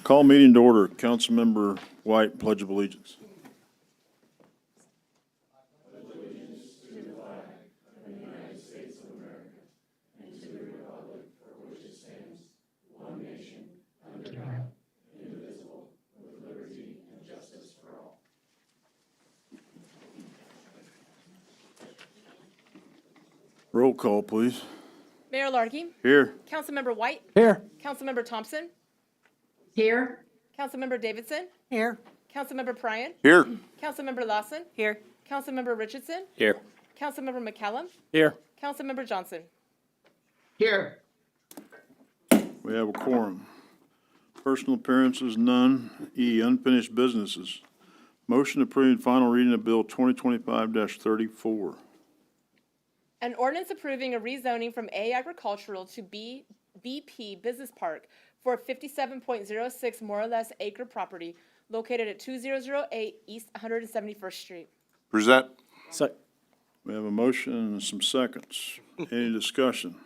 Call meeting to order. Councilmember White, Pledge of Allegiance. Roll call, please. Mayor Larkey. Here. Councilmember White. Here. Councilmember Thompson. Here. Councilmember Davidson. Here. Councilmember Pryan. Here. Councilmember Lawson. Here. Councilmember Richardson. Here. Councilmember McCallum. Here. Councilmember Johnson. Here. We have a quorum. Personal appearances, none. E, unfinished businesses. Motion approving final reading of Bill 2025-34. An ordinance approving a rezoning from A agricultural to BP Business Park for a 57.06 more or less acre property located at 2008 East 171st Street. Present. So, We have a motion and some seconds. Any discussion?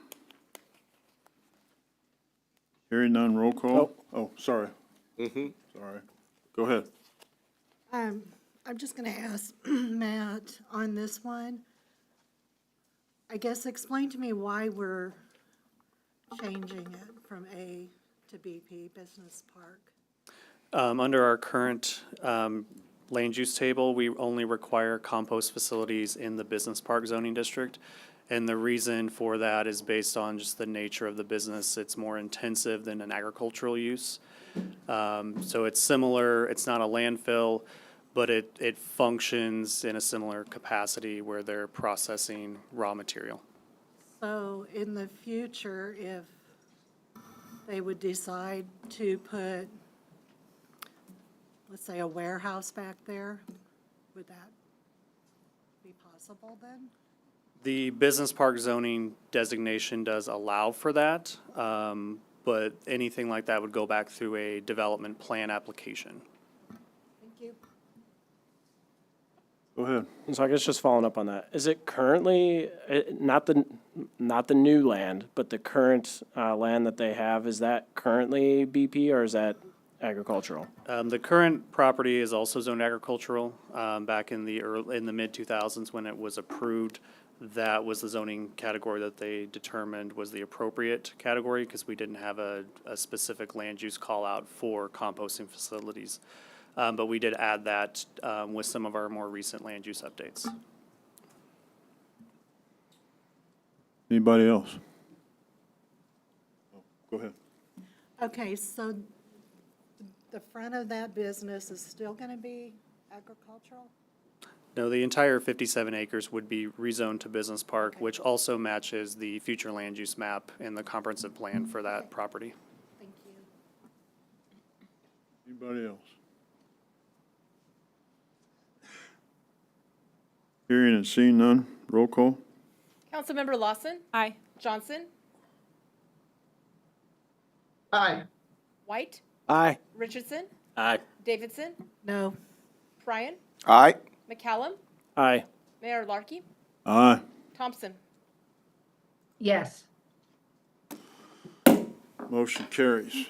Hearing none, roll call. Oh, sorry. Sorry. Go ahead. I'm just going to ask Matt on this one. I guess explain to me why we're changing it from A to BP Business Park. Under our current land use table, we only require compost facilities in the business park zoning district. And the reason for that is based on just the nature of the business. It's more intensive than an agricultural use. So it's similar, it's not a landfill, but it functions in a similar capacity where they're processing raw material. So in the future, if they would decide to put, let's say, a warehouse back there, would that be possible then? The business park zoning designation does allow for that, but anything like that would go back through a development plan application. Thank you. Go ahead. so I guess just following up on that, is it currently, not the new land, but the current land that they have, is that currently BP or is that agricultural? The current property is also zoned agricultural. Back in the mid-2000s when it was approved, that was the zoning category that they determined was the appropriate category because we didn't have a specific land use call out for composting facilities. But we did add that with some of our more recent land use updates. Anybody else? Go ahead. Okay, so the front of that business is still going to be agricultural? No, the entire 57 acres would be rezoned to business park, which also matches the future land use map and the comprehensive plan for that property. Thank you. Anybody else? Hearing and seeing none, roll call. Councilmember Lawson. Aye. Johnson. Aye. White. Aye. Richardson. Aye. Davidson. No. Pryan. Aye. McCallum. Aye. Mayor Larkey. Aye. Thompson. Yes. Motion carries.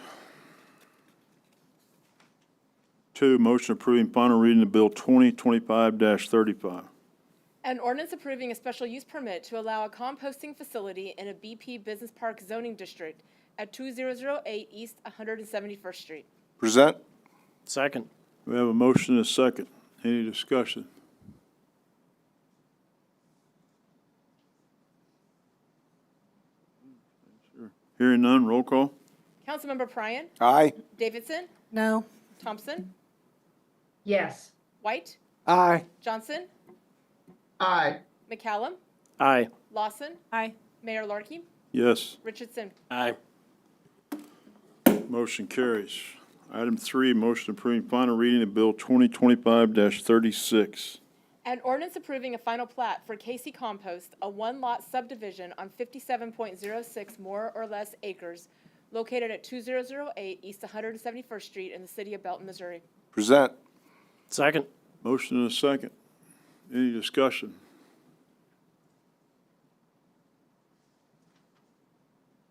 2, motion approving final reading of Bill 2025-35. An ordinance approving a special use permit to allow a composting facility in a BP Business Park zoning district at 2008 East 171st Street. Present. Second. We have a motion and a second. Any discussion? Hearing none, roll call. Councilmember Pryan. Aye. Davidson. No. Thompson. Yes. White. Aye. Johnson. Aye. McCallum. Aye. Lawson. Aye. Mayor Larkey. Yes. Richardson. Aye. Motion carries. Item 3, motion approving final reading of Bill 2025-36. An ordinance approving a final plat for Casey Compost, a one-lot subdivision on 57.06 more or less acres located at 2008 East 171st Street in the city of Belton, Missouri. Present. Second. Motion and a second. Any discussion?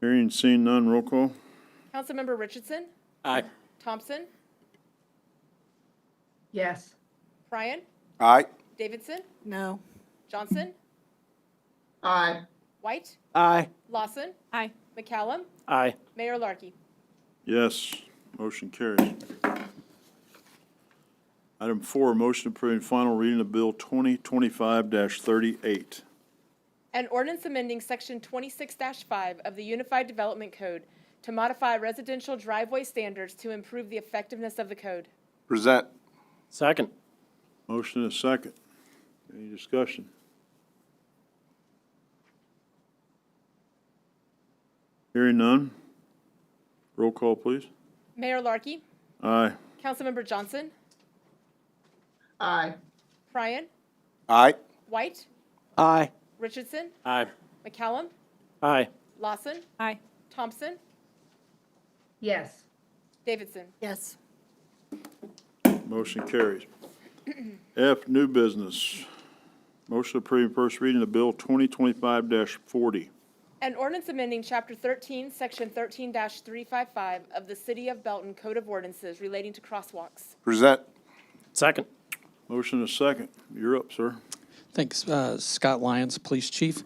Hearing and seeing none, roll call. Councilmember Richardson, Aye. Thompson, Yes. Pryan, Aye. Davidson, No. Johnson, Aye. White, Aye. Lawson. Aye. McCallum, Aye. Mayor Larkey. Yes, motion carries. Item 4, motion approving final reading of Bill 2025-38. An ordinance amending section 26-5 of the Unified Development Code to modify residential driveway standards to improve the effectiveness of the code. Present. Second. Motion and a second. Any discussion? Hearing none. Roll call, please. Mayor Larkey, Aye. Councilmember Johnson, Aye. Pryan, Aye. White, Aye. Richardson, Aye. McCallum, Aye. Lawson. Aye. Thompson, Yes. Davidson. Yes. Motion carries. F, new business. Motion approving first reading of Bill 2025-40. An ordinance amending Chapter 13, Section 13-355 of the City of Belton Code of Ordinances relating to crosswalks. Present. Second. Motion and a second. You're up, sir. Thanks, Scott Lyons, Police Chief.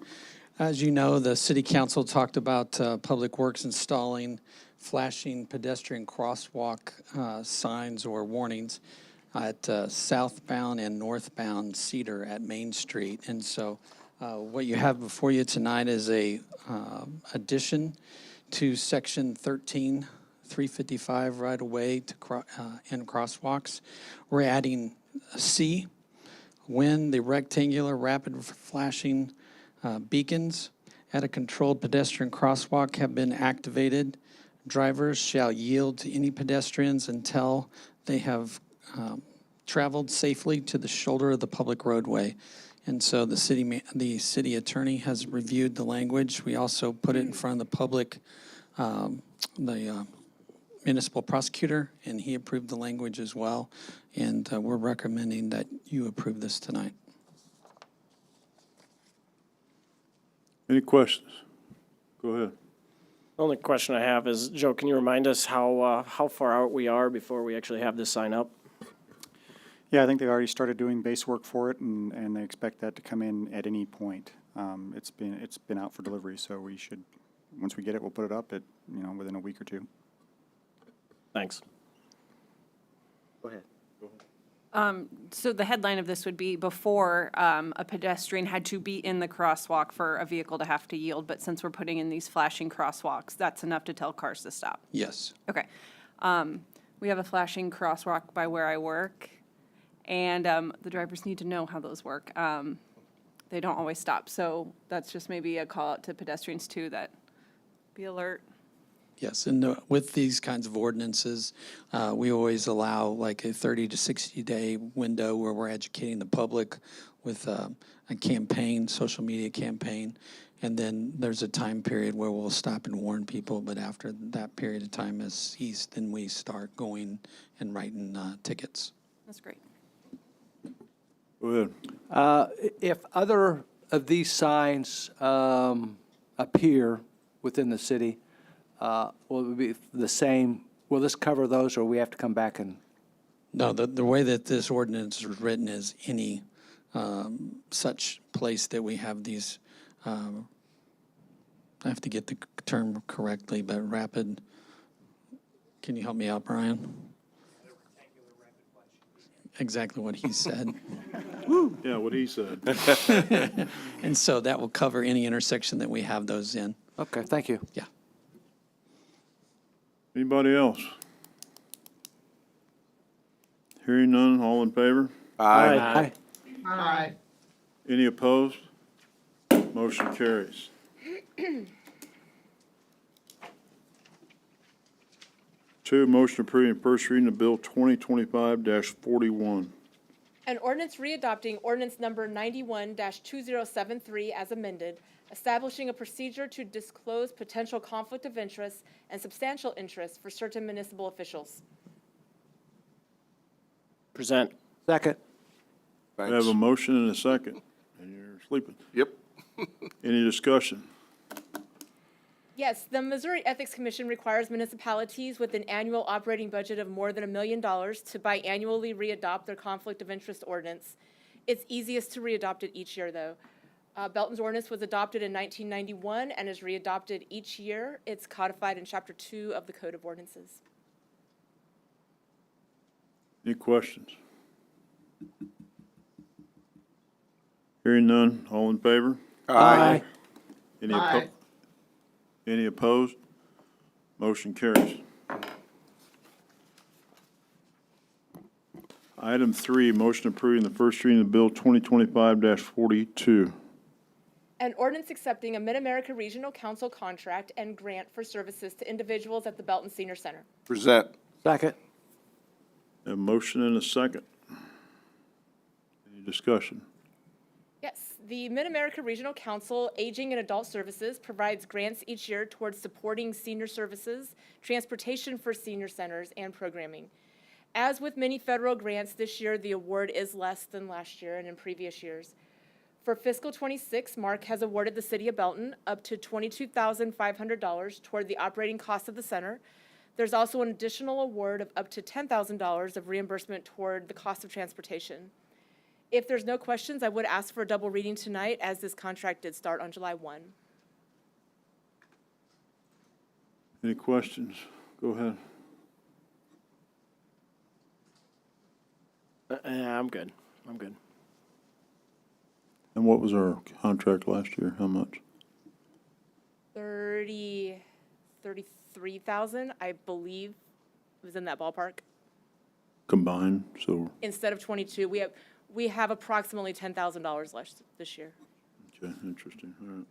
As you know, the City Council talked about Public Works installing flashing pedestrian crosswalk signs or warnings at southbound and northbound Cedar at Main Street. And so what you have before you tonight is a addition to Section 13-355 right-of-way to and crosswalks. We're adding C, when the rectangular rapid flashing beacons at a controlled pedestrian crosswalk have been activated, drivers shall yield to any pedestrians until they have traveled safely to the shoulder of the public roadway. And so the city attorney has reviewed the language. We also put it in front of the public, the municipal prosecutor, and he approved the language as well. And we're recommending that you approve this tonight. Any questions? Go ahead. The only question I have is, Joe, can you remind us how far out we are before we actually have this sign up? Yeah, I think they've already started doing base work for it, and they expect that to come in at any point. It's been out for delivery, so we should, once we get it, we'll put it up at, within a week or two. Thanks. Go ahead. So the headline of this would be before a pedestrian had to be in the crosswalk for a vehicle to have to yield, but since we're putting in these flashing crosswalks, that's enough to tell cars to stop. Yes. Okay. We have a flashing crosswalk by where I work, and the drivers need to know how those work. They don't always stop, so that's just maybe a call out to pedestrians too, that be alert. Yes, and with these kinds of ordinances, we always allow like a 30 to 60-day window where we're educating the public with a campaign, social media campaign, and then there's a time period where we'll stop and warn people, but after that period of time has ceased, then we start going and writing tickets. That's great. Go ahead. If other of these signs appear within the city, will it be the same, will this cover those, or we have to come back and? No, the way that this ordinance is written is any such place that we have these, I have to get the term correctly, but rapid, can you help me out, Brian? Exactly what he said. Yeah, what he said. And so that will cover any intersection that we have those in. Okay, thank you. Yeah. Anybody else? Hearing none, all in favor? Aye. Aye. Any opposed? Motion carries. Two, motion approving first reading of Bill 2025-41. An ordinance readopting ordinance number 91-2073 as amended, establishing a procedure to disclose potential conflict of interest and substantial interest for certain municipal officials. Present. Second. We have a Thanks. motion and a second, and you're sleeping. Yep. Any discussion? Yes, the Missouri Ethics Commission requires municipalities with an annual operating budget of more than $1 million to biannually readopt their conflict of interest ordinance. It's easiest to readopt it each year, though. Belton's ordinance was adopted in 1991 and is readopted each year. It's codified in Chapter 2 of the Code of Ordinances. Any questions? Hearing none, all in favor? Aye. Any Aye. Any opposed? Motion carries. Item 3, motion approving the first reading of Bill 2025-42. An ordinance accepting a Mid-America Regional Council contract and grant for services to individuals at the Belton Senior Center. Present. Second. A motion and a second. Any discussion? Yes, the Mid-America Regional Council Aging and Adult Services provides grants each year towards supporting senior services, transportation for senior centers, and programming. As with many federal grants this year, the award is less than last year and in previous years. For fiscal '26, Mark has awarded the City of Belton up to $22,500 toward the operating costs of the center. There's also an additional award of up to $10,000 of reimbursement toward the cost of transportation. If there's no questions, I would ask for a double reading tonight, as this contract did start on July 1. Any questions? Go ahead. I'm good. I'm good. And what was our contract last year? How much? 33,000, I believe, it was in that ballpark. Combined, so, Instead of 22, we have approximately $10,000 left this year. okay, interesting, all right.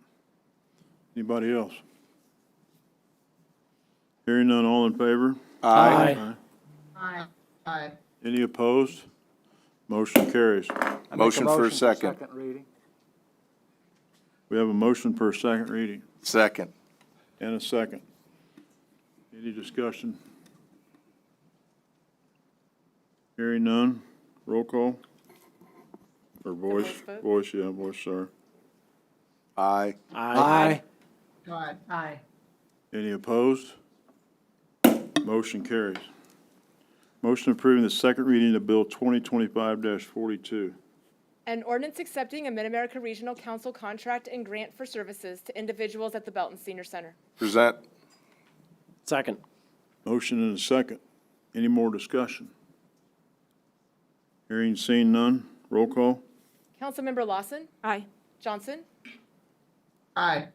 Anybody else? Hearing none, all in favor? Aye. Aye. Aye. Any opposed? Motion carries. I make Motion for a second. reading. We have a motion for a second reading Second. and a second. Any discussion? Hearing none, roll call? Or voice? voice vote? Voice, yeah, voice, sorry. Aye. Aye. Aye. Aye. Any opposed? Motion carries. Motion approving the second reading of Bill 2025-42. An ordinance accepting a Mid-America Regional Council contract and grant for services to individuals at the Belton Senior Center. Present. Second. Motion and a second. Any more discussion? Hearing seen none, roll call? Councilmember Lawson, Aye. Johnson, Aye.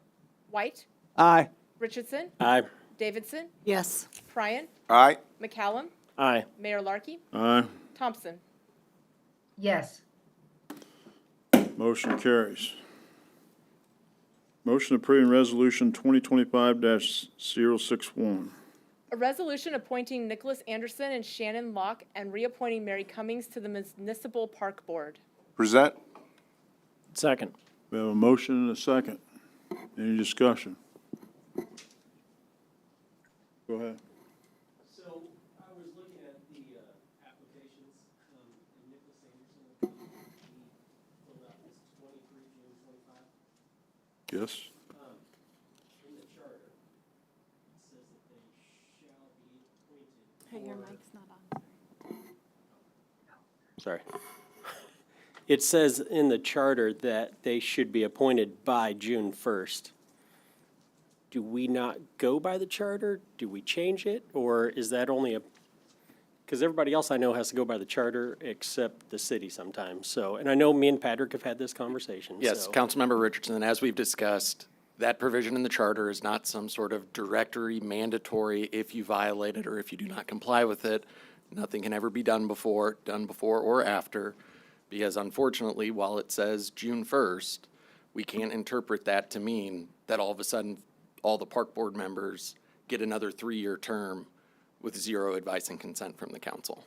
White, Aye. Richardson, Aye. Davidson, Yes. Pryan, Aye. McCallum, Aye. Mayor Larkey, Aye. Thompson. Yes. Motion carries. Motion approving resolution 2025-061. A resolution appointing Nicholas Anderson and Shannon Locke and reappointing Mary Cummings to the Municipal Park Board. Present. Second. We have a motion and a second. Any discussion? Go ahead. So I was looking at the applications, and Nicholas Anderson, he filled out this 23 June 25. Yes? In the charter, it says that they shall be appointed. Hey, your mic's not on. Sorry. It says in the charter that they should be appointed by June 1st. Do we not go by the charter? Do we change it? Or is that only a, because everybody else I know has to go by the charter except the city sometimes. So, and I know me and Patrick have had this conversation. Yes, so- Councilmember Richardson, as we've discussed, that provision in the charter is not some sort of directory mandatory if you violate it or if you do not comply with it. Nothing can ever be done before or after, because unfortunately, while it says June 1st, we can't interpret that to mean that all of a sudden, all the park board members get another 3-year term with zero advice and consent from the council.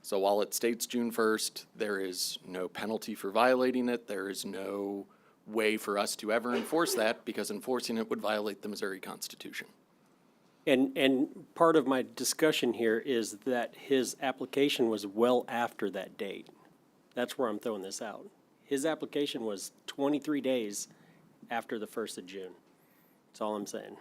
So while it states June 1st, there is no penalty for violating it. There is no way for us to ever enforce that, because enforcing it would violate the Missouri Constitution. And part of my discussion here is that his application was well after that date. That's where I'm throwing this out. His application was 23 days after the 1st of June. That's all I'm saying.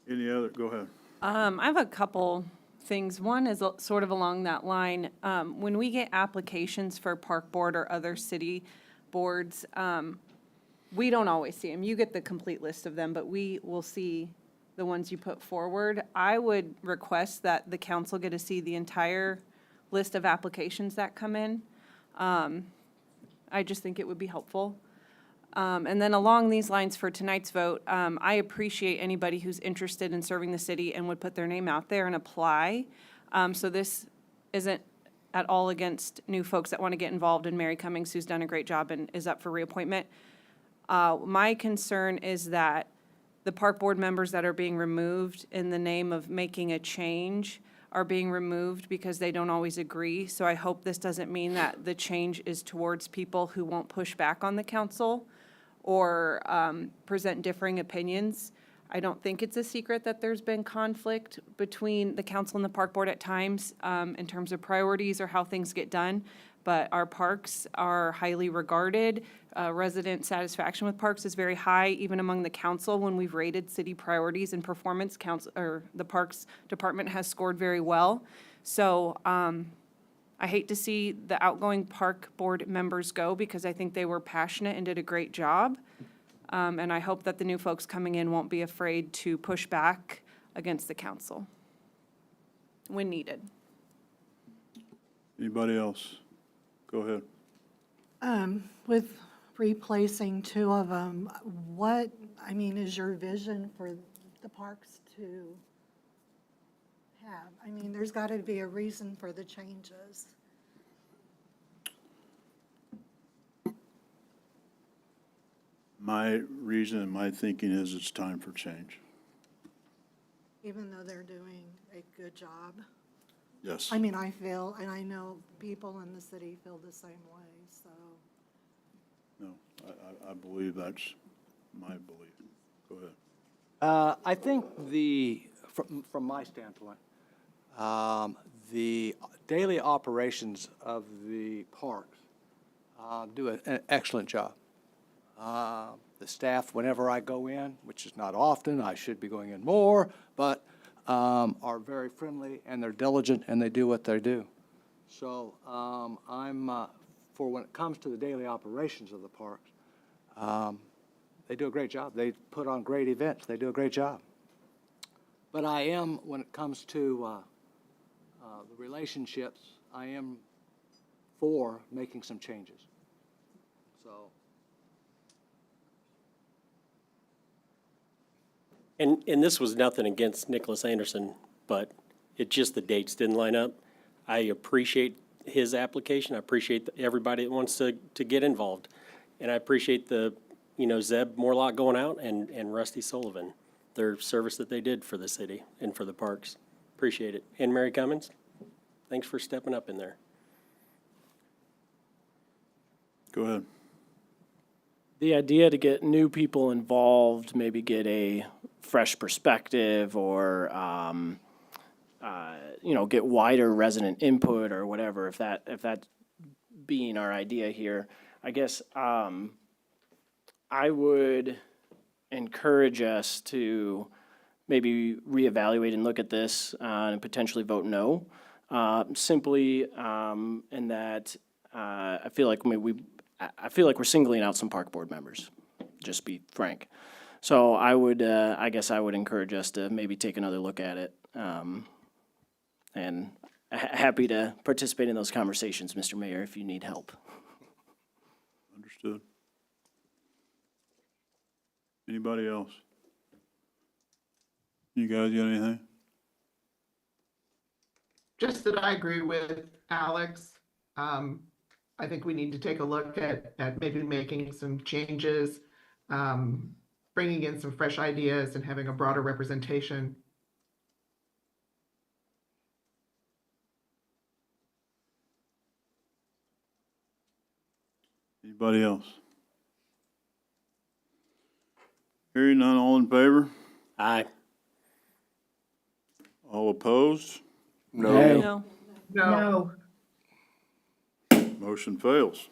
Any other, go ahead. I have a couple things. One is sort of along that line. When we get applications for park board or other city boards, we don't always see them. You get the complete list of them, but we will see the ones you put forward. I would request that the council get to see the entire list of applications that come in. I just think it would be helpful. And then along these lines for tonight's vote, I appreciate anybody who's interested in serving the city and would put their name out there and apply. So this isn't at all against new folks that want to get involved in Mary Cummings, who's done a great job and is up for reappointment. My concern is that the park board members that are being removed in the name of making a change are being removed because they don't always agree. So I hope this doesn't mean that the change is towards people who won't push back on the council or present differing opinions. I don't think it's a secret that there's been conflict between the council and the park board at times in terms of priorities or how things get done. But our parks are highly regarded. Resident satisfaction with parks is very high, even among the council. When we've rated city priorities and performance, council or the Parks Department has scored very well. So I hate to see the outgoing park board members go because I think they were passionate and did a great job. And I hope that the new folks coming in won't be afraid to push back against the council when needed. Anybody else? Go ahead. With replacing two of them, what, I mean, is your vision for the parks to have? I mean, there's got to be a reason for the changes. My reason and my thinking is it's time for change. Even though they're doing a good job. Yes. I mean, I feel, and I know people in the city feel the same way, so. No, I believe that's my belief. Go ahead. I think from my standpoint, the daily operations of the parks do an excellent job. The staff, whenever I go in, which is not often, I should be going in more, but are very friendly and they're diligent and they do what they do. So for when it comes to the daily operations of the parks, they do a great job. They put on great events. They do a great job. But I am, when it comes to the relationships, I am for making some changes. So. And this was nothing against Nicholas Anderson, but it just the dates didn't line up. I appreciate his application. I appreciate everybody that wants to get involved. And I appreciate Zeb Morlock going out and Rusty Sullivan, their service that they did for the city and for the parks. Appreciate it. And Mary Cummings, thanks for stepping up in there. Go ahead. The idea to get new people involved, maybe get a fresh perspective or, get wider resident input or whatever, if that being our idea here, I guess I would encourage us to maybe reevaluate and look at this and potentially vote no, simply in that I feel like we're singling out some park board members, just be frank. So I guess I would encourage us to maybe take another look at it. And happy to participate in those conversations, Mr. Mayor, if you need help. Understood. Anybody else? You guys got anything? Just that I agree with Alex. I think we need to take a look at maybe making some changes, bringing in some fresh ideas and having a broader representation. Anybody else? Hearing none, all in favor? Aye. All opposed? No. No. No. Motion fails.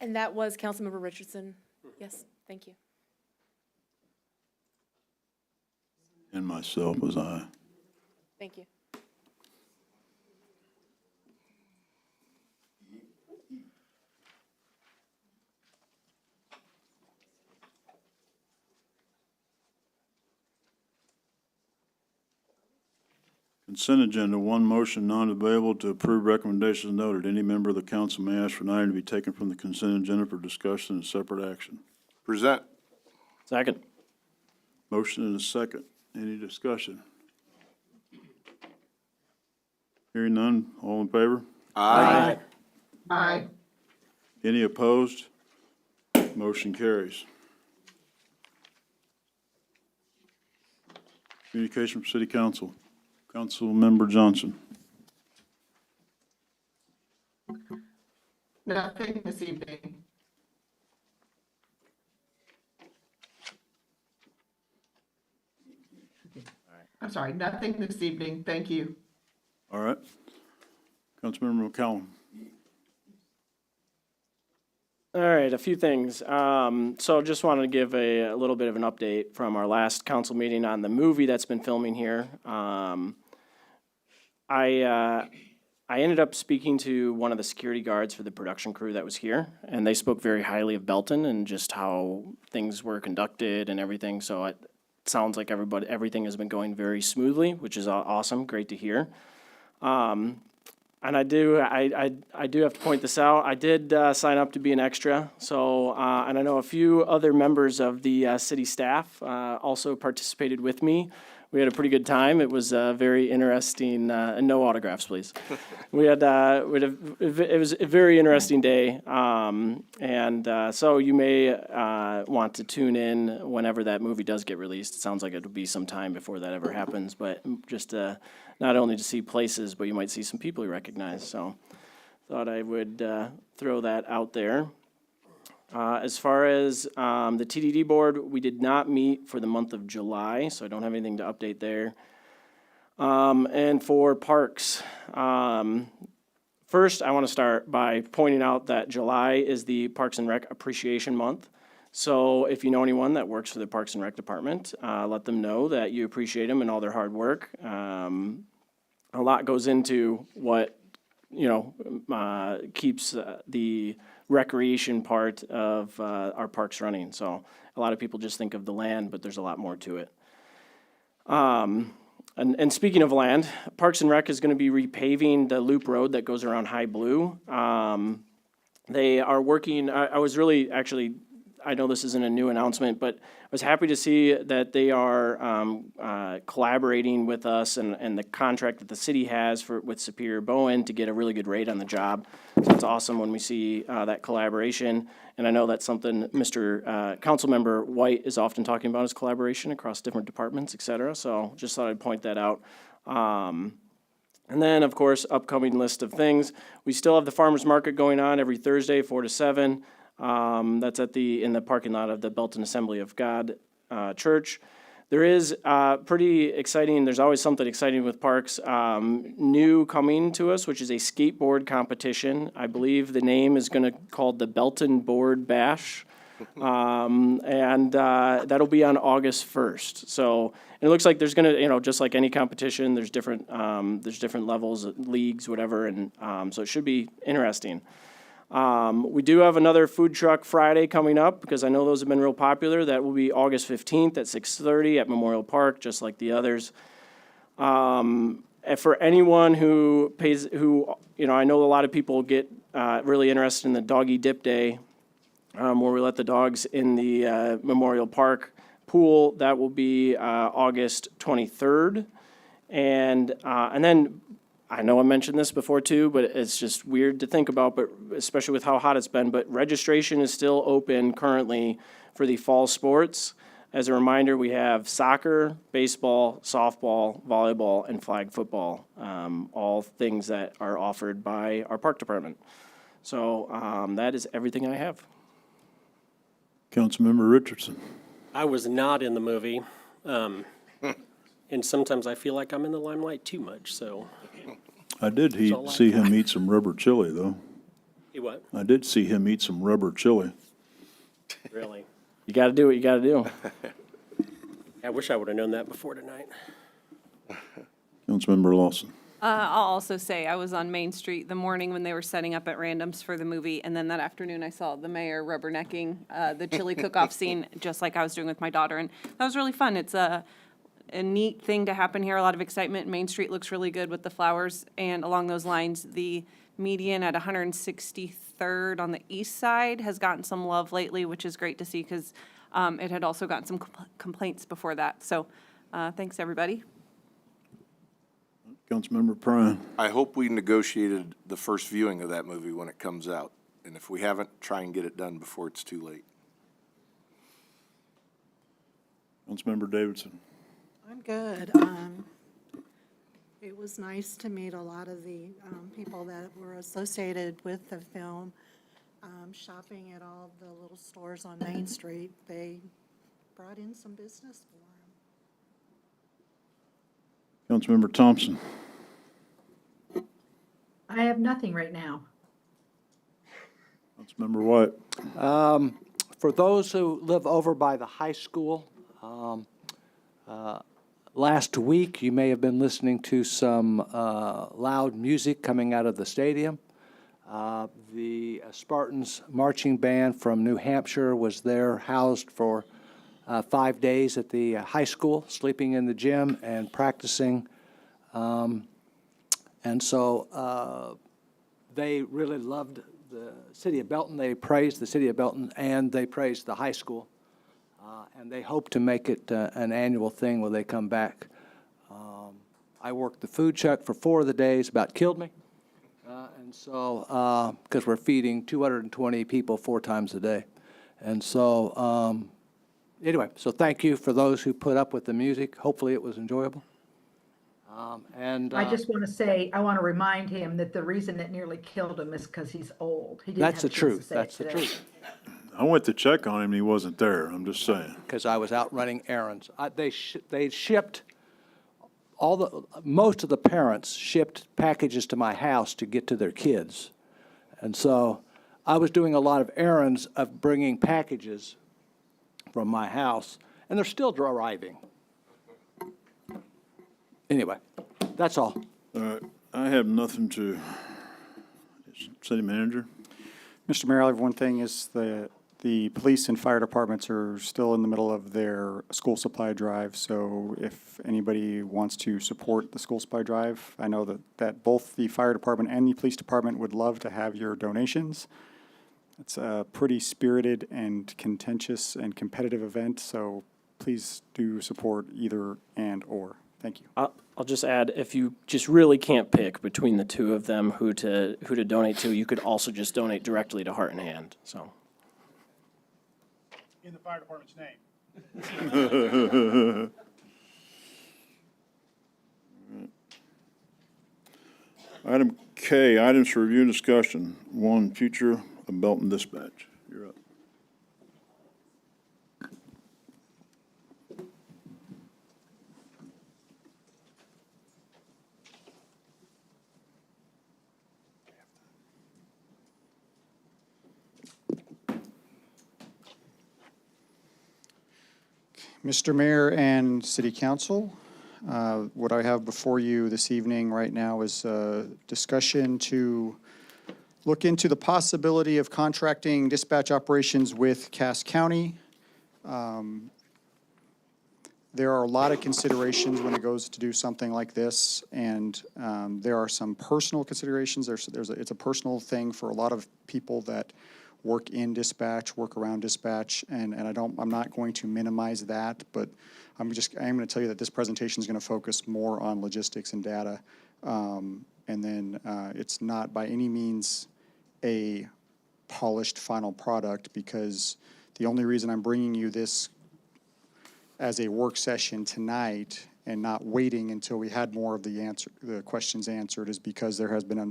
And that was Councilmember Richardson. Yes, thank you. And myself was aye. Thank you. Consent agenda, one motion non-available to approve recommendations noted. Any member of the council may ask for an item to be taken from the consent agenda for discussion and separate action. Present. Second. Motion and a second. Any discussion? Hearing none, all in favor? Aye. Aye. Any opposed? Motion carries. Communication from City Council. Councilmember Johnson. Nothing this evening. I'm sorry, nothing this evening. Thank you. All right. Councilmember McCallum. All right, a few things. So just wanted to give a little bit of an update from our last council meeting on the movie that's been filming here. I ended up speaking to one of the security guards for the production crew that was here, and they spoke very highly of Belton and just how things were conducted and everything. So it sounds like everything has been going very smoothly, which is awesome, great to hear. And I do have to point this out. I did sign up to be an extra. So, and I know a few other members of the city staff also participated with me. We had a pretty good time. It was very interesting. And no autographs, please. It was a very interesting day. So you may want to tune in whenever that movie does get released. It sounds like it'll be some time before that ever happens, but just not only to see places, but you might see some people you recognize. So thought I would throw that out there. As far as the TDD board, we did not meet for the month of July, so I don't have anything to update there. And for parks, first I want to start by pointing out that July is the Parks and Rec Appreciation Month. So if you know anyone that works for the Parks and Rec Department, let them know that you appreciate them and all their hard work. A lot goes into what, keeps the recreation part of our parks running. So a lot of people just think of the land, but there's a lot more to it. And speaking of land, Parks and Rec is going to be repaving the loop road that goes around High Blue. They are working, I was really, actually, I know this isn't a new announcement, but I was happy to see that they are collaborating with us and the contract that the city has with Superior Bowen to get a really good rate on the job. So it's awesome when we see that collaboration. And I know that's something Mr. Councilmember White is often talking about, is collaboration across different departments, et cetera. So just thought I'd point that out. And then, of course, upcoming list of things. We still have the farmers market going on every Thursday, 4 to 7. That's in the parking lot of the Belton Assembly of God Church. There is pretty exciting, there's always something exciting with parks, new coming to us, which is a skateboard competition. I believe the name is going to called the Belton Board Bash. And that'll be on August 1st. So it looks like there's going to, just like any competition, there's different levels, leagues, whatever, and so it should be interesting. We do have another Food Truck Friday coming up because I know those have been real popular. That will be August 15th at 6:30 at Memorial Park, just like the others. And for anyone who I know a lot of people get really interested in the Doggy Dip Day, where we let the dogs in the Memorial Park pool. That will be August 23rd. And then I know I mentioned this before too, but it's just weird to think about, but especially with how hot it's been. But registration is still open currently for the fall sports. As a reminder, we have soccer, baseball, softball, volleyball, and flag football, all things that are offered by our park department. So that is everything I have. Councilmember Richardson. I was not in the movie. And sometimes I feel like I'm in the limelight too much, so. I did all I see him eat some rubber chili, though. Hey, what? I did see him eat some rubber chili. Really? You gotta do what you gotta do. I wish I would have known that before tonight. Councilmember Lawson. I'll also say, I was on Main Street the morning when they were setting up at Random's for the movie, and then that afternoon I saw the mayor rubbernecking the chili cook-off scene, just like I was doing with my daughter, and that was really fun. It's a neat thing to happen here, a lot of excitement. Main Street looks really good with the flowers, and along those lines, the median at 163rd on the east side has gotten some love lately, which is great to see, because it had also gotten some complaints before that. So, thanks, everybody. Councilmember Prine. I hope we negotiated the first viewing of that movie when it comes out. And if we haven't, try and get it done before it's too late. Councilmember Davidson. I'm good. It was nice to meet a lot of the people that were associated with the film. Shopping at all the little stores on Main Street, they brought in some business for them. Councilmember Thompson. I have nothing right now. Councilmember White. For those who live over by the high school, last week you may have been listening to some loud music coming out of the stadium. The Spartans marching band from New Hampshire was there, housed for 5 days at the high school, sleeping in the gym and practicing. And so they really loved the city of Belton. They praised the city of Belton, and they praised the high school. And they hope to make it an annual thing when they come back. I worked the food truck for 4 of the days, about killed me. And so, because we're feeding 220 people 4 times a day. And so, anyway, so thank you for those who put up with the music. Hopefully it was enjoyable. I just want to say, I want to remind him that the reason it nearly killed him is because he's old. He didn't That's the have a chance to truth. say it That's the today. truth. I went to check on him and he wasn't there. I'm just saying. Because I was out running errands. They shipped most of the parents shipped packages to my house to get to their kids. And so I was doing a lot of errands of bringing packages from my house, and they're still arriving. Anyway, that's all. All right, I have nothing to, city manager? Mr. Mayor, I have one thing is the police and fire departments are still in the middle of their school supply drive. So if anybody wants to support the school supply drive, I know that both the fire department and the police department would love to have your donations. It's a pretty spirited and contentious and competitive event, so please do support either and or. Thank you. I'll just add, if you just really can't pick between the two of them who to donate to, you could also just donate directly to Heart and Hand, so. In the fire department's name. Item K, items for review and discussion. 1, future of Belton Dispatch. You're up. Mr. Mayor and City Council, what I have before you this evening right now is a discussion to look into the possibility of contracting dispatch operations with Cass County. There are a lot of considerations when it goes to do something like this, and there are some personal considerations. It's a personal thing for a lot of people that work in dispatch, work around dispatch, and I'm not going to minimize that, but I am going to tell you that this presentation is going to focus more on logistics and data. And then it's not by any means a polished final product, because the only reason I'm bringing you this as a work session tonight and not waiting until we had more of the questions answered is because there has been a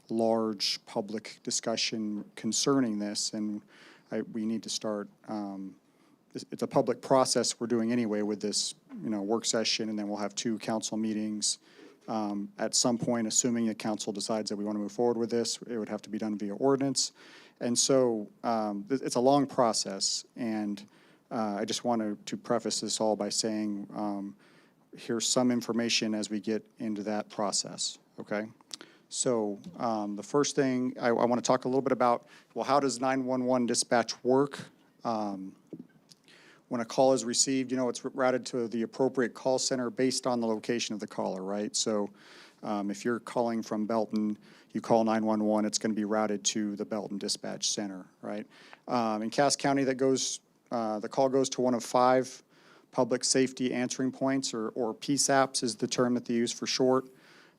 large public discussion concerning this, and we need to start it's a public process we're doing anyway with this, work session, and then we'll have 2 council meetings. At some point, assuming the council decides that we want to move forward with this, it would have to be done via ordinance. And so it's a long process, and I just wanted to preface this all by saying here's some information as we get into that process, okay? So the first thing, I want to talk a little bit about, well, how does 911 dispatch work? When a call is received, it's routed to the appropriate call center based on the location of the caller, right? So if you're calling from Belton, you call 911, it's going to be routed to the Belton Dispatch Center, right? In Cass County, the call goes to one of 5 public safety answering points, or PSAPs is the term that they use for short.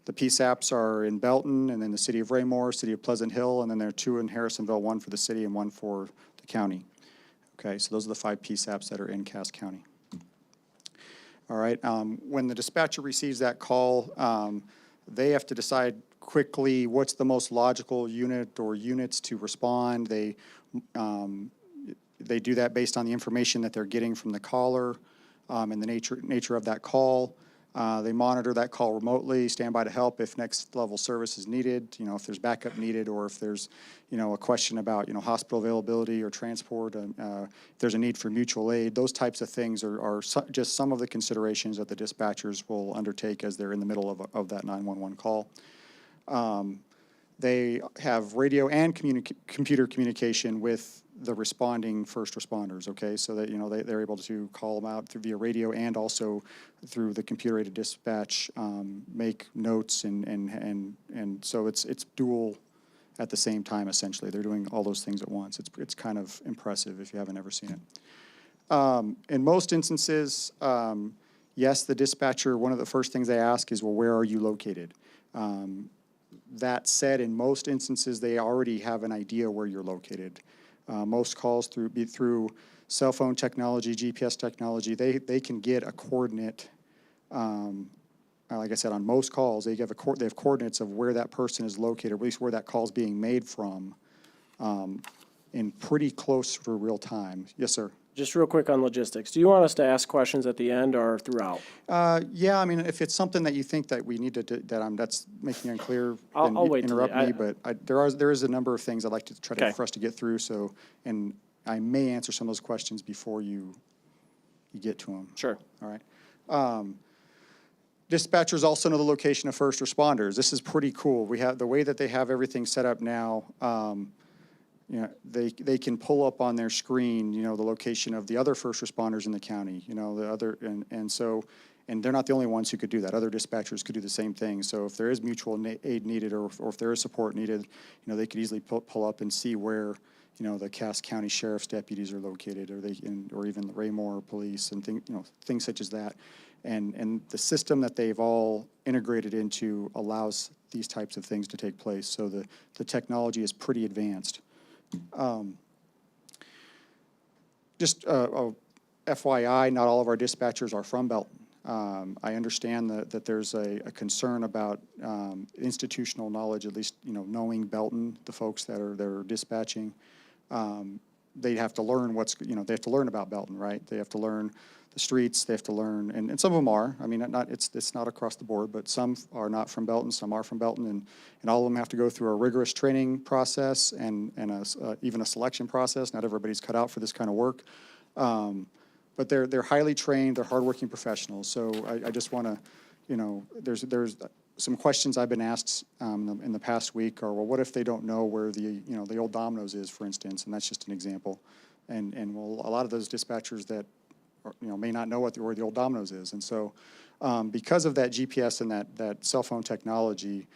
The PSAPs are in Belton, and then the city of Raymore, city of Pleasant Hill, and then there are 2 in Harrisonville, 1 for the city and 1 for the county. Okay, so those are the 5 PSAPs that are in Cass County. All right, when the dispatcher receives that call, they have to decide quickly what's the most logical unit or units to respond. They do that based on the information that they're getting from the caller and the nature of that call. They monitor that call remotely, stand by to help if next level service is needed, if there's backup needed, or if there's, a question about, hospital availability or transport, if there's a need for mutual aid. Those types of things are just some of the considerations that the dispatchers will undertake as they're in the middle of that 911 call. They have radio and computer communication with the responding first responders, okay? So that, they're able to call them out via radio and also through the computer-aided dispatch, make notes, and so it's dual at the same time, essentially. They're doing all those things at once. It's kind of impressive if you haven't ever seen it. In most instances, yes, the dispatcher, one of the first things they ask is, well, where are you located? That said, in most instances, they already have an idea where you're located. Most calls through cell phone technology, GPS technology, they can get a coordinate. Like I said, on most calls, they have coordinates of where that person is located, or at least where that call is being made from, in pretty close for real time. Yes, sir. Just real quick on logistics. Do you want us to ask questions at the end or throughout? Yeah, I mean, if it's something that you think that we need to, that's making unclear, then I'll wait till interrupt the- me, but there is a number of things I'd like to try Okay. for us to get through, so, and I may answer some of those questions before you get to them. Sure. All right. Dispatchers also know the location of first responders. This is pretty cool. We have, the way that they have everything set up now, they can pull up on their screen, the location of the other first responders in the county, the other, and they're not the only ones who could do that. Other dispatchers could do the same thing. So if there is mutual aid needed, or if there is support needed, they could easily pull up and see where, the Cass County Sheriff's deputies are located, or even the Raymore Police, and things such as that. And the system that they've all integrated into allows these types of things to take place. So the technology is pretty advanced. Just FYI, not all of our dispatchers are from Belton. I understand that there's a concern about institutional knowledge, at least, knowing Belton, the folks that are dispatching. They have to learn they have to learn about Belton, right? They have to learn the streets, they have to learn, and some of them are. I mean, it's not across the board, but some are not from Belton, some are from Belton, and all of them have to go through a rigorous training process and even a selection process. Not everybody's cut out for this kind of work. But they're highly trained, they're hardworking professionals. So I just want to, there's some questions I've been asked in the past week are, well, what if they don't know where the old Domino's is, for instance, and that's just an example. And well, a lot of those dispatchers that may not know where the old Domino's is. And so because of that GPS and that cell phone technology,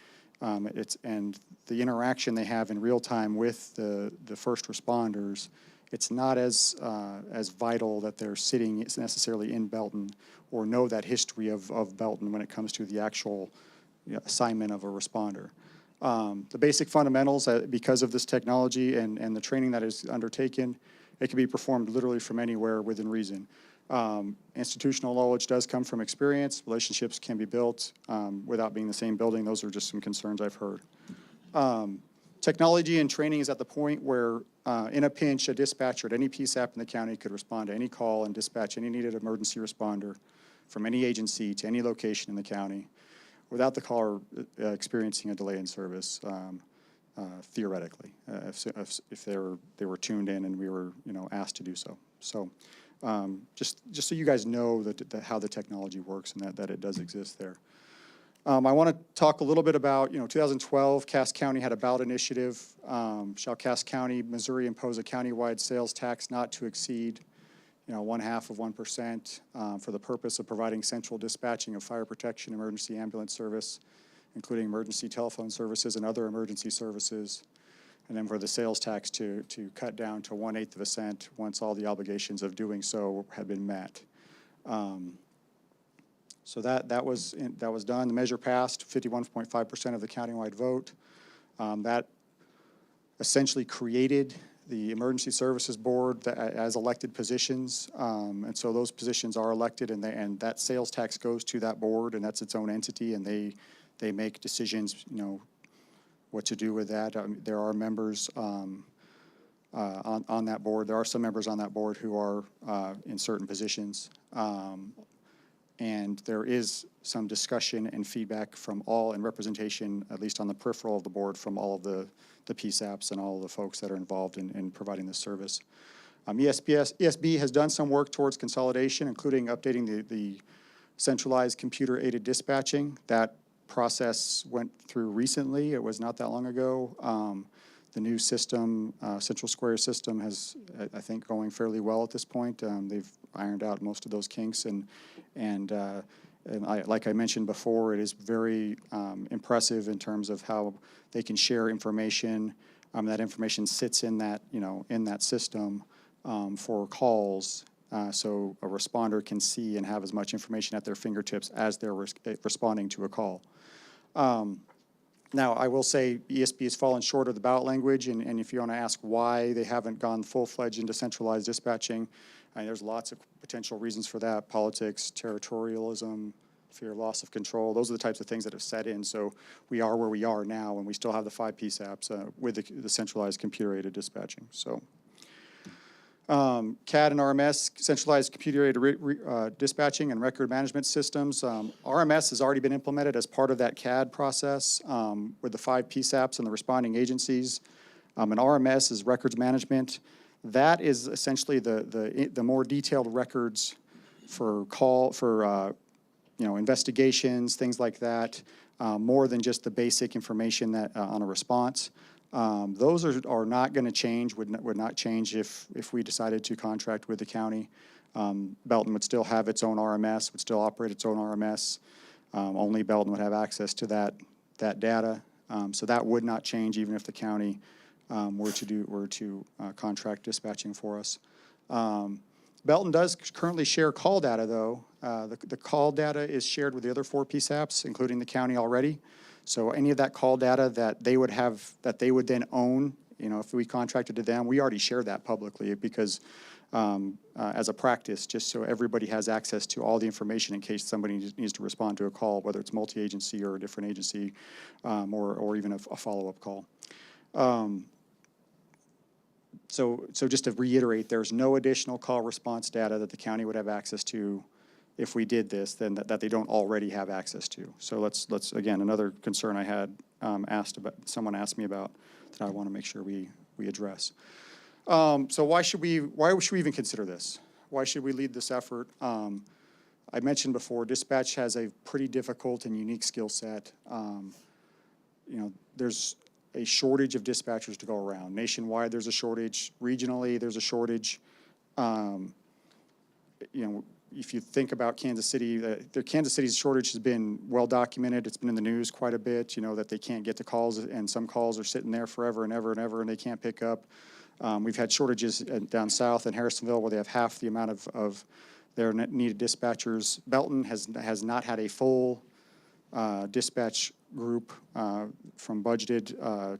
and the interaction they have in real time with the first responders, it's not as vital that they're sitting necessarily in Belton or know that history of Belton when it comes to the actual assignment of a responder. The basic fundamentals, because of this technology and the training that is undertaken, it can be performed literally from anywhere within reason. Institutional knowledge does come from experience. Relationships can be built without being in the same building. Those are just some concerns I've heard. Technology and training is at the point where, in a pinch, a dispatcher at any PSAP in the county could respond to any call and dispatch any needed emergency responder from any agency to any location in the county without the caller experiencing a delay in service, theoretically, if they were tuned in and we were, asked to do so. So, just so you guys know that how the technology works and that it does exist there. I want to talk a little bit about, 2012, Cass County had a ballot initiative. Shall Cass County, Missouri impose a countywide sales tax not to exceed, 0.5% for the purpose of providing central dispatching of fire protection, emergency ambulance service, including emergency telephone services and other emergency services. And then for the sales tax to cut down to 1/8 of a cent once all the obligations of doing so had been met. So that was done. The measure passed, 51.5% of the countywide vote. That essentially created the Emergency Services Board as elected positions, and so those positions are elected, and that sales tax goes to that board, and that's its own entity, and they make decisions, what to do with that. There are members on that board. There are some members on that board who are in certain positions. And there is some discussion and feedback from all, and representation, at least on the peripheral of the board, from all of the PSAPs and all of the folks that are involved in providing this service. ESB has done some work towards consolidation, including updating the centralized computer-aided dispatching. That process went through recently. It was not that long ago. The new system, Central Square system, has, I think, going fairly well at this point. They've ironed out most of those kinks, and like I mentioned before, it is very impressive in terms of how they can share information. That information sits in that, in that system for calls, so a responder can see and have as much information at their fingertips as they're responding to a call. Now, I will say ESB has fallen short of the ballot language, and if you want to ask why they haven't gone full-fledged into centralized dispatching, there's lots of potential reasons for that: politics, territorialism, fear of loss of control. Those are the types of things that have set in. So we are where we are now, and we still have the 5 PSAPs with the centralized computer-aided dispatching. So CAD and RMS, centralized computer-aided dispatching and record management systems. RMS has already been implemented as part of that CAD process with the 5 PSAPs and the responding agencies. And RMS is records management. That is essentially the more detailed records for investigations, things like that, more than just the basic information that on a response. Those are not going to change, would not change if we decided to contract with the county. Belton would still have its own RMS, would still operate its own RMS. Only Belton would have access to that data. So that would not change even if the county were to contract dispatching for us. Belton does currently share call data, though. The call data is shared with the other 4 PSAPs, including the county already. So any of that call data that they would have, that they would then own, if we contracted to them, we already share that publicly because as a practice, just so everybody has access to all the information in case somebody needs to respond to a call, whether it's multi-agency or a different agency, or even a follow-up call. So just to reiterate, there's no additional call response data that the county would have access to if we did this, then that they don't already have access to. So let's again, another concern I had someone asked me about that I want to make sure we address. So why should we even consider this? Why should we lead this effort? I mentioned before, dispatch has a pretty difficult and unique skill set. There's a shortage of dispatchers to go around. Nationwide, there's a shortage. Regionally, there's a shortage. If you think about Kansas City, the Kansas City's shortage has been well documented. It's been in the news quite a bit, that they can't get to calls, and some calls are sitting there forever and ever and ever, and they can't pick up. We've had shortages down south in Harrisonville where they have half the amount of their needed dispatchers. Belton has not had a full dispatch group from budgeted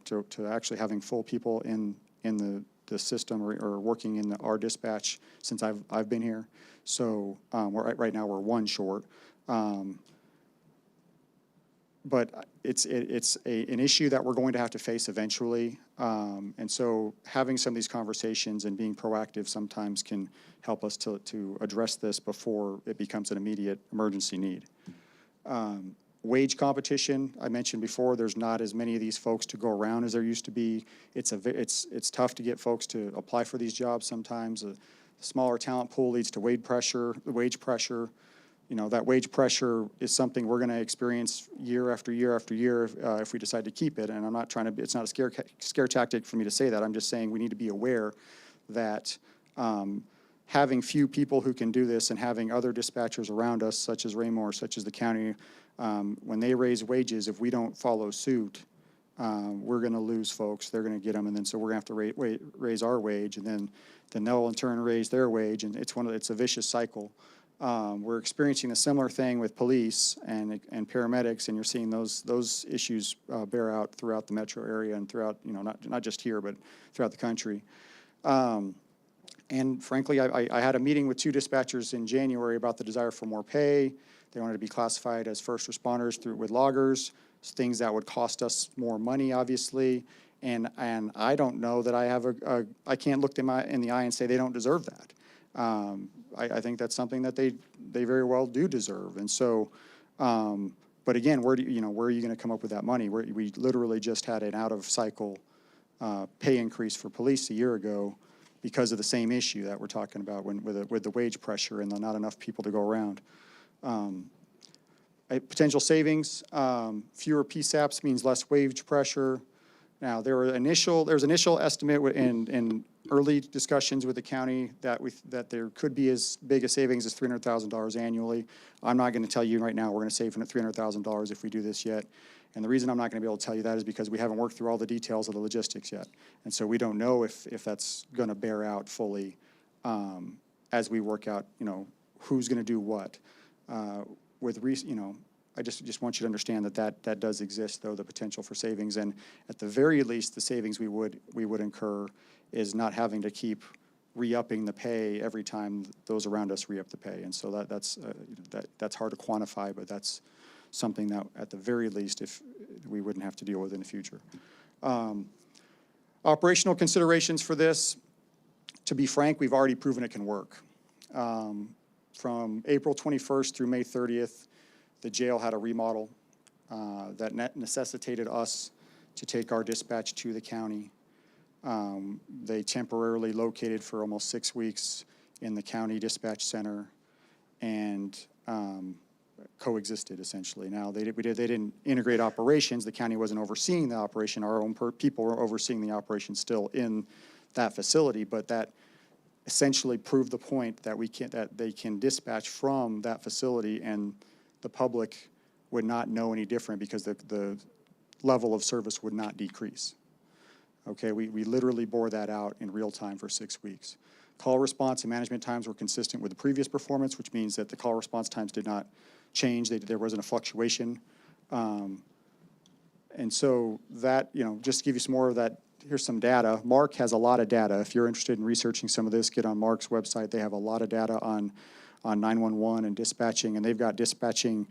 to actually having full people in the system or working in our dispatch since I've been here. So right now we're 1 short. but an issue that we're going to have to face eventually. And so having some of these conversations and being proactive sometimes can help us to address this before it becomes an immediate emergency need. Wage competition, I mentioned before, there's not as many of these folks to go around as there used to be. It's tough to get folks to apply for these jobs sometimes. A smaller talent pool leads to wage pressure. You know, that wage pressure is something we're going to experience year after year after year if we decide to keep it. And I'm not trying to, it's not a scare tactic for me to say that. I'm just saying we need to be aware that having few people who can do this and having other dispatchers around us, such as Raymore, such as the county, when they raise wages, if we don't follow suit, we're going to lose folks. They're going to get them, and then so we're going to have to raise our wage, and then they'll in turn raise their wage, and it's a vicious cycle. We're experiencing a similar thing with police and paramedics, and you're seeing those issues bear out throughout the metro area and throughout, you know, not just here, but throughout the country. And frankly, I had a meeting with 2 dispatchers in January about the desire for more pay. They wanted to be classified as first responders with loggers, things that would cost us more money, obviously. And I don't know that I can't look them in the eye and say they don't deserve that. I think that's something that they very well do deserve. And so, but again, where are you going to come up with that money? We literally just had an out of cycle pay increase for police a year ago because of the same issue that we're talking about with the wage pressure and not enough people to go around. Potential savings, fewer PSAPs means less wage pressure. Now, there's initial estimate in early discussions with the county that there could be as big a savings as $300,000 annually. I'm not going to tell you right now we're going to save $300,000 if we do this yet. And the reason I'm not going to be able to tell you that is because we haven't worked through all the details of the logistics yet. And so we don't know if that's going to bear out fully as we work out, you know, who's going to do what. I just want you to understand that does exist, though, the potential for savings. And at the very least, the savings we would incur is not having to keep re-upping the pay every time those around us re-up the pay. And so that's hard to quantify, but that's something that at the very least if we wouldn't have to deal with in the future. Operational considerations for this, to be frank, we've already proven it can work. From April 21st through May 30th, the jail had a remodel that necessitated us to take our dispatch to the county. They temporarily located for almost 6 weeks in the county dispatch center and coexisted essentially. Now they didn't integrate operations. The county wasn't overseeing the operation. Our own people were overseeing the operation still in that facility, but that essentially proved the point that they can dispatch from that facility and the public would not know any different because the level of service would not decrease. Okay, we literally bore that out in real time for 6 weeks. Call response and management times were consistent with the previous performance, which means that the call response times did not change. There wasn't a fluctuation. And so that, just to give you some more of that, here's some data. Mark has a lot of data. If you're interested in researching some of this, get on Mark's website. They have a lot of data on 911 and dispatching, and they've got dispatching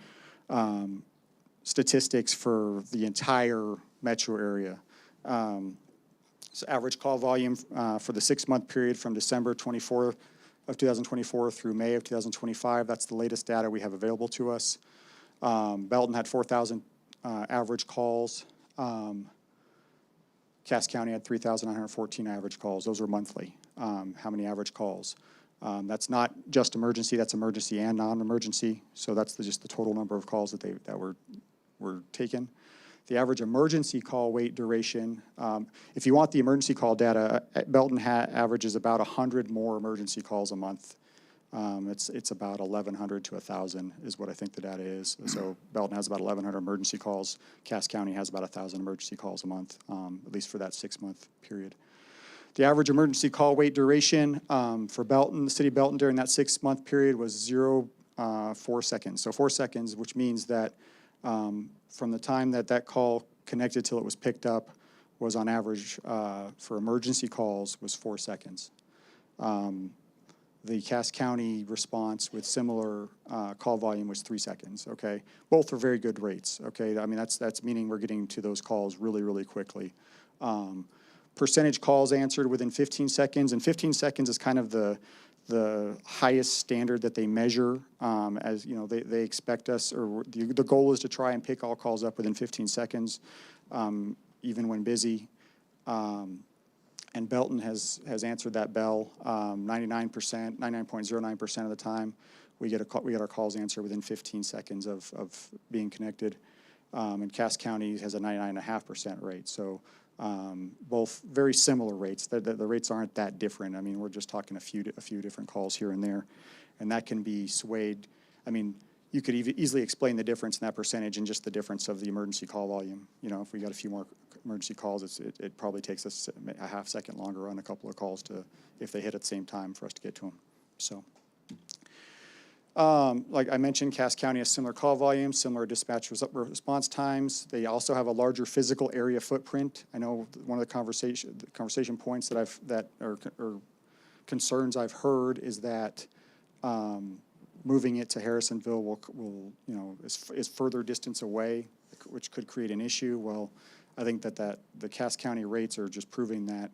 statistics for the entire metro area. So average call volume for the 6-month period from December 24 of 2024 through May of 2025. That's the latest data we have available to us. Belton had 4,000 average calls. Cass County had 3,914 average calls. Those were monthly. How many average calls? That's not just emergency, that's emergency and non-emergency. So that's just the total number of calls that were taken. The average emergency call wait duration, if you want the emergency call data, Belton averages about 100 more emergency calls a month. It's about 1,100 to 1,000 is what I think the data is. So Belton has about 1,100 emergency calls. Cass County has about 1,000 emergency calls a month, at least for that 6-month period. The average emergency call wait duration for Belton, the city of Belton during that 6-month period was 0.4 seconds. So 4 seconds, which means that from the time that call connected till it was picked up was on average for emergency calls was 4 seconds. The Cass County response with similar call volume was 3 seconds, okay? Both are very good rates, okay? I mean, that's meaning we're getting to those calls really, really quickly. Percentage calls answered within 15 seconds, and 15 seconds is kind of the highest standard that they measure. As you know, they expect us, or the goal is to try and pick all calls up within 15 seconds, even when busy. And Belton has answered that bell 99.09% of the time. We get our calls answered within 15 seconds of being connected. And Cass County has a 99.5% rate. So both very similar rates. The rates aren't that different. I mean, we're just talking a few different calls here and there, and that can be swayed. I mean, you could easily explain the difference in that percentage in just the difference of the emergency call volume. You know, if we got a few more emergency calls, it probably takes us a half second longer on a couple of calls if they hit at the same time for us to get to them. So, like I mentioned, Cass County has similar call volume, similar dispatch response times. They also have a larger physical area footprint. I know one of the conversation points that are concerns I've heard is that moving it to Harrisonville will is further distance away, which could create an issue. Well, I think that the Cass County rates are just proving that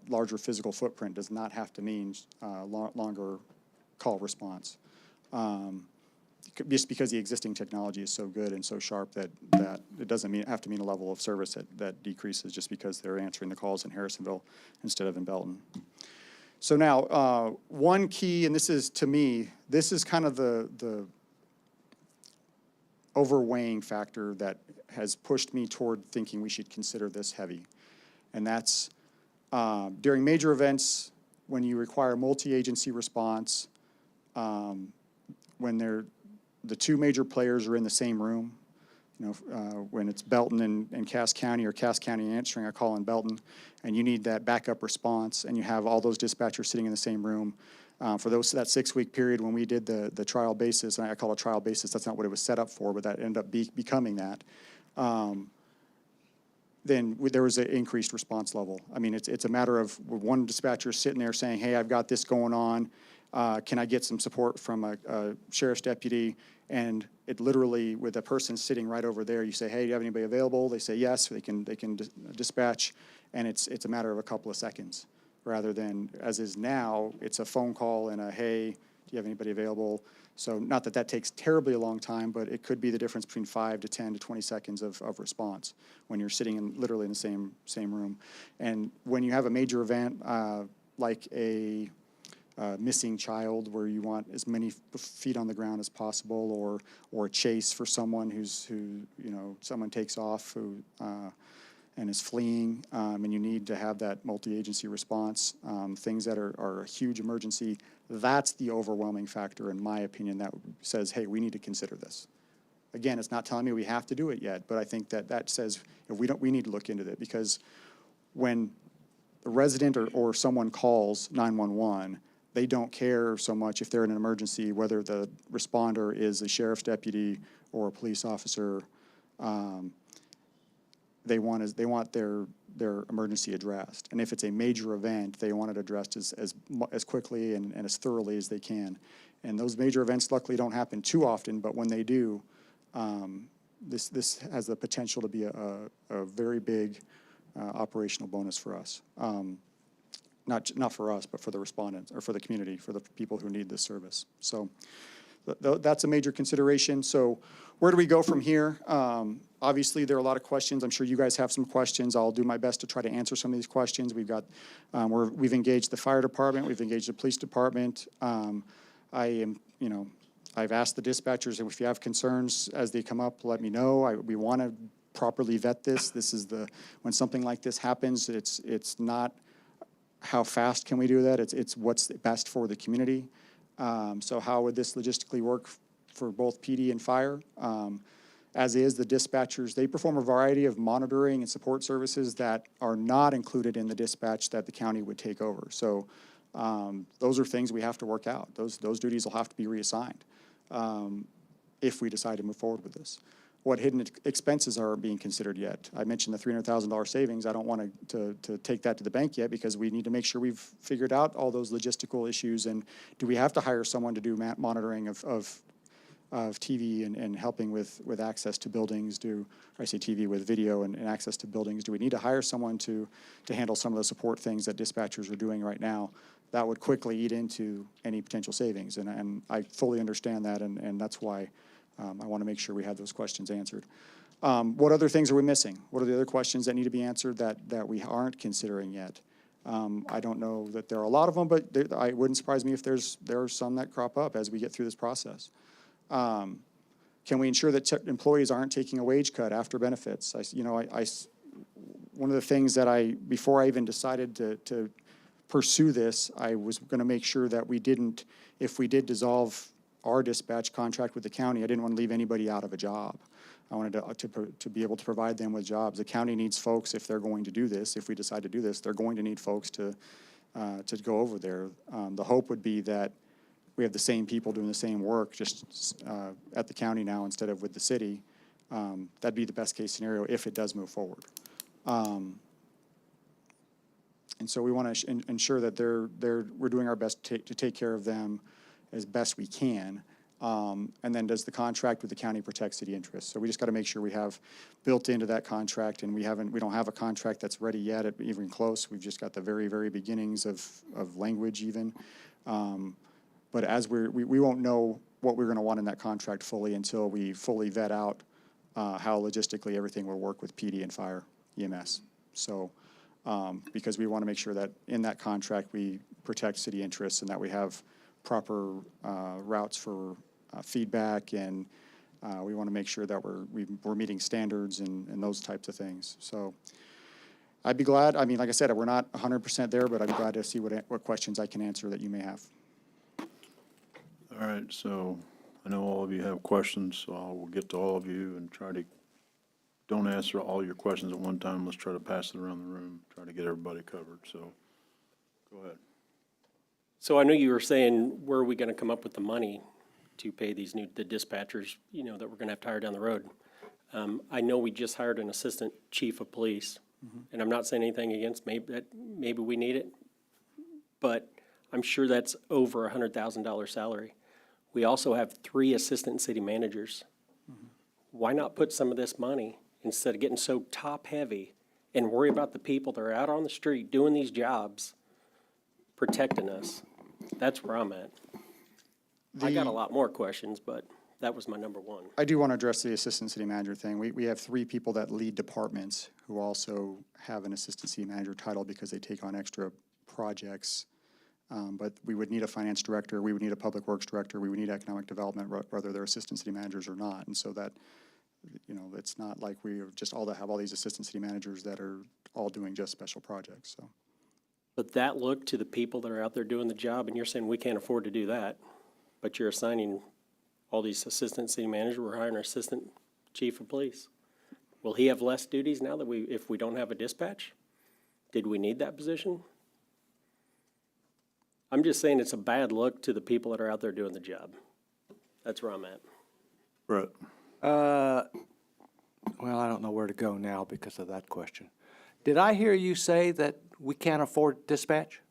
larger physical footprint does not have to mean longer call response. Just because the existing technology is so good and so sharp that it doesn't have to mean a level of service that decreases just because they're answering the calls in Harrisonville instead of in Belton. So now, one key, and this is, to me, this is kind of the overweighing factor that has pushed me toward thinking we should consider this heavy. And that's during major events, when you require multi-agency response, when the two major players are in the same room, when it's Belton and Cass County, or Cass County answering a call in Belton, and you need that backup response, and you have all those dispatchers sitting in the same room. For that 6-week period when we did the trial basis, and I call it trial basis, that's not what it was set up for, but that ended up becoming that. Then there was an increased response level. I mean, it's a matter of one dispatcher sitting there saying, hey, I've got this going on. Can I get some support from a sheriff's deputy? And it literally, with a person sitting right over there, you say, hey, do you have anybody available? They say yes, they can dispatch, and it's a matter of a couple of seconds, rather than, as is now, it's a phone call and a, hey, do you have anybody available? So not that takes terribly a long time, but it could be the difference between 5 to 10 to 20 seconds of response when you're sitting literally in the same room. And when you have a major event like a missing child, where you want as many feet on the ground as possible, or a chase for someone who someone takes off and is fleeing, and you need to have that multi-agency response, things that are a huge emergency, that's the overwhelming factor, in my opinion, that says, hey, we need to consider this. Again, it's not telling me we have to do it yet, but I think that says if we need to look into it, because when a resident or someone calls 911, they don't care so much if they're in an emergency, whether the responder is a sheriff's deputy or a police officer. They want their emergency addressed, and if it's a major event, they want it addressed as quickly and as thoroughly as they can. And those major events, luckily, don't happen too often, but when they do, this has the potential to be a very big operational bonus for us. Not for us, but for the respondents, or for the community, for the people who need this service. So that's a major consideration. So where do we go from here? Obviously, there are a lot of questions. I'm sure you guys have some questions. I'll do my best to try to answer some of these questions. We've engaged the fire department. We've engaged the police department. I've asked the dispatchers, if you have concerns as they come up, let me know. We want to properly vet this. When something like this happens, it's not how fast can we do that? It's what's best for the community. So how would this logistically work for both PD and fire? As is, the dispatchers, they perform a variety of monitoring and support services that are not included in the dispatch that the county would take over. So those are things we have to work out. Those duties will have to be reassigned if we decide to move forward with this. what hidden expenses are being considered yet. I mentioned the $300,000 savings. I don't want to take that to the bank yet because we need to make sure we've figured out all those logistical issues. And do we have to hire someone to do monitoring of TV and helping with access to buildings? I say TV with video and access to buildings. Do we need to hire someone to handle some of the support things that dispatchers are doing right now? That would quickly eat into any potential savings. And I fully understand that, and that's why I want to make sure we have those questions answered. What other things are we missing? What are the other questions that need to be answered that we aren't considering yet? I don't know that there are a lot of them, but it wouldn't surprise me if there are some that crop up as we get through this process. Can we ensure that employees aren't taking a wage cut after benefits? One of the things that before I even decided to pursue this, I was going to make sure that if we did dissolve our dispatch contract with the county, I didn't want to leave anybody out of a job. I wanted to be able to provide them with jobs. The county needs folks if they're going to do this. If we decide to do this, they're going to need folks to go over there. The hope would be that we have the same people doing the same work, just at the county now instead of with the city. That'd be the best case scenario if it does move forward. And so we want to ensure that we're doing our best to take care of them as best we can. And then does the contract with the county protect city interests? So we just got to make sure we have built into that contract, and we don't have a contract that's ready yet, even close. We've just got the very, very beginnings of language even. But as we won't know what we're going to want in that contract fully until we fully vet out how logistically everything will work with PD and fire EMS. So because we want to make sure that in that contract we protect city interests and that we have proper routes for feedback, and we want to make sure that we're meeting standards and those types of things. So I'd be glad. I mean, like I said, we're not 100% there, but I'd be glad to see what questions I can answer that you may have. All right, so I know all of you have questions, so I will get to all of you and don't answer all your questions at one time. Let's try to pass it around the room, try to get everybody covered. So go ahead. So I know you were saying, where are we going to come up with the money to pay the dispatchers, that we're going to have to hire down the road? I know we just hired an assistant chief of police, and I'm not saying anything against maybe we need it, but I'm sure that's over $100,000 salary. We also have 3 assistant city managers. Why not put some of this money, instead of getting so top-heavy, and worry about the people that are out on the street doing these jobs, protecting us? That's where I'm at. I got a lot more questions, but that was my number one. I do want to address the assistant city manager thing. We have 3 people that lead departments who also have an assistant city manager title because they take on extra projects. But we would need a finance director, we would need a public works director, we would need economic development, whether they're assistant city managers or not. And so that, it's not like we just have all these assistant city managers that are all doing just special projects, so. But that look to the people that are out there doing the job, and you're saying we can't afford to do that, but you're assigning all these assistant city managers, we're hiring our assistant chief of police. Will he have less duties now that if we don't have a dispatch? Did we need that position? I'm just saying it's a bad look to the people that are out there doing the job. That's where I'm at. Brett. Well, I don't know where to go now because of that question. Did I hear you say that we can't afford dispatch?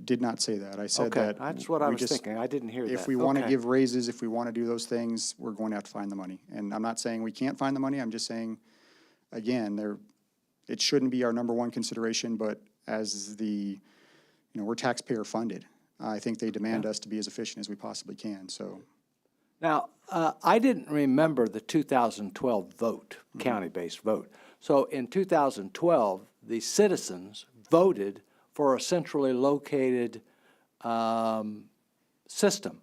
Did not say that. I said Okay, that. that's what I was thinking. I didn't hear that. If we want to Okay. give raises, if we want to do those things, we're going to have to find the money. And I'm not saying we can't find the money. I'm just saying, again, it shouldn't be our number one consideration, but as we're taxpayer funded. I think they demand us to be as efficient as we possibly can, so. Now, I didn't remember the 2012 vote, county-based vote. So in 2012, the citizens voted for a centrally located system.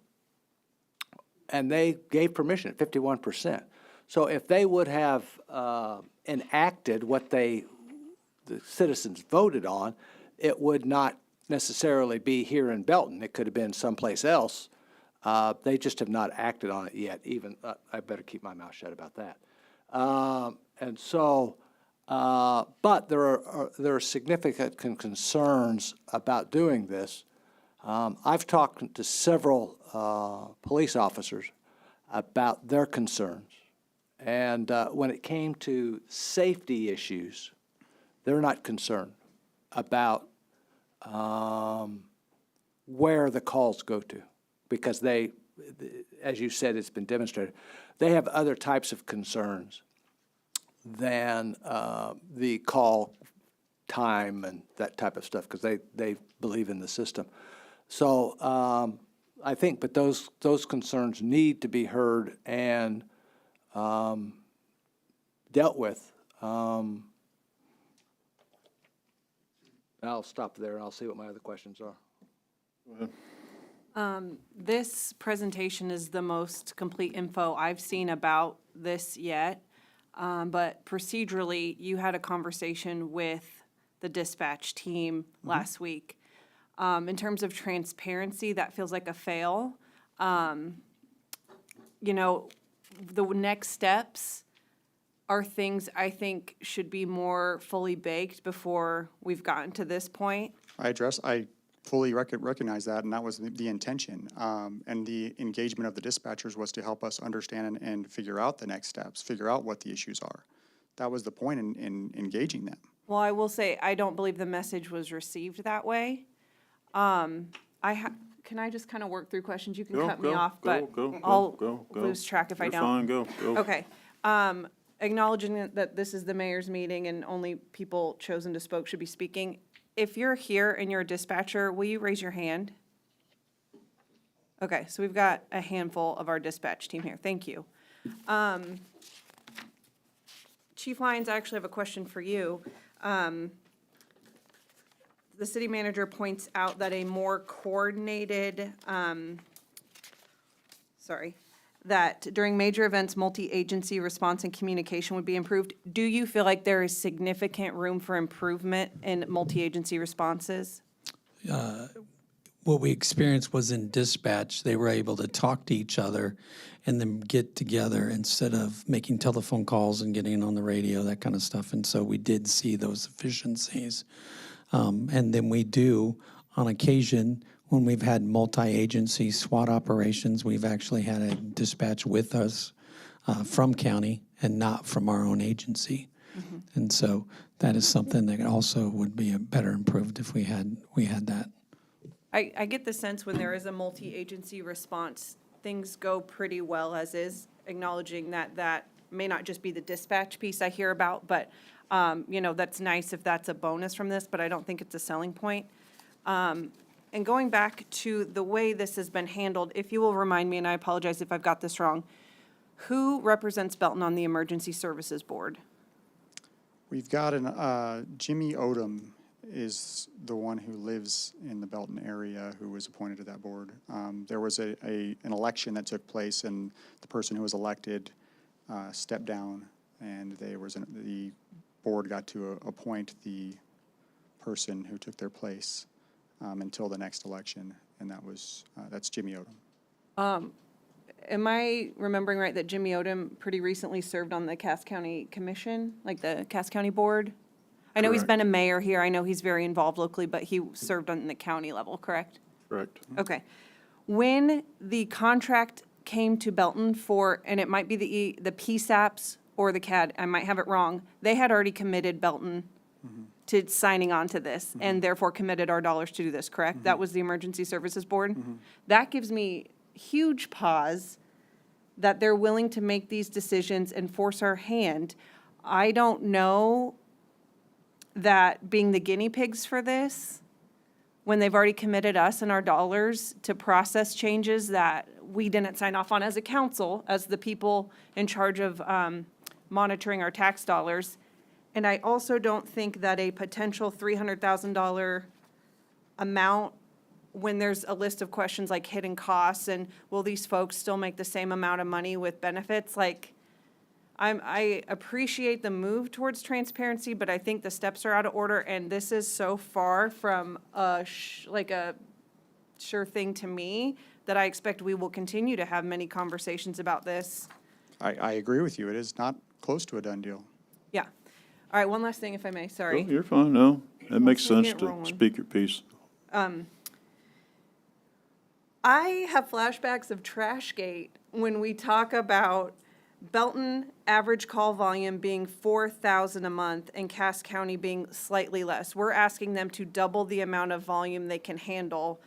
And they gave permission at 51%. So if they would have enacted what the citizens voted on, it would not necessarily be here in Belton. It could have been someplace else. They just have not acted on it yet. Even I better keep my mouth shut about that. And so, but there are significant concerns about doing this. I've talked to several police officers about their concerns, And when it came to safety issues, they're not concerned about where the calls go to, because they, as you said, it's been demonstrated, they have other types of concerns than the call time and that type of stuff, because they believe in the system. So I think, but those concerns need to be heard and dealt with. I'll stop there and I'll see what my other questions are. This presentation is the most complete info I've seen about this yet. But procedurally, you had a conversation with the dispatch team last week. In terms of transparency, that feels like a fail. You know, the next steps are things I think should be more fully baked before we've gotten to this point. I fully recognize that, and that was the intention. And the engagement of the dispatchers was to help us understand and figure out the next steps, figure out what the issues are. That was the point in engaging them. Well, I will say, I don't believe the message was received that way. Can I just kind of work through questions? You can cut me off, but I'll lose track if I don't. You're fine, go. Okay. Acknowledging that this is the mayor's meeting and only people chosen to spoke should be speaking. If you're here and you're a dispatcher, will you raise your hand? Okay, so we've got a handful of our dispatch team here. Thank you. Chief Lyons, I actually have a question for you. The city manager points out that a more coordinated, that during major events, multi-agency response and communication would be improved. Do you feel like there is significant room for improvement in multi-agency responses? What we experienced was in dispatch, they were able to talk to each other and then get together instead of making telephone calls and getting on the radio, that kind of stuff. And so we did see those efficiencies. And then we do, on occasion, when we've had multi-agency SWAT operations, we've actually had a dispatch with us from county and not from our own agency. Mm-hmm. And so that is something that also would be better improved if we had that. I get the sense when there is a multi-agency response, things go pretty well as is, acknowledging that that may not just be the dispatch piece I hear about, but, you know, that's nice if that's a bonus from this, but I don't think it's a selling point. And going back to the way this has been handled, if you will remind me, and I apologize if I've got this wrong, who represents Belton on the Emergency Services Board? We've got Jimmy Odom is the one who lives in the Belton area who was appointed to that board. There was an election that took place, and the person who was elected stepped down, and the board got to appoint the person who took their place until the next election, and that's Jimmy Odom. Am I remembering right that Jimmy Odom pretty recently served on the Cass County Commission, like the Cass County Board? I know he's been a mayor here. I know he's very involved locally, but he served on the county level, correct? Correct. Okay. When the contract came to Belton for, and it might be the PSAPs or the CAD, I might have it wrong, they had already committed Belton to signing on to this and therefore committed our dollars to do this, correct? That was the Emergency Services Board? That gives me huge pause that they're willing to make these decisions and force our hand. I don't know that being the guinea pigs for this, when they've already committed us and our dollars to process changes that we didn't sign off on as a council, as the people in charge of monitoring our tax dollars. And I also don't think that a potential $300,000 amount, when there's a list of questions like hidden costs and will these folks still make the same amount of money with benefits, like, I appreciate the move towards transparency, but I think the steps are out of order, and this is so far from a sure thing to me that I expect we will continue to have many conversations about this. I agree with you. It is not close to a done deal. Yeah. All right, one last thing, if I may, sorry. Oh, you're fine, no. It makes we sense get to rolling. speak your piece. I have flashbacks of Trashgate when we talk about Belton average call volume being 4,000 a month and Cass County being slightly less. We're asking them to double the amount of volume they can handle.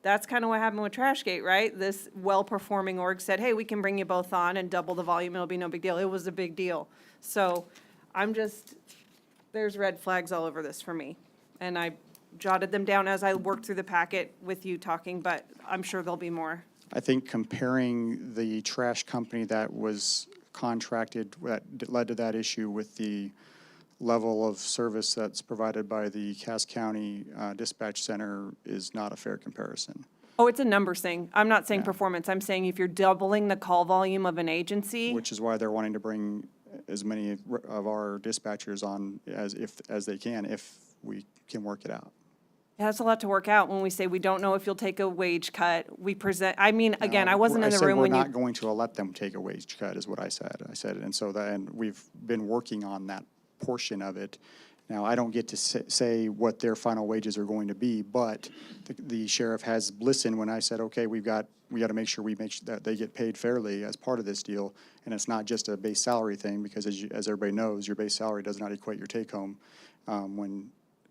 That's kind of what happened with Trashgate, right? This well-performing org said, hey, we can bring you both on and double the volume. It'll be no big deal. It was a big deal. So there's red flags all over this for me. And I jotted them down as I worked through the packet with you talking, but I'm sure there'll be more. I think comparing the trash company that was contracted, that led to that issue with the level of service that's provided by the Cass County Dispatch Center is not a fair comparison. Oh, it's a numbers thing. I'm not saying Yeah. performance. I'm saying if you're doubling the call volume of an agency. Which is why they're wanting to bring as many of our dispatchers on as they can, if we can work it out. It has a lot to work out when we say we don't know if you'll take a wage cut. We present, I mean, again, I wasn't in the room when We're you. not going to let them take a wage cut, is what I said. And so and we've been working on that portion of it. Now, I don't get to say what their final wages are going to be, but the sheriff has listened when I said, okay, we got to make sure that they get paid fairly as part of this deal. And it's not just a base salary thing, because as everybody knows, your base salary does not equate your take home when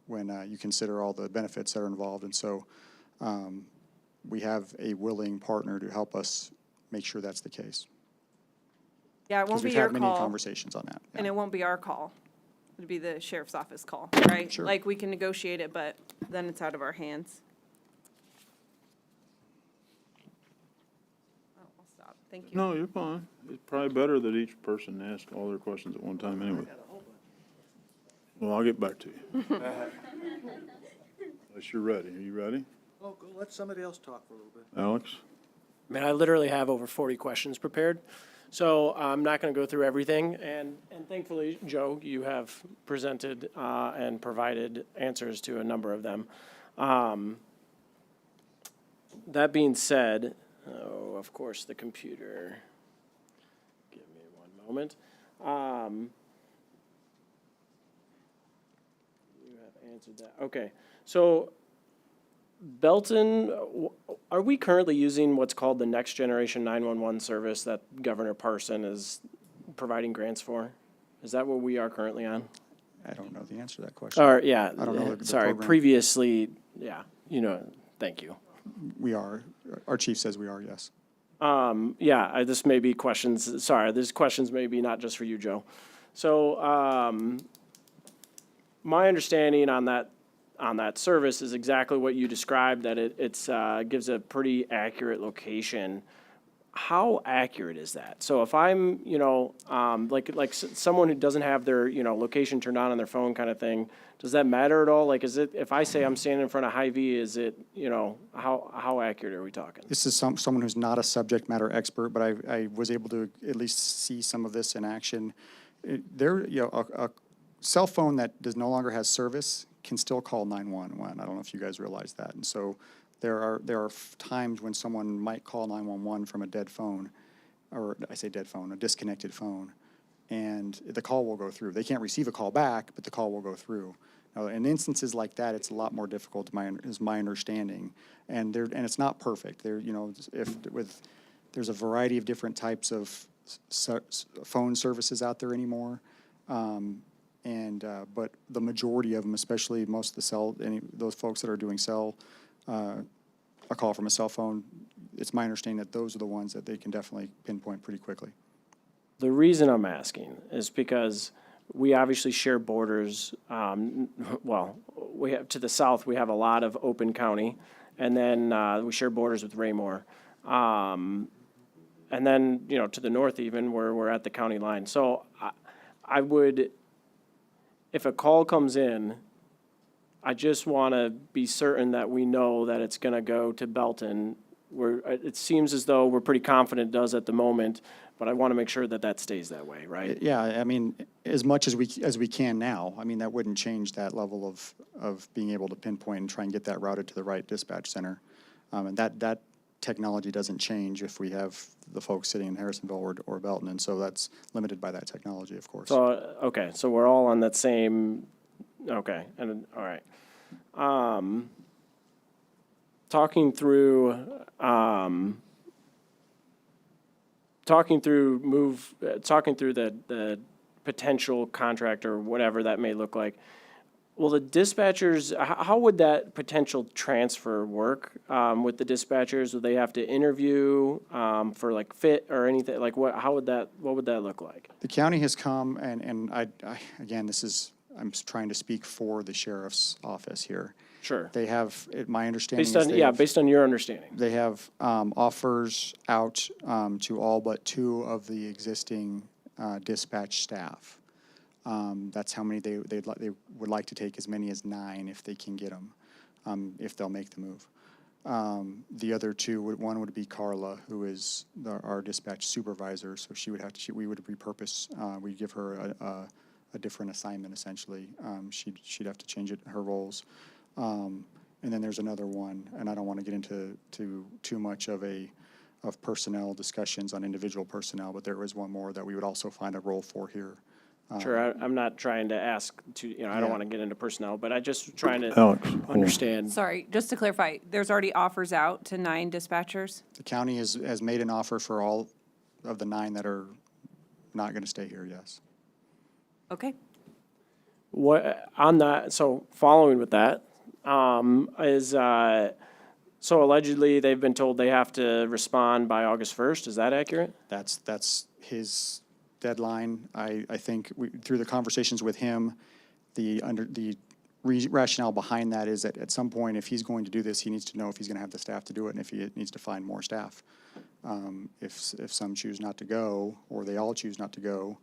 you consider all the benefits that are involved. And so we have a willing partner to help us make sure that's the case. Yeah, it won't be Because we've your had many call, conversations on that. and yeah. it won't be our call. It'll be the sheriff's office call, right? Sure. Like, we can negotiate it, but then it's out of our hands. Oh, I'll stop. Thank you. No, you're fine. It's probably better that each person asks all their questions at one time anyway. Well, I'll get back to you. Unless you're ready. Are you ready? Oh, go let somebody else talk for a little bit. Alex? Man, I literally have over 40 questions prepared, so I'm not going to go through everything. And thankfully, Joe, you have presented and provided answers to a number of them. That being said, of course, the computer. Give me one moment. You have answered that. Okay, so Belton, are we currently using what's called the Next Generation 911 service that Governor Parson is providing grants for? Is that what we are currently on? I don't know the answer to that question. Or, yeah, I don't know the sorry, program. previously, yeah, thank you. We are. Our chief says we are, yes. Yeah, this may be questions, sorry, these questions may be not just for you, Joe. So, my understanding on that service is exactly what you described, that it gives a pretty accurate location. How accurate is that? So if I'm, someone who doesn't have their, location turned on their phone kind of thing, does that matter at all? Like, if I say I'm standing in front of Hy-Vee, is it, how accurate are we talking? This is someone who's not a subject matter expert, but I was able to at least see some of this in action. A cell phone that no longer has service can still call 911. I don't know if you guys realize that. And so there are times when someone might call 911 from a dead phone, or I say dead phone, a disconnected phone, and the call will go through. They can't receive a call back, but the call will go through. Now, in instances like that, it's a lot more difficult, is my understanding, and it's not perfect. There's a variety of different types of phone services out there anymore. But the majority of them, especially most of those folks that are doing a call from a cell phone, it's my understanding that those are the ones that they can definitely pinpoint pretty quickly. The reason I'm asking is because we obviously share borders. We have to the south, we have a lot of open county, and then we share borders with Raymore. And then, to the north even, where we're at the county line. So I would, if a call comes in, I just want to be certain that we know that it's going to go to Belton. It seems as though we're pretty confident it does at the moment, but I want to make sure that stays that way, right? Yeah, I mean, as much as we can now. I mean, that wouldn't change that level of being able to pinpoint and try and get that routed to the right dispatch center. And that technology doesn't change if we have the folks sitting in Harrisonville or Belton, and so that's limited by that technology, of course. So, okay, so we're all on that same, okay, and, all right. Talking through, talking through the potential contract or whatever that may look like, will the dispatchers, how would that potential transfer work with the dispatchers? Would they have to interview for like fit or anything? Like what would that look like? The county has come, and again, I'm trying to speak for the sheriff's office here. Sure. They have, my understanding is Based on your understanding. they have offers out to all but 2 of the existing dispatch staff. That's how many they would like to take, as many as 9 if they can get them, if they'll make the move. The other 2, one would be Carla, who is our dispatch supervisor, so we would repurpose, we'd give her a different assignment essentially. She'd have to change her roles. And then there's another one, and I don't want to get into too much of personnel discussions on individual personnel, but there is one more that we would also find a role for here. Sure, I'm not trying to ask I don't want to get into personnel, but I just trying to Alex, understand. Sorry, just to clarify, there's already offers out to 9 dispatchers? The county has made an offer for all of the 9 that are not going to stay here, yes. Okay. What, on that, so following with that, so allegedly they've been told they have to respond by August 1st, is that accurate? That's his deadline. I think through the conversations with him, the rationale behind that is that at some point, if he's going to do this, he needs to know if he's going to have the staff to do it and if he needs to find more staff. If some choose not to go, or they all choose not to go,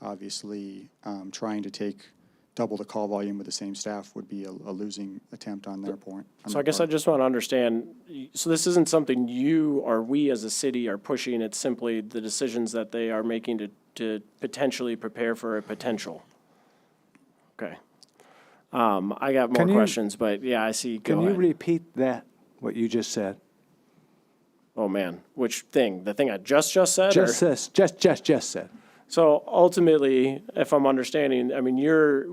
obviously trying to take double the call volume with the same staff would be a losing attempt on their point. So I guess I just want to understand, so this isn't something you or we as a city are pushing, it's simply the decisions that they are making to potentially prepare for a potential. Okay. I got more Can you- questions, but yeah, I see. Go Can you ahead. repeat that, what you just said? Oh, man. Which thing? The thing I just said? Just said. So ultimately, if I'm understanding, I mean,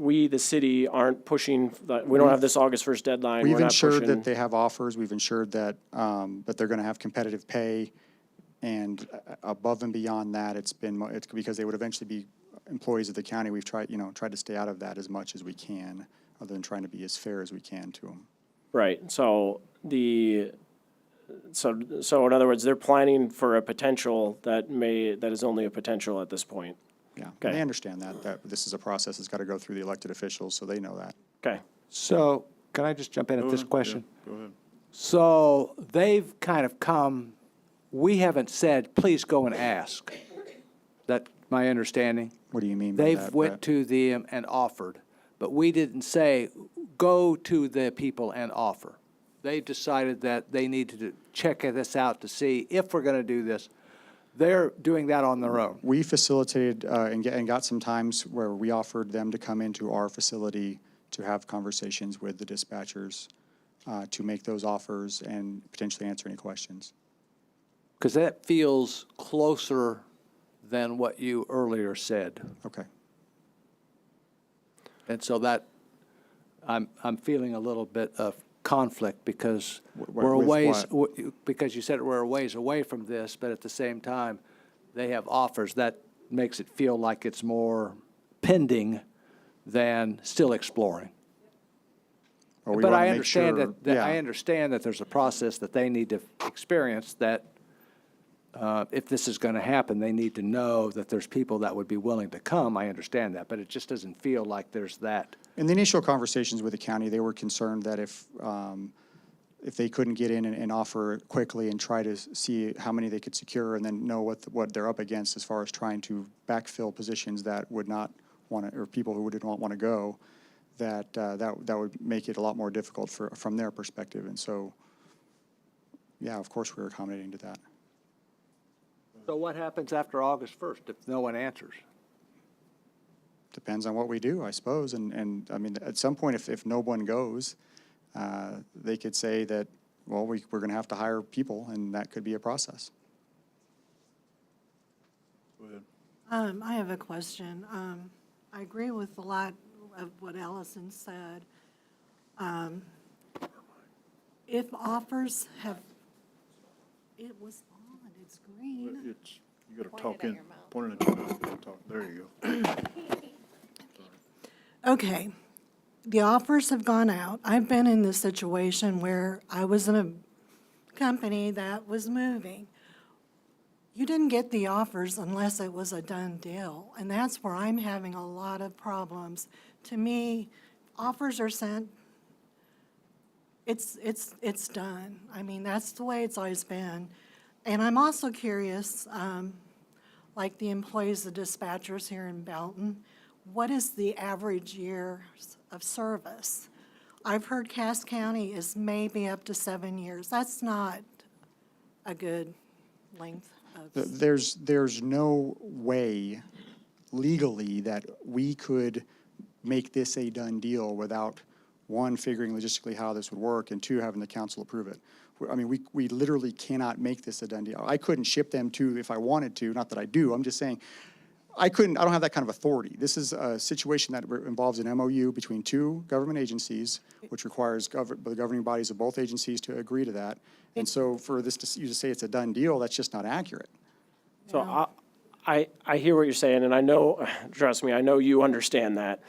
we, the city, aren't pushing, we don't have this August 1st deadline. We've We're not ensured pushing. that they have offers. We've ensured that they're going to have competitive pay. And above and beyond that, it's because they would eventually be employees of the county. We've tried to stay out of that as much as we can, other than trying to be as fair as we can to them. Right, so so in other words, they're planning for a potential that is only a potential at this point. Yeah, Okay. they understand that this is a process that's got to go through the elected officials, so they know that. Okay, So, can I just jump in Go at this ahead. question? Yeah, go ahead. So, they've kind of come, we haven't said, please go and ask. That my understanding? What do you mean by They've that, went Brett? to them and offered, but we didn't say, go to the people and offer. They decided that they needed to check this out to see if we're going to do this. They're doing that on their own. We facilitated and got some times where we offered them to come into our facility to have conversations with the dispatchers, to make those offers and potentially answer any questions. Because that feels closer than what you earlier said. Okay. And so that, I'm feeling a little bit of conflict because we're a with ways, what? because you said we're a ways away from this, but at the same time, they have offers. That makes it feel like it's more pending than still exploring. Well, we But wanna I make understand sure- that yeah. I understand that there's a process that they need to experience, that if this is going to happen, they need to know that there's people that would be willing to come. I understand that, but it just doesn't feel like there's that. In the initial conversations with the county, they were concerned that if they couldn't get in and offer quickly and try to see how many they could secure and then know what they're up against as far as trying to backfill positions that would not want to, or people who didn't want to go, that would make it a lot more difficult from their perspective. And so, yeah, of course, we're accommodating to that. So what happens after August 1st if no one answers? Depends on what we do, I suppose. And I mean, at some point, if no one goes, they could say that, well, we're going to have to hire people, and that could be a process. Go ahead. I have a question. I agree with a lot of what Allison said. If offers have, it was on, it's green. You gotta talk in, point it at your mouth, you gotta talk, there you go. Okay, the offers have gone out. I've been in this situation where I was in a company that was moving. You didn't get the offers unless it was a done deal, and that's where I'm having a lot of problems. To me, offers are sent, it's done. I mean, that's the way it's always been. And I'm also curious, like the employees, the dispatchers here in Belton, what is the average years of service? I've heard Cass County is maybe up to 7 years. That's not a good length of. There's no way legally that we could make this a done deal without, one, figuring logistically how this would work, and two, having the council approve it. I mean, we literally cannot make this a done deal. I couldn't ship them to if I wanted to, not that I do, I'm just saying, I don't have that kind of authority. This is a situation that involves an MOU between two government agencies, which requires the governing bodies of both agencies to agree to that. And so for you to say it's a done deal, that's just not accurate. So I hear what you're saying, and I know, trust me, I know you understand that.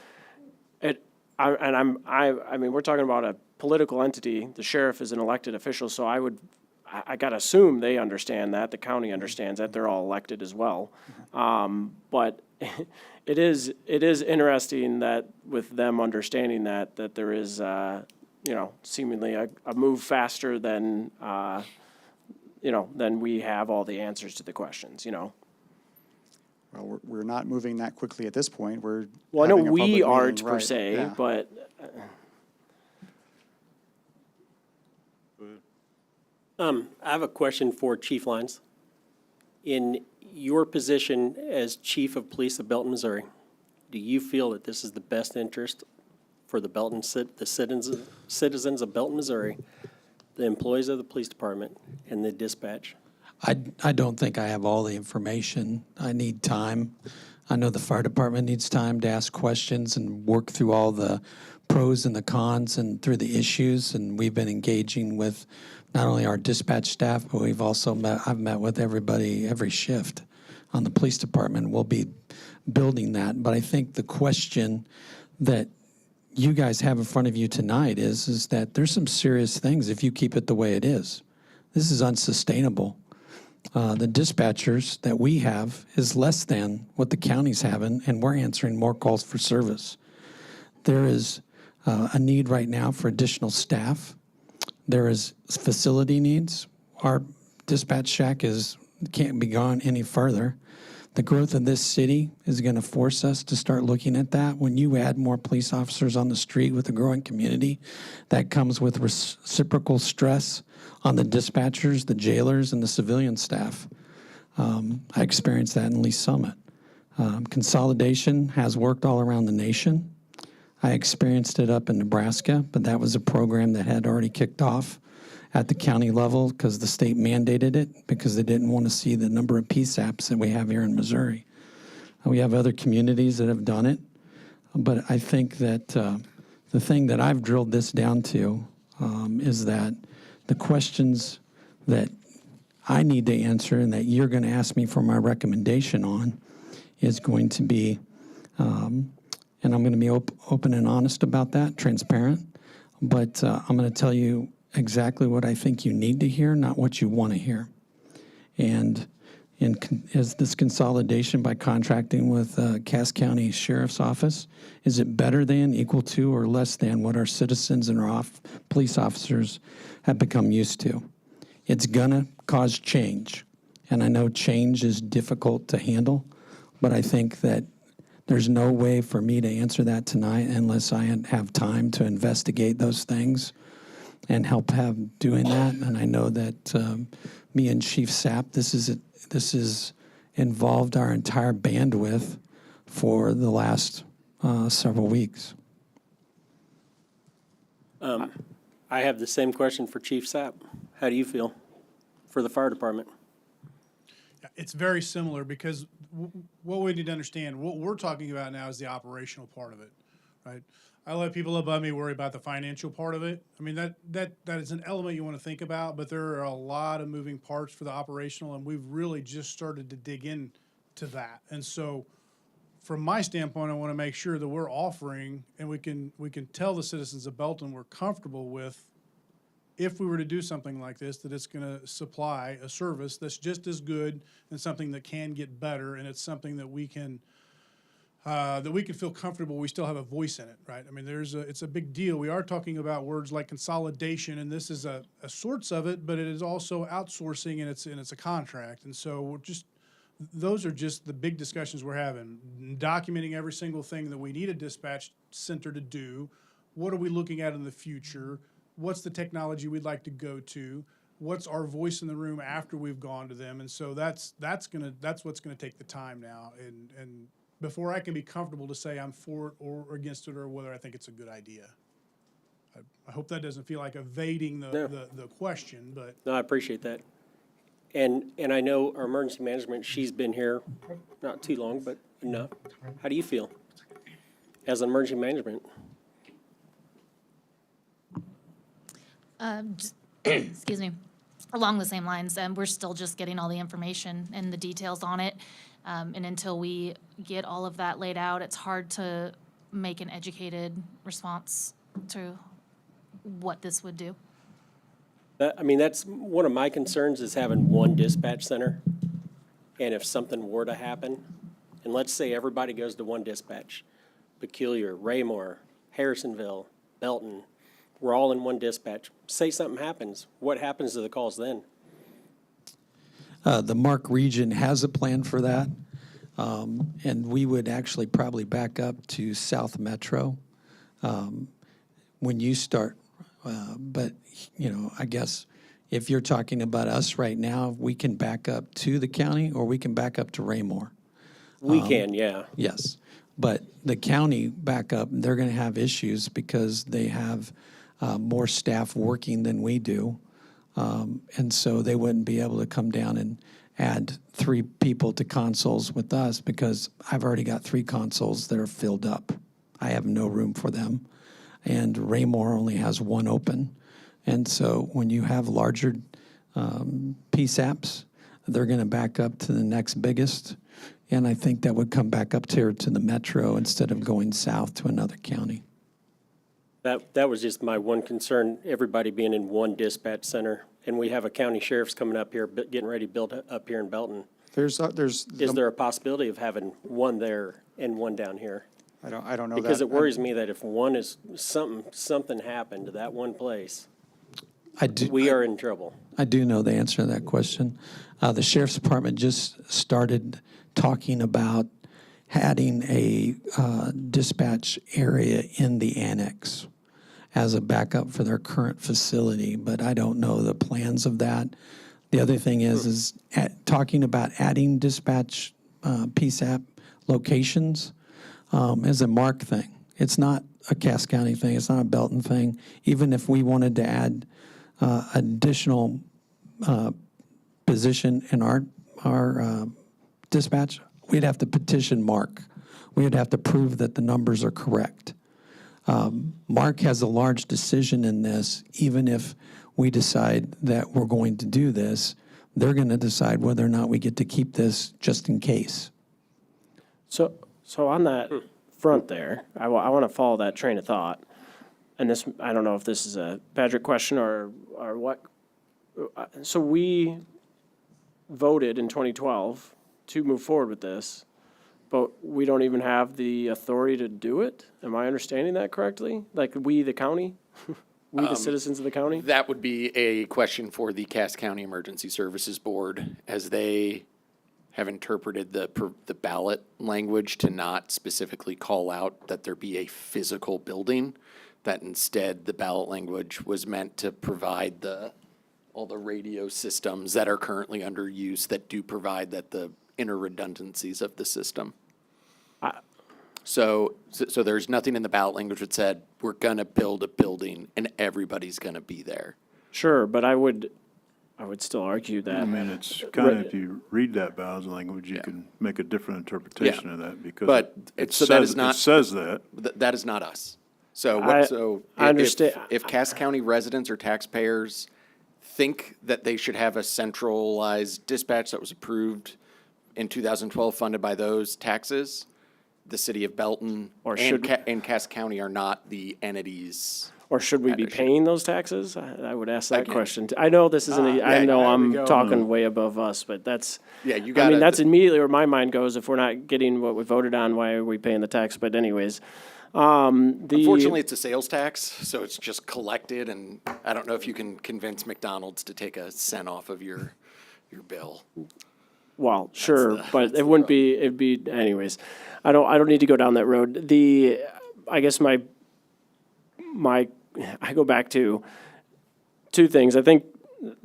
I mean, we're talking about a political entity. The sheriff is an elected official, so I gotta assume they understand that, the county understands that, they're all elected as well. But it is interesting that with them understanding that there is, seemingly a move faster than, than we have all the answers to the questions, Well, we're not moving that quickly at this point. Well, I know having a public we meeting, aren't per right, se, yeah. but I have a question for Chief Lyons. In your position as Chief of Police of Belton, Missouri, do you feel that this is the best interest for the citizens of Belton, Missouri, the employees of the police department, and the dispatch? I don't think I have all the information. I need time. I know the fire department needs time to ask questions and work through all the pros and the cons and through the issues. And we've been engaging with not only our dispatch staff, but I've met with everybody every shift on the police department. We'll be building that. But I think the question that you guys have in front of you tonight is that there's some serious things if you keep it the way it is. This is unsustainable. The dispatchers that we have is less than what the county's having, and we're answering more calls for service. There is a need right now for additional staff. There is facility needs. Our dispatch shack can't be gone any further. The growth of this city is going to force us to start looking at that. When you add more police officers on the street with a growing community, that comes with reciprocal stress on the dispatchers, the jailers, and the civilian staff. I experienced that in Lee Summit. Consolidation has worked all around the nation. I experienced it up in Nebraska, but that was a program that had already kicked off at the county level because the state mandated it because they didn't want to see the number of PSAPs that we have here in Missouri. We have other communities that have done it, but I think that the thing that I've drilled this down to is that the questions that I need to answer and that you're going to ask me for my recommendation on is going to be, and I'm going to be open and honest about that, transparent, but I'm going to tell you exactly what I think you need to hear, not what you want to hear. And is this consolidation by contracting with Cass County Sheriff's Office, is it better than, equal to, or less than what our citizens and our police officers have become used to? It's going to cause change. And I know change is difficult to handle, but I think that there's no way for me to answer that tonight unless I have time to investigate those things and help have doing that. And I know that me and Chief Sapp, this is involved our entire bandwidth for the last several weeks. I have the same question for Chief Sapp. How do you feel for the fire department? It's very similar because what we need to understand, what we're talking about now is the operational part of it, right? I let people above me worry about the financial part of it. I mean, that is an element you want to think about, but there are a lot of moving parts for the operational, and we've really just started to dig in to that. And so from my standpoint, I want to make sure that we're offering, and we can tell the citizens of Belton we're comfortable with, if we were to do something like this, that it's going to supply a service that's just as good and something that can get better, and it's something that we can feel comfortable. We still have a voice in it, right? I mean, it's a big deal. We are talking about words like consolidation, and this is a sorts of it, but it is also outsourcing, and it's a contract. And so those are just the big discussions we're having. Documenting every single thing that we need a dispatch center to do. What are we looking at in the future? What's the technology we'd like to go to? What's our voice in the room after we've gone to them? And so that's what's gonna take the time now. And before I can be comfortable to say I'm for it or against it, or whether I think it's a good idea. I hope that doesn't feel like evading the question, but. No, I appreciate that. And I know our emergency management, she's been here not too long, but enough. How do you feel as an emergency management? Excuse me, along the same lines, we're still just getting all the information and the details on it. And until we get all of that laid out, it's hard to make an educated response to what this would do. I mean, that's one of my concerns, is having one dispatch center. And if something were to happen, and let's say everybody goes to one dispatch, Peculiar, Raymore, Harrisonville, Belton, we're all in one dispatch. Say something happens, what happens to the calls then? The Mark region has a plan for that, and we would actually probably back up to South Metro when you start. But, I guess if you're talking about us right now, we can back up to the county, or we can back up to Raymore. We can, yeah. Yes, but the county backup, they're going to have issues because they have more staff working than we do. And so they wouldn't be able to come down and add 3 people to consoles with us, because I've already got 3 consoles that are filled up. I have no room for them. And Raymore only has 1 open. And so when you have larger PSAPs, they're going to back up to the next biggest. And I think that would come back up to the metro instead of going south to another county. That was just my one concern, everybody being in one dispatch center. And we have a county sheriff's coming up here, getting ready to build up here in Belton. Is there a possibility of having one there and one down here? I don't know that. Because it worries me that if one is, something happened to that one place, we are in trouble. I do know the answer to that question. The sheriff's department just started talking about adding a dispatch area in the annex as a backup for their current facility, but I don't know the plans of that. The other thing is talking about adding dispatch PSAP locations is a Mark thing. It's not a Cass County thing. It's not a Belton thing. Even if we wanted to add additional position in our dispatch, we'd have to petition Mark. We would have to prove that the numbers are correct. Mark has a large decision in this. Even if we decide that we're going to do this, they're going to decide whether or not we get to keep this just in case. So on that front there, I want to follow that train of thought. And this, I don't know if this is a Patrick question or what. So we voted in 2012 to move forward with this, but we don't even have the authority to do it? Am I understanding that correctly? Like we, the county? We, the citizens of the county? That would be a question for the Cass County Emergency Services Board, as they have interpreted the ballot language to not specifically call out that there be a physical building, that instead the ballot language was meant to provide all the radio systems that are currently under use that do provide the inner redundancies of the system. So there's nothing in the ballot language that said, we're gonna build a building and everybody's gonna be there. Sure, but I would I would still argue I that. mean, it's kind of, if you read that Bow's language, you can make a different interpretation of that because But it so that is says, not. it says that. That is not us. So I- so I understand. if Cass County residents or taxpayers think that they should have a centralized dispatch that was approved in 2012, funded by those taxes, the city of Belton Or and should- and Cass County are not the entities. Or should we be That issue. paying those taxes? I would ask that Again. question. I know this isn't, Yeah, I know there we I'm go. talking way above us, but that's, Yeah, you I gotta. mean, that's immediately where my mind goes. If we're not getting what we voted on, why are we paying the tax? But anyways, Unfortunately, it's a sales tax, so it's just collected, and I don't know if you can convince McDonald's to take a cent off of your bill. Well, sure, the- but it wouldn't be, it'd be, anyways. I don't need to go down that road. I guess I go back to two things. I think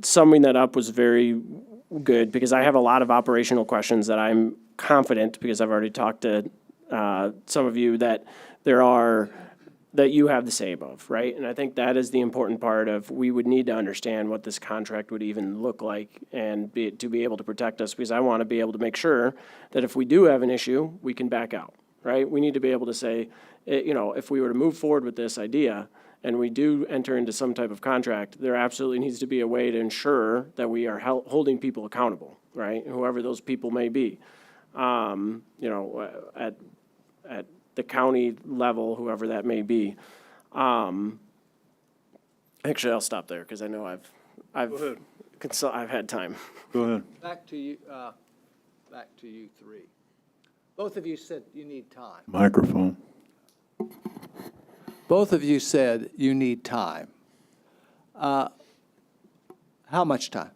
summing that up was very good because I have a lot of operational questions that I'm confident, because I've already talked to some of you, that that you have the same of, right? And I think that is the important part of, we would need to understand what this contract would even look like and to be able to protect us, because I want to be able to make sure that if we do have an issue, we can back out, right? We need to be able to say, if we were to move forward with this idea and we do enter into some type of contract, there absolutely needs to be a way to ensure that we are holding people accountable, right? Whoever those people may be. At the county level, whoever that may be. Actually, I'll stop there because I know I've had time. Go ahead. Back to you three. Both of you said you need time. Microphone. Both of you said you need time. How much time?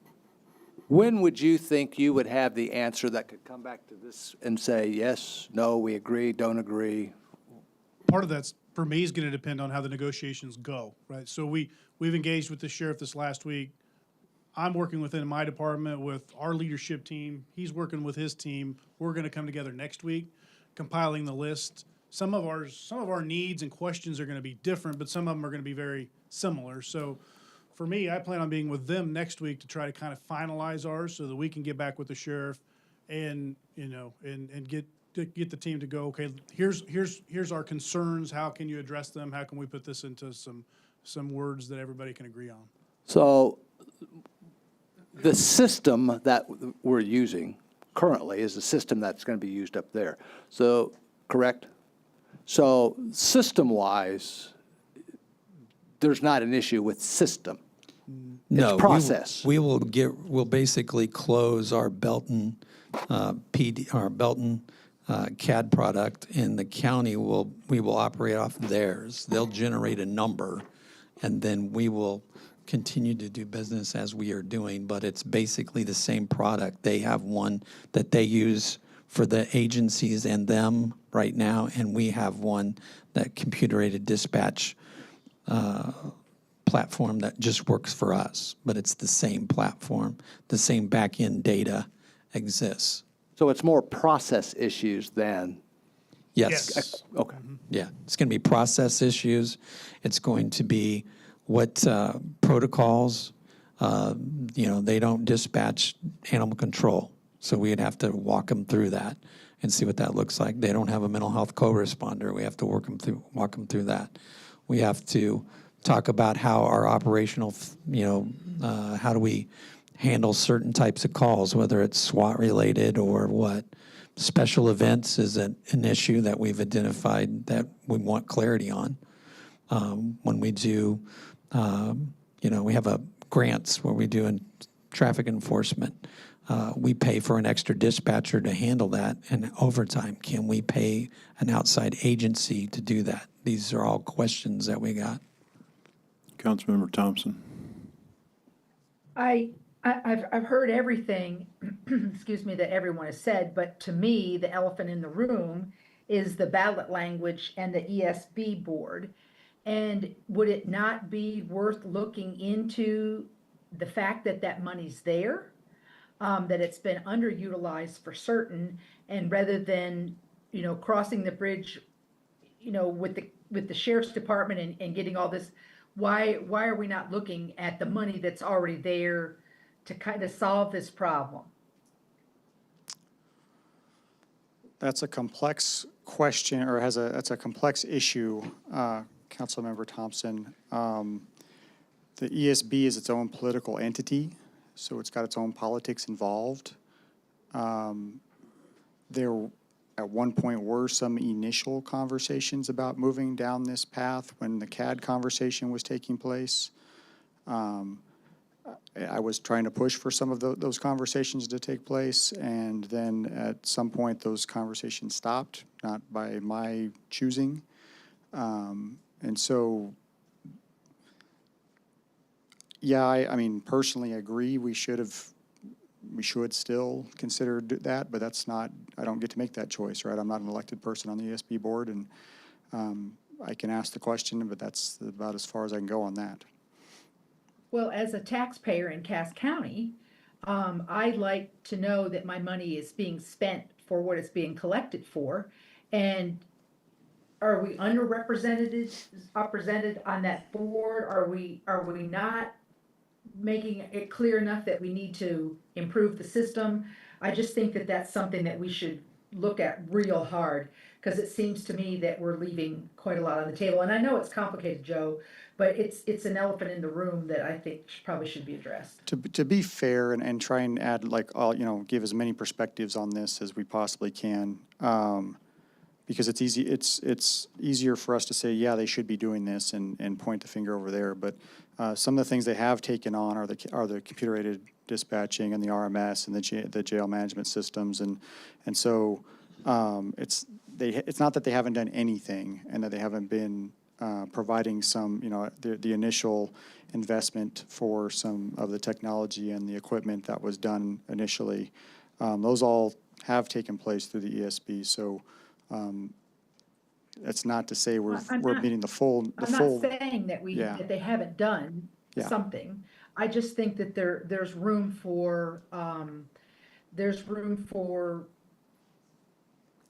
When would you think you would have the answer that could come back to this and say, yes, no, we agree, don't agree? Part of that's, for me, is gonna depend on how the negotiations go, right? So we've engaged with the sheriff this last week. I'm working within my department with our leadership team. He's working with his team. We're gonna come together next week, compiling the list. Some of our needs and questions are gonna be different, but some of them are gonna be very similar. So for me, I plan on being with them next week to try to kind of finalize ours so that we can get back with the sheriff and, and get the team to go, okay, here's our concerns. How can you address them? How can we put this into some words that everybody can agree on? So the system that we're using currently is the system that's going to be used up there. So, correct? So system-wise, there's not an issue with system. No, It's process. We'll basically close our Belton CAD product, and the county we will operate off theirs. They'll generate a number, and then we will continue to do business as we are doing, but it's basically the same product. They have one that they use for the agencies and them right now, and we have one, that computer-aided dispatch platform that just works for us, but it's the same platform. The same back-end data exists. So it's more process issues than, Yes. okay. Yeah, it's going to be process issues. It's going to be what protocols, they don't dispatch animal control. So we'd have to walk them through that and see what that looks like. They don't have a mental health co-responder. We have to walk them through that. We have to talk about how our operational, how do we handle certain types of calls, whether it's SWAT related or what. Special events is an issue that we've identified that we want clarity on. When we do, we have grants where we do traffic enforcement. We pay for an extra dispatcher to handle that, and overtime. Can we pay an outside agency to do that? These are all questions that we got. Councilmember Thompson. I've heard everything, excuse me, that everyone has said, but to me, the elephant in the room is the ballot language and the ESB board. And would it not be worth looking into the fact that that money's there, that it's been underutilized for certain, and rather than, crossing the bridge, with the sheriff's department and getting all this, why are we not looking at the money that's already there to kind of solve this problem? That's a complex question, or that's a complex issue, Councilmember Thompson. The ESB is its own political entity, so it's got its own politics involved. There, at one point, were some initial conversations about moving down this path when the CAD conversation was taking place. I was trying to push for some of those conversations to take place, and then at some point, those conversations stopped, not by my choosing. And so, yeah, I mean, personally agree, we should still consider that, but that's not, I don't get to make that choice, right? I'm not an elected person on the ESB board, and I can ask the question, but that's about as far as I can go on that. Well, as a taxpayer in Cass County, I'd like to know that my money is being spent for what it's being collected for. And are we underrepresented, represented on that board? Are we not making it clear enough that we need to improve the system? I just think that that's something that we should look at real hard, because it seems to me that we're leaving quite a lot on the table. And I know it's complicated, Joe, but it's an elephant in the room that I think probably should be addressed. To be fair and try and add give as many perspectives on this as we possibly can, because it's easy. It's easier for us to say, yeah, they should be doing this and point the finger over there. But some of the things they have taken on are the computer aided dispatching and the RMS and the jail management systems, and so it's not that they haven't done anything and that they haven't been providing some, the initial investment for some of the technology and the equipment that was done initially. Those all have taken place through the ESB. So that's not to say we're meeting the full. I'm not saying that that they haven't done Yeah. something. I just think that there's room for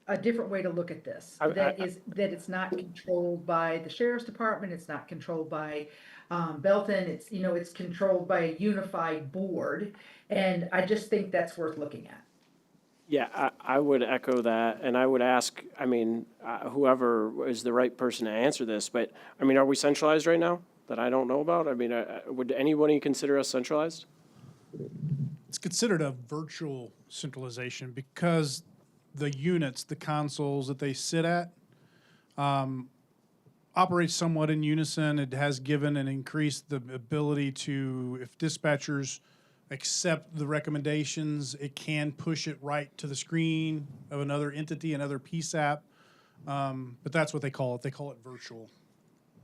a different way to look at this. That it's not controlled by the sheriff's department. It's not controlled by Belton. It's controlled by a unified board, and I just think that's worth looking at. Yeah, I would echo that, and I would ask, whoever is the right person to answer this, but, are we centralized right now that I don't know about? Would anybody consider us centralized? It's considered a virtual centralization because the units, the consoles that they sit at, operate somewhat in unison. It has given and increased the ability to, if dispatchers accept the recommendations, it can push it right to the screen of another entity, another PSAP. But that's what they call it. They call it virtual.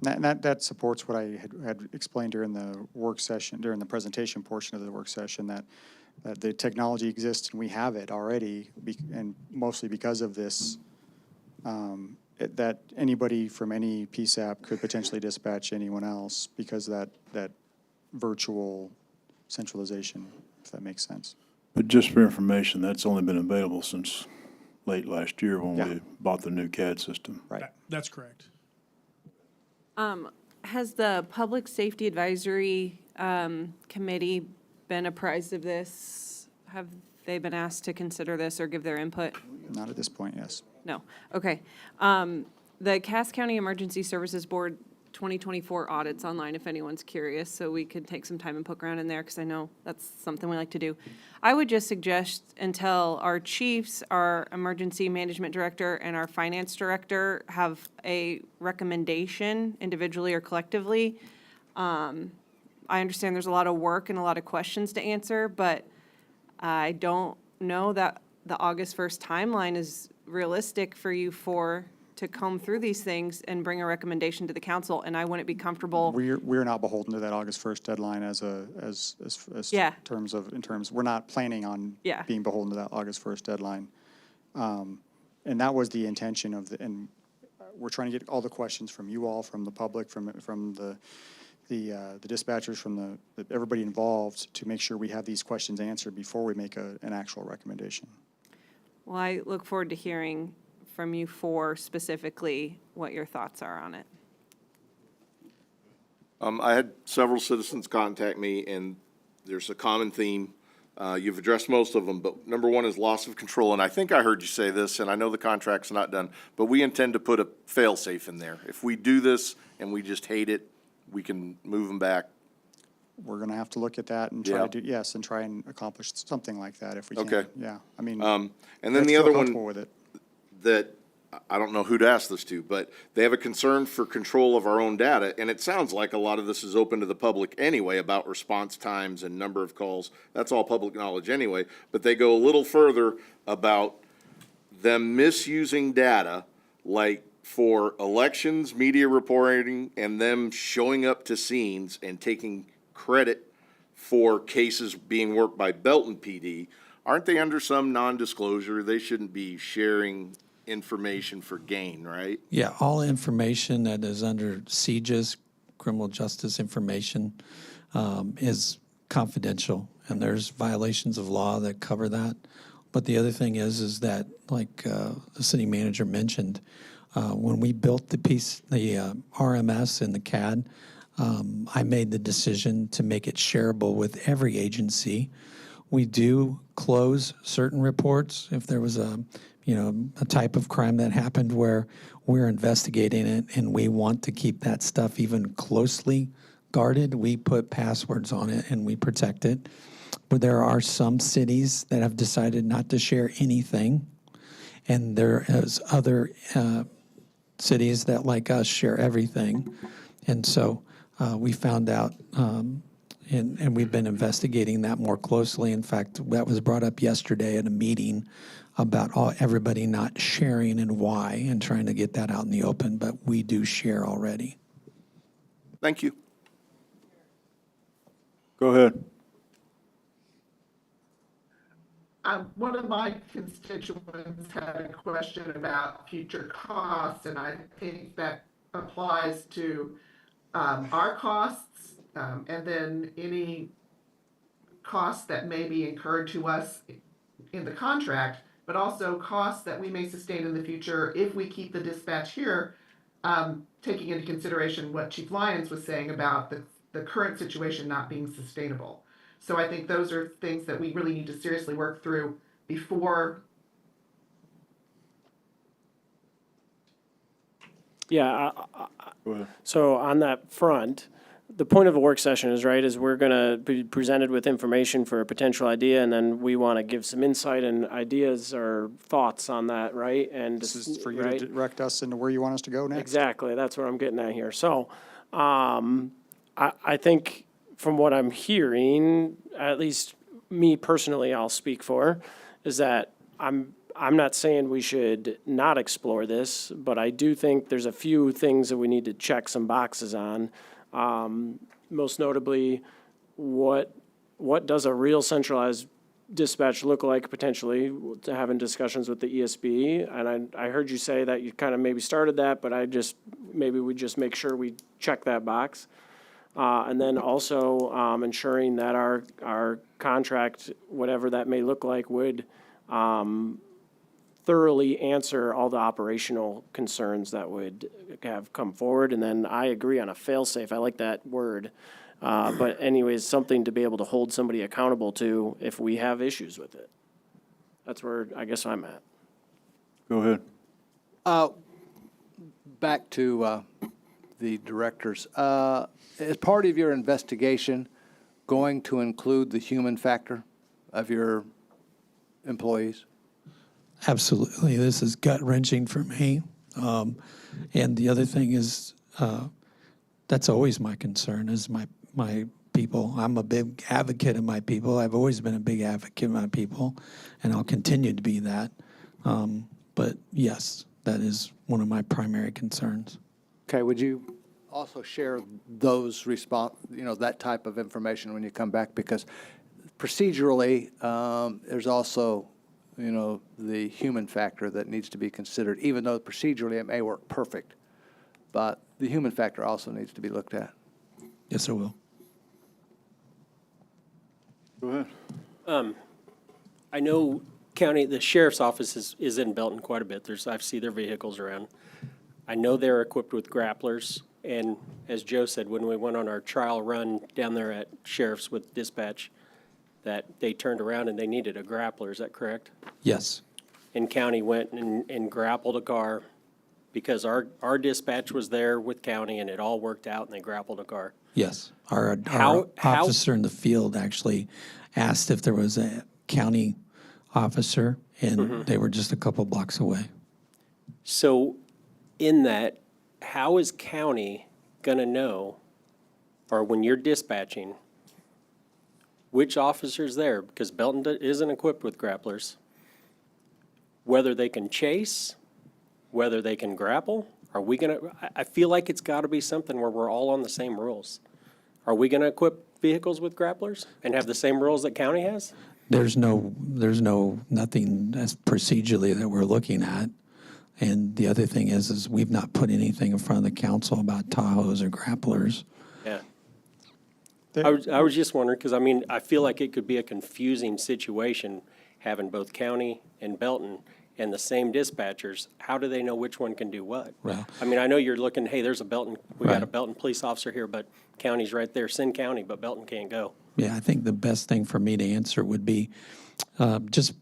That supports what I had explained during the work session, during the presentation portion of the work session, that the technology exists and we have it already, and mostly because of this, that anybody from any PSAP could potentially dispatch anyone else because of that virtual centralization, if that makes sense. But just for information, that's only been available since late last year when we bought the new CAD system. Right. That's correct. Has the Public Safety Advisory Committee been apprised of this? Have they been asked to consider this or give their input? Not at this point, yes. No. Okay. The Cass County Emergency Services Board 2024 audits online, if anyone's curious, so we could take some time and poke around in there, because I know that's something we like to do. I would just suggest until our chiefs, our emergency management director, and our finance director have a recommendation individually or collectively. I understand there's a lot of work and a lot of questions to answer, but I don't know that the August 1st timeline is realistic for you to comb through these things and bring a recommendation to the council, and I wouldn't be comfortable. We're not beholden to that August 1st deadline in terms, we're not planning on being beholden to that August 1st deadline. And that was the intention and we're trying to get all the questions from you all, from the public, from the dispatchers, from everybody involved, to make sure we have these questions answered before we make an actual recommendation. Well, I look forward to hearing from you four specifically what your thoughts are on it. I had several citizens contact me, and there's a common theme. You've addressed most of them, but number one is loss of control. And I think I heard you say this, and I know the contract's not done, but we intend to put a fail-safe in there. If we do this and we just hate it, we can move them back. We're gonna have to look at that and try Yeah. to do, yes, and try and accomplish something like that if we can. Okay. Yeah, I mean. And then let's the feel other comfortable one with it. that, I don't know who to ask this to, but they have a concern for control of our own data, and it sounds like a lot of this is open to the public anyway about response times and number of calls. That's all public knowledge anyway, but they go a little further about them misusing data, like for elections, media reporting, and them showing up to scenes and taking credit for cases being worked by Belton PD. Aren't they under some non-disclosure? They shouldn't be sharing information for gain, right? Yeah, all information that is under CJIS, criminal justice information, is confidential, and there's violations of law that cover that. But the other thing is that, like the city manager mentioned, when we built the RMS and the CAD, I made the decision to make it shareable with every agency. We do close certain reports if there was a type of crime that happened where we're investigating it and we want to keep that stuff even closely guarded. We put passwords on it and we protect it. But there are some cities that have decided not to share anything, and there is other cities that, like us, share everything. And so we found out, and we've been investigating that more closely. In fact, that was brought up yesterday at a meeting about everybody not sharing and why, and trying to get that out in the open, but we do share already. Thank you. Go ahead. One of my constituents had a question about future costs, and I think that applies to our costs, and then any costs that may be incurred to us in the contract, but also costs that we may sustain in the future if we keep the dispatch here, taking into consideration what Chief Lyons was saying about the current situation not being sustainable. So I think those are things that we really need to seriously work through before. Yeah, Go ahead. so on that front, the point of a work session is, right, is we're gonna be presented with information for a potential idea, and then we wanna give some insight and ideas or thoughts on that, right? And This is for you right? to direct us into where you want us to go next. Exactly, that's what I'm getting at here. So, I think from what I'm hearing, at least me personally, I'll speak for, is that I'm not saying we should not explore this, but I do think there's a few things that we need to check some boxes on. Most notably, what does a real centralized dispatch look like potentially, to having discussions with the ESB? And I heard you say that you kind of maybe started that, but maybe we just make sure we check that box. And then also ensuring that our contract, whatever that may look like, would thoroughly answer all the operational concerns that would have come forward. And then I agree on a fail-safe. I like that word. But anyways, something to be able to hold somebody accountable to if we have issues with it. That's where I guess I'm at. Go ahead. Back to the directors. Is part of your investigation going to include the human factor of your employees? Absolutely. This is gut-wrenching for me. And the other thing is, that's always my concern, is my people. I'm a big advocate of my people. I've always been a big advocate of my people, and I'll continue to be that. But yes, that is one of my primary concerns. Okay, would you also share those that type of information when you come back? Because procedurally, there's also, the human factor that needs to be considered, even though procedurally it may work perfect. But the human factor also needs to be looked at. Yes, I will. Go ahead. I know the sheriff's office is in Belton quite a bit. I see their vehicles around. I know they're equipped with grapplers, and as Joe said, when we went on our trial run down there at sheriff's with dispatch, that they turned around and they needed a grappler, is that correct? Yes. And county went and grappled a car because our dispatch was there with county and it all worked out and they grappled a car. Yes. Our How- officer in the field actually asked if there was a county officer, and they were just a couple blocks away. So in that, how is county gonna know, or when you're dispatching, which officer's there? Because Belton isn't equipped with grapplers. Whether they can chase, whether they can grapple, are we gonna, I feel like it's gotta be something where we're all on the same rules. Are we gonna equip vehicles with grapplers and have the same rules that county has? There's nothing as procedurally that we're looking at. And the other thing is we've not put anything in front of the council about Tahoes or grapplers. Yeah. I was just wondering, because I mean, I feel like it could be a confusing situation having both county and Belton and the same dispatchers. How do they know which one can do what? Well- I mean, I know you're looking, hey, there's a Belton, we got a Right. Belton police officer here, but county's right there, send county, but Belton can't go. Yeah, I think the best thing for me to answer would be just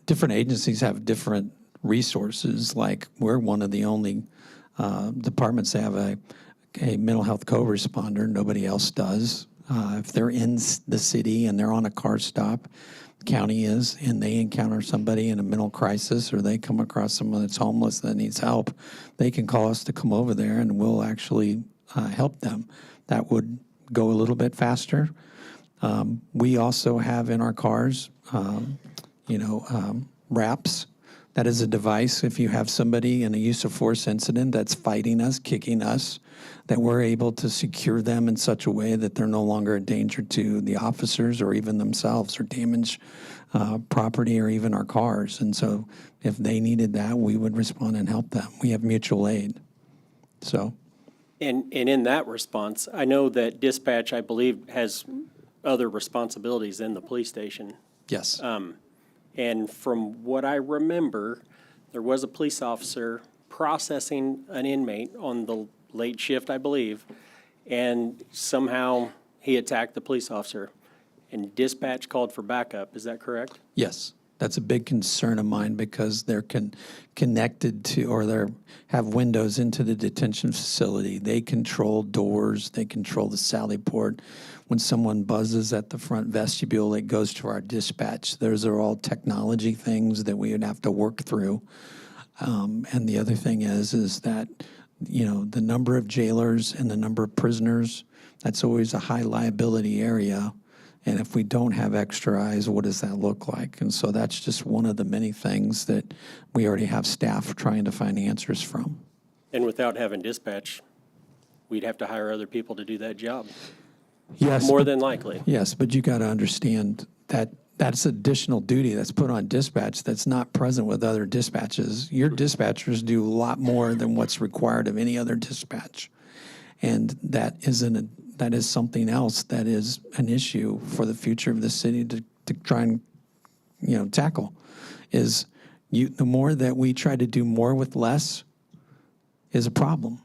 different agencies have different resources. Like we're one of the only departments that have a mental health co-responder. Nobody else does. If they're in the city and they're on a car stop, county is, and they encounter somebody in a mental crisis or they come across someone that's homeless that needs help, they can call us to come over there and we'll actually help them. That would go a little bit faster. We also have in our cars, wraps. That is a device, if you have somebody in a use of force incident that's fighting us, kicking us, that we're able to secure them in such a way that they're no longer a danger to the officers or even themselves or damage property or even our cars. And so if they needed that, we would respond and help them. We have mutual aid. So. And in that response, I know that dispatch, I believe, has other responsibilities than the police station. Yes. And from what I remember, there was a police officer processing an inmate on the late shift, I believe, and somehow he attacked the police officer, and dispatch called for backup. Is that correct? Yes, that's a big concern of mine because they're connected to, or they have windows into the detention facility. They control doors, they control the sally port. When someone buzzes at the front vestibule, it goes to our dispatch. Those are all technology things that we would have to work through. And the other thing is that, the number of jailers and the number of prisoners, that's always a high liability area. And if we don't have extra eyes, what does that look like? And so that's just one of the many things that we already have staff trying to find answers from. And without having dispatch, we'd have to hire other people to do that job. Yes. More than likely. Yes, but you got to understand that that's additional duty that's put on dispatch that's not present with other dispatches. Your dispatchers do a lot more than what's required of any other dispatch. And that is something else that is an issue for the future of the city to try and, tackle, is the more that we try to do more with less is a problem.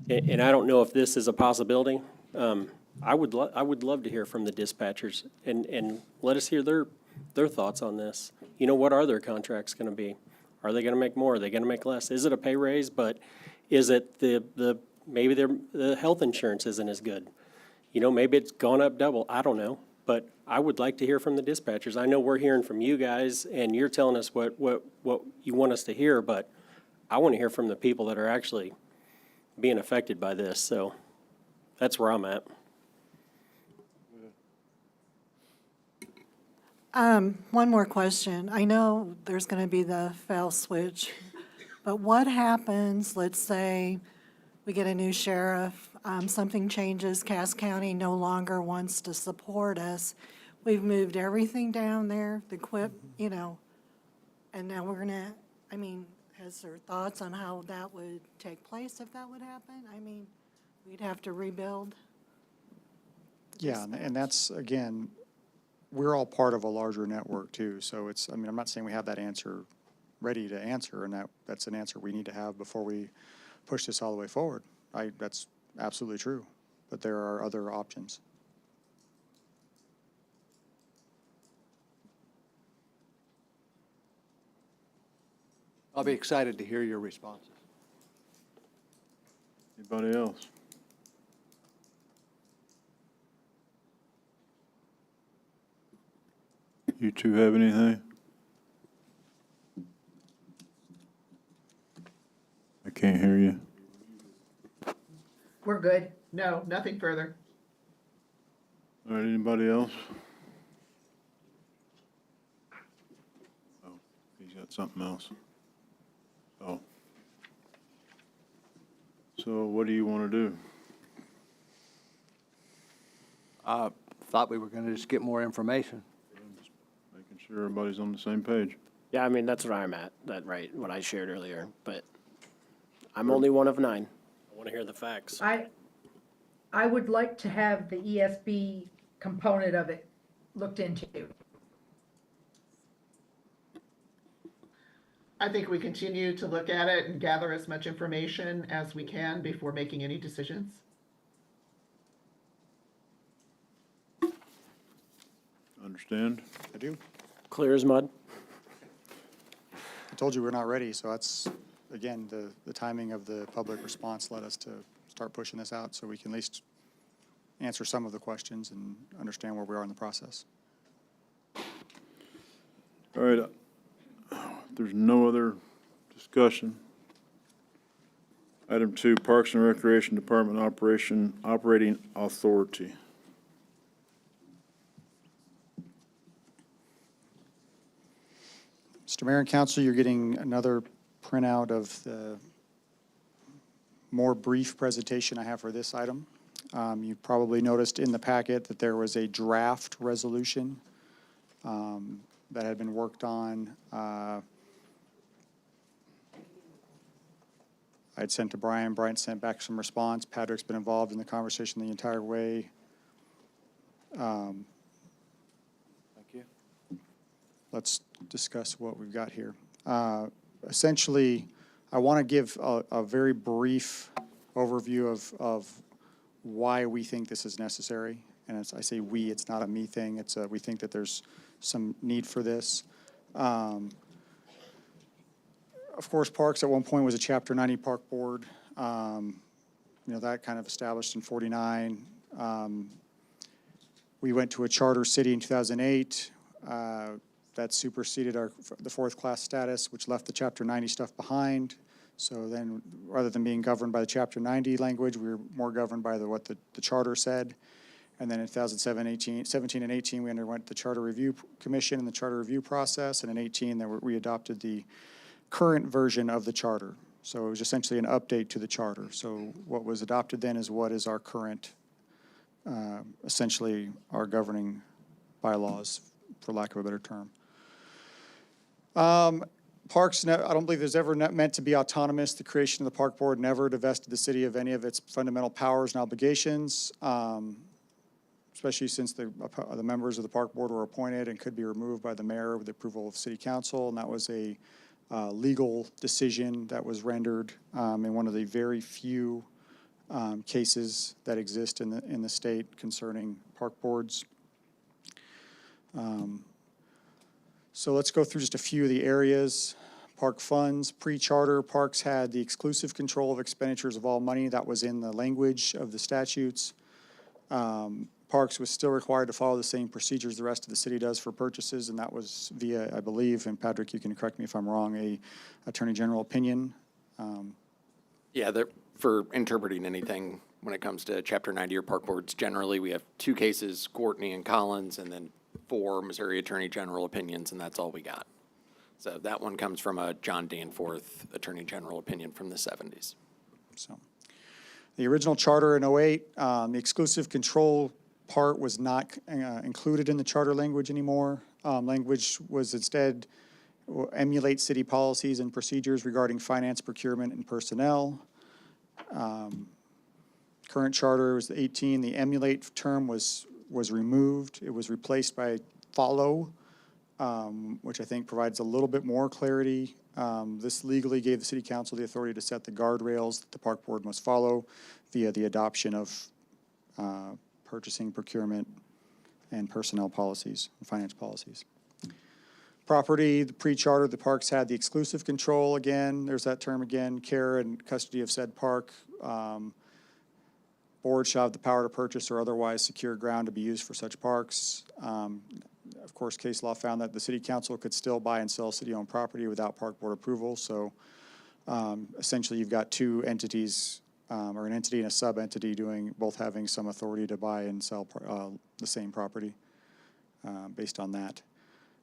And I don't know if this is a possibility. I would love to hear from the dispatchers and let us hear their thoughts on this. What are their contracts going to be? Are they going to make more? Are they going to make less? Is it a pay raise? But is it maybe the health insurance isn't as good? Maybe it's gone up double. I don't know. But I would like to hear from the dispatchers. I know we're hearing from you guys and you're telling us what you want us to hear, but I want to hear from the people that are actually being affected by this. So that's where I'm at. One more question. I know there's going to be the fail switch, but what happens, let's say we get a new sheriff, something changes, Cass County no longer wants to support us. We've moved everything down there, the and now we're going to, has there thoughts on how that would take place if that would happen? We'd have to rebuild. Yeah, and that's, again, we're all part of a larger network too. So I'm not saying we have that answer ready to answer, and that's an answer we need to have before we push this all the way forward. That's absolutely true, but there are other options. I'll be excited to hear your responses. Anybody else? You two have anything? I can't hear you. We're good. No, nothing further. All right, anybody else? Oh, he's got something else. Oh. So what do you want to do? I thought we were going to just get more information. Making sure everybody's on the same page. Yeah, I mean, that's where I'm at, what I shared earlier, but I'm only one of 9. I want to hear the facts. I would like to have the ESB component of it looked into. I think we continue to look at it and gather as much information as we can before making any decisions. Understand? I do. Clear as mud? I told you we're not ready, so that's, again, the timing of the public response led us to start pushing this out so we can at least answer some of the questions and understand where we are in the process. All right. If there's no other discussion. Item 2, Parks and Recreation Department Operating Authority. Mr. Mayor and Council, you're getting another printout of the more brief presentation I have for this item. You probably noticed in the packet that there was a draft resolution that had been worked on. I'd sent to Brian. Brian sent back some response. Patrick's been involved in the conversation the entire way. Thank you. Let's discuss what we've got here. Essentially, I want to give a very brief overview of why we think this is necessary. And as I say we, it's not a me thing. It's we think that there's some need for this. Of course, Parks at one point was a Chapter 90 park board. That kind of established in 49. We went to a charter city in 2008. That superseded the fourth class status, which left the Chapter 90 stuff behind. So then, rather than being governed by the Chapter 90 language, we were more governed by what the charter said. And then in 2017 and 18, we underwent the Charter Review Commission and the Charter Review process. And in 18, we adopted the current version of the charter. So it was essentially an update to the charter. So what was adopted then is what is our current, essentially our governing bylaws, for lack of a better term. Parks, I don't believe there's ever meant to be autonomous. The creation of the park board never divested the city of any of its fundamental powers and obligations, especially since the members of the park board were appointed and could be removed by the mayor with the approval of city council. And that was a legal decision that was rendered in one of the very few cases that exist in the state concerning park boards. So let's go through just a few of the areas. Park funds, pre-charter, parks had the exclusive control of expenditures of all money. That was in the language of the statutes. Parks was still required to follow the same procedures the rest of the city does for purchases, and that was via, I believe, and Patrick, you can correct me if I'm wrong, a Attorney General opinion. Yeah, for interpreting anything when it comes to Chapter 90 or park boards, generally we have 2 cases, Courtney and Collins, and then 4 Missouri Attorney General opinions, and that's all we got. So that one comes from a John Danforth Attorney General opinion from the 70s. So the original charter in 08, the exclusive control part was not included in the charter language anymore. Language was instead emulate city policies and procedures regarding finance, procurement, and personnel. Current charter was 18. The emulate term was removed. It was replaced by follow, which I think provides a little bit more clarity. This legally gave the city council the authority to set the guardrails that the park board must follow via the adoption of purchasing, procurement, and personnel policies and finance policies. Property, the pre-charter, the parks had the exclusive control again, there's that term again, care and custody of said park. Board shall have the power to purchase or otherwise secure ground to be used for such parks. Of course, case law found that the city council could still buy and sell city-owned property without park board approval, so essentially you've got two entities, or an entity and a sub-entity both having some authority to buy and sell the same property based on that.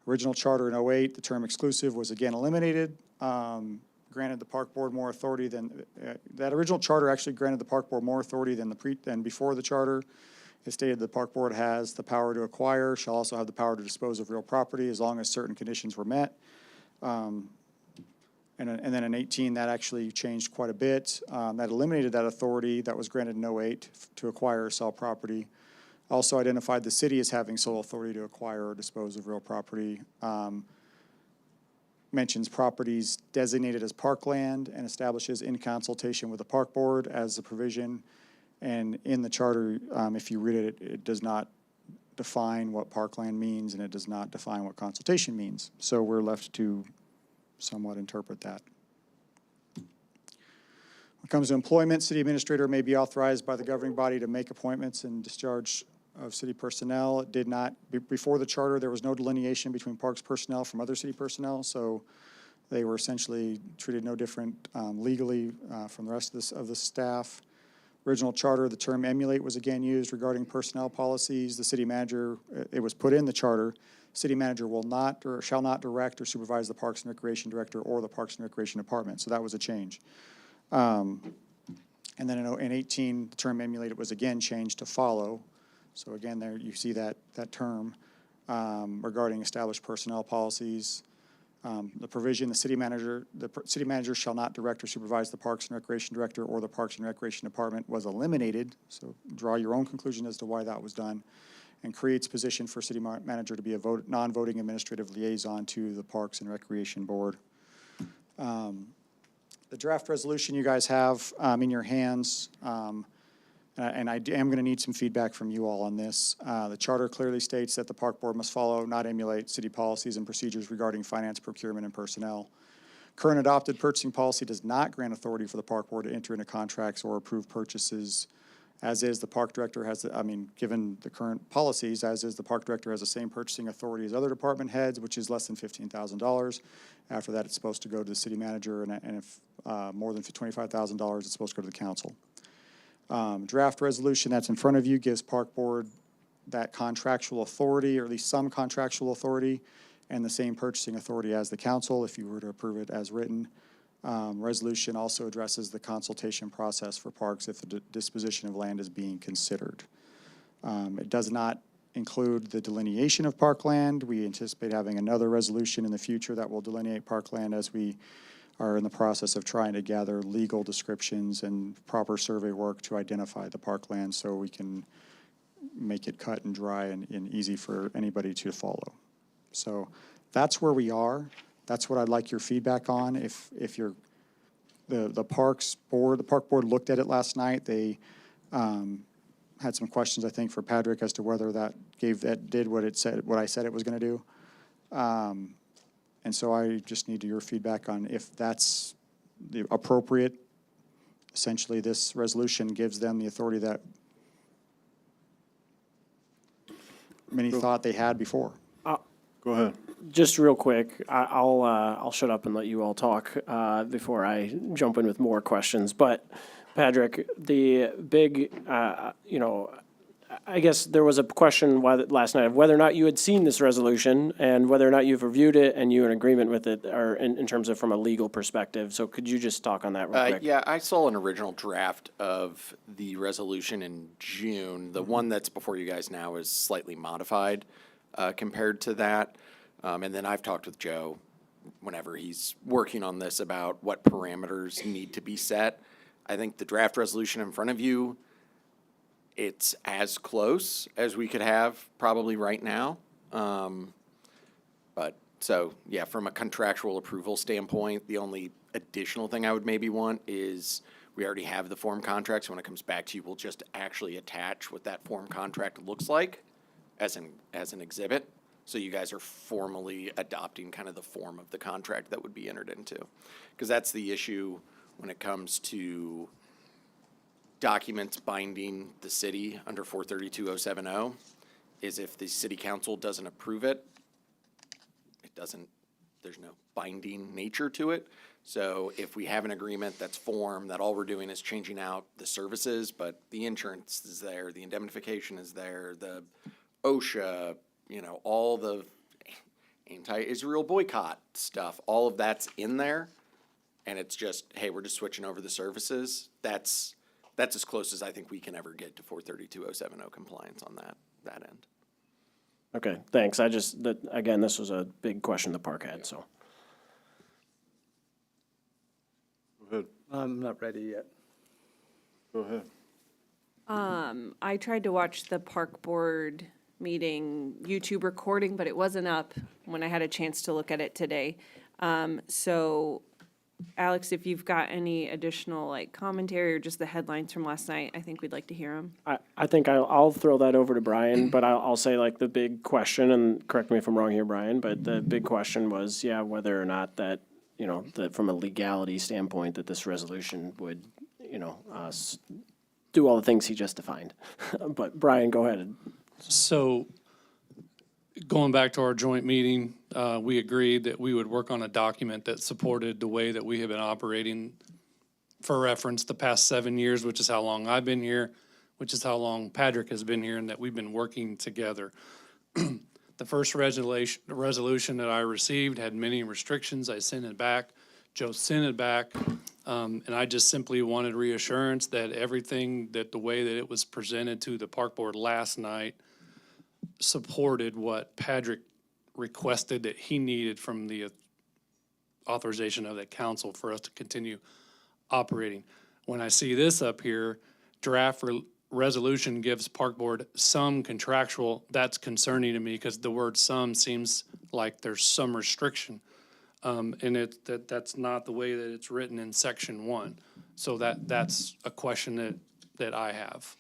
Original charter in '08, the term exclusive was again eliminated. Granted the park board more authority than, that original charter actually granted the park board more authority than before the charter. It stated the park board has the power to acquire, shall also have the power to dispose of real property as long as certain conditions were met. And then in '18, that actually changed quite a bit. That eliminated that authority that was granted in '08 to acquire or sell property. Also identified the city as having sole authority to acquire or dispose of real property. Mentions properties designated as parkland and establishes in consultation with the park board as the provision. And in the charter, if you read it, it does not define what parkland means and it does not define what consultation means. So we're left to somewhat interpret that. When it comes to employment, city administrator may be authorized by the governing body to make appointments and discharge of city personnel. It did not, before the charter, there was no delineation between parks personnel from other city personnel, so they were essentially treated no different legally from the rest of the staff. Original charter, the term emulate was again used regarding personnel policies. The city manager, it was put in the charter, city manager will not or shall not direct or supervise the Parks and Recreation Director or the Parks and Recreation Department, so that was a change. And then in '18, the term emulate was again changed to follow. So again, there you see that term regarding established personnel policies. The provision, the city manager shall not direct or supervise the Parks and Recreation Director or the Parks and Recreation Department was eliminated. So draw your own conclusion as to why that was done, and creates position for city manager to be a non-voting administrative liaison to the Parks and Recreation Board. The draft resolution you guys have in your hands. And I am going to need some feedback from you all on this. The charter clearly states that the park board must follow, not emulate, city policies and procedures regarding finance, procurement, and personnel. Current adopted purchasing policy does not grant authority for the park board to enter into contracts or approve purchases. As is, the park director has, given the current policies, as is, the park director has the same purchasing authority as other department heads, which is less than $15,000. After that, it's supposed to go to the city manager, and if more than $25,000, it's supposed to go to the council. Draft resolution that's in front of you gives park board that contractual authority, or at least some contractual authority, and the same purchasing authority as the council if you were to approve it as written. Resolution also addresses the consultation process for parks if the disposition of land is being considered. It does not include the delineation of parkland. We anticipate having another resolution in the future that will delineate parkland as we are in the process of trying to gather legal descriptions and proper survey work to identify the parkland so we can make it cut and dry and easy for anybody to follow. So that's where we are. That's what I'd like your feedback on. If you're the park board looked at it last night. They had some questions, I think, for Patrick as to whether that did what I said it was going to do. And so I just need your feedback on if that's the appropriate. Essentially, this resolution gives them the authority that many thought they had before. Go ahead. Just real quick, I'll shut up and let you all talk before I jump in with more questions. But Patrick, the big, I guess there was a question last night of whether or not you had seen this resolution and whether or not you've reviewed it and you're in agreement with it, or in terms of from a legal perspective. So could you just talk on that real quick? Yeah, I saw an original draft of the resolution in June. The one that's before you guys now is slightly modified compared to that. And then I've talked with Joe whenever he's working on this about what parameters need to be set. I think the draft resolution in front of you, it's as close as we could have probably right now. But so, yeah, from a contractual approval standpoint, the only additional thing I would maybe want is we already have the form contract. So when it comes back to you, we'll just actually attach what that form contract looks like as an exhibit. So you guys are formally adopting kind of the form of the contract that would be entered into. Because that's the issue when it comes to documents binding the city under 432.070, is if the city council doesn't approve it, there's no binding nature to it. So if we have an agreement that's formed, that all we're doing is changing out the services, but the insurance is there, the indemnification is there, the OSHA, all the anti-Israel boycott stuff, all of that's in there. And it's just, hey, we're just switching over the services. That's as close as I think we can ever get to 432.070 compliance on that end. Okay, thanks. Again, this was a big question the park had, so. Go ahead, I'm not ready yet. go ahead. I tried to watch the park board meeting YouTube recording, but it wasn't up when I had a chance to look at it today. So Alex, if you've got any additional commentary or just the headlines from last night, I think we'd like to hear them. I think I'll throw that over to Brian, but I'll say the big question, and correct me if I'm wrong here, Brian, but the big question was, whether or not that, that from a legality standpoint, that this resolution would, do all the things he just defined. But Brian, go ahead. So, going back to our joint meeting, we agreed that we would work on a document that supported the way that we have been operating, for reference, the past 7 years, which is how long I've been here, which is how long Patrick has been here, and that we've been working together. The first resolution that I received had many restrictions. I sent it back. Joe sent it back. And I just simply wanted reassurance that everything, that the way that it was presented to the park board last night supported what Patrick requested that he needed from the authorization of the council for us to continue operating. When I see this up here, draft resolution gives park board some contractual, that's concerning to me because the word some seems like there's some restriction. And that's not the way that it's written in section 1. So that's a question that I have.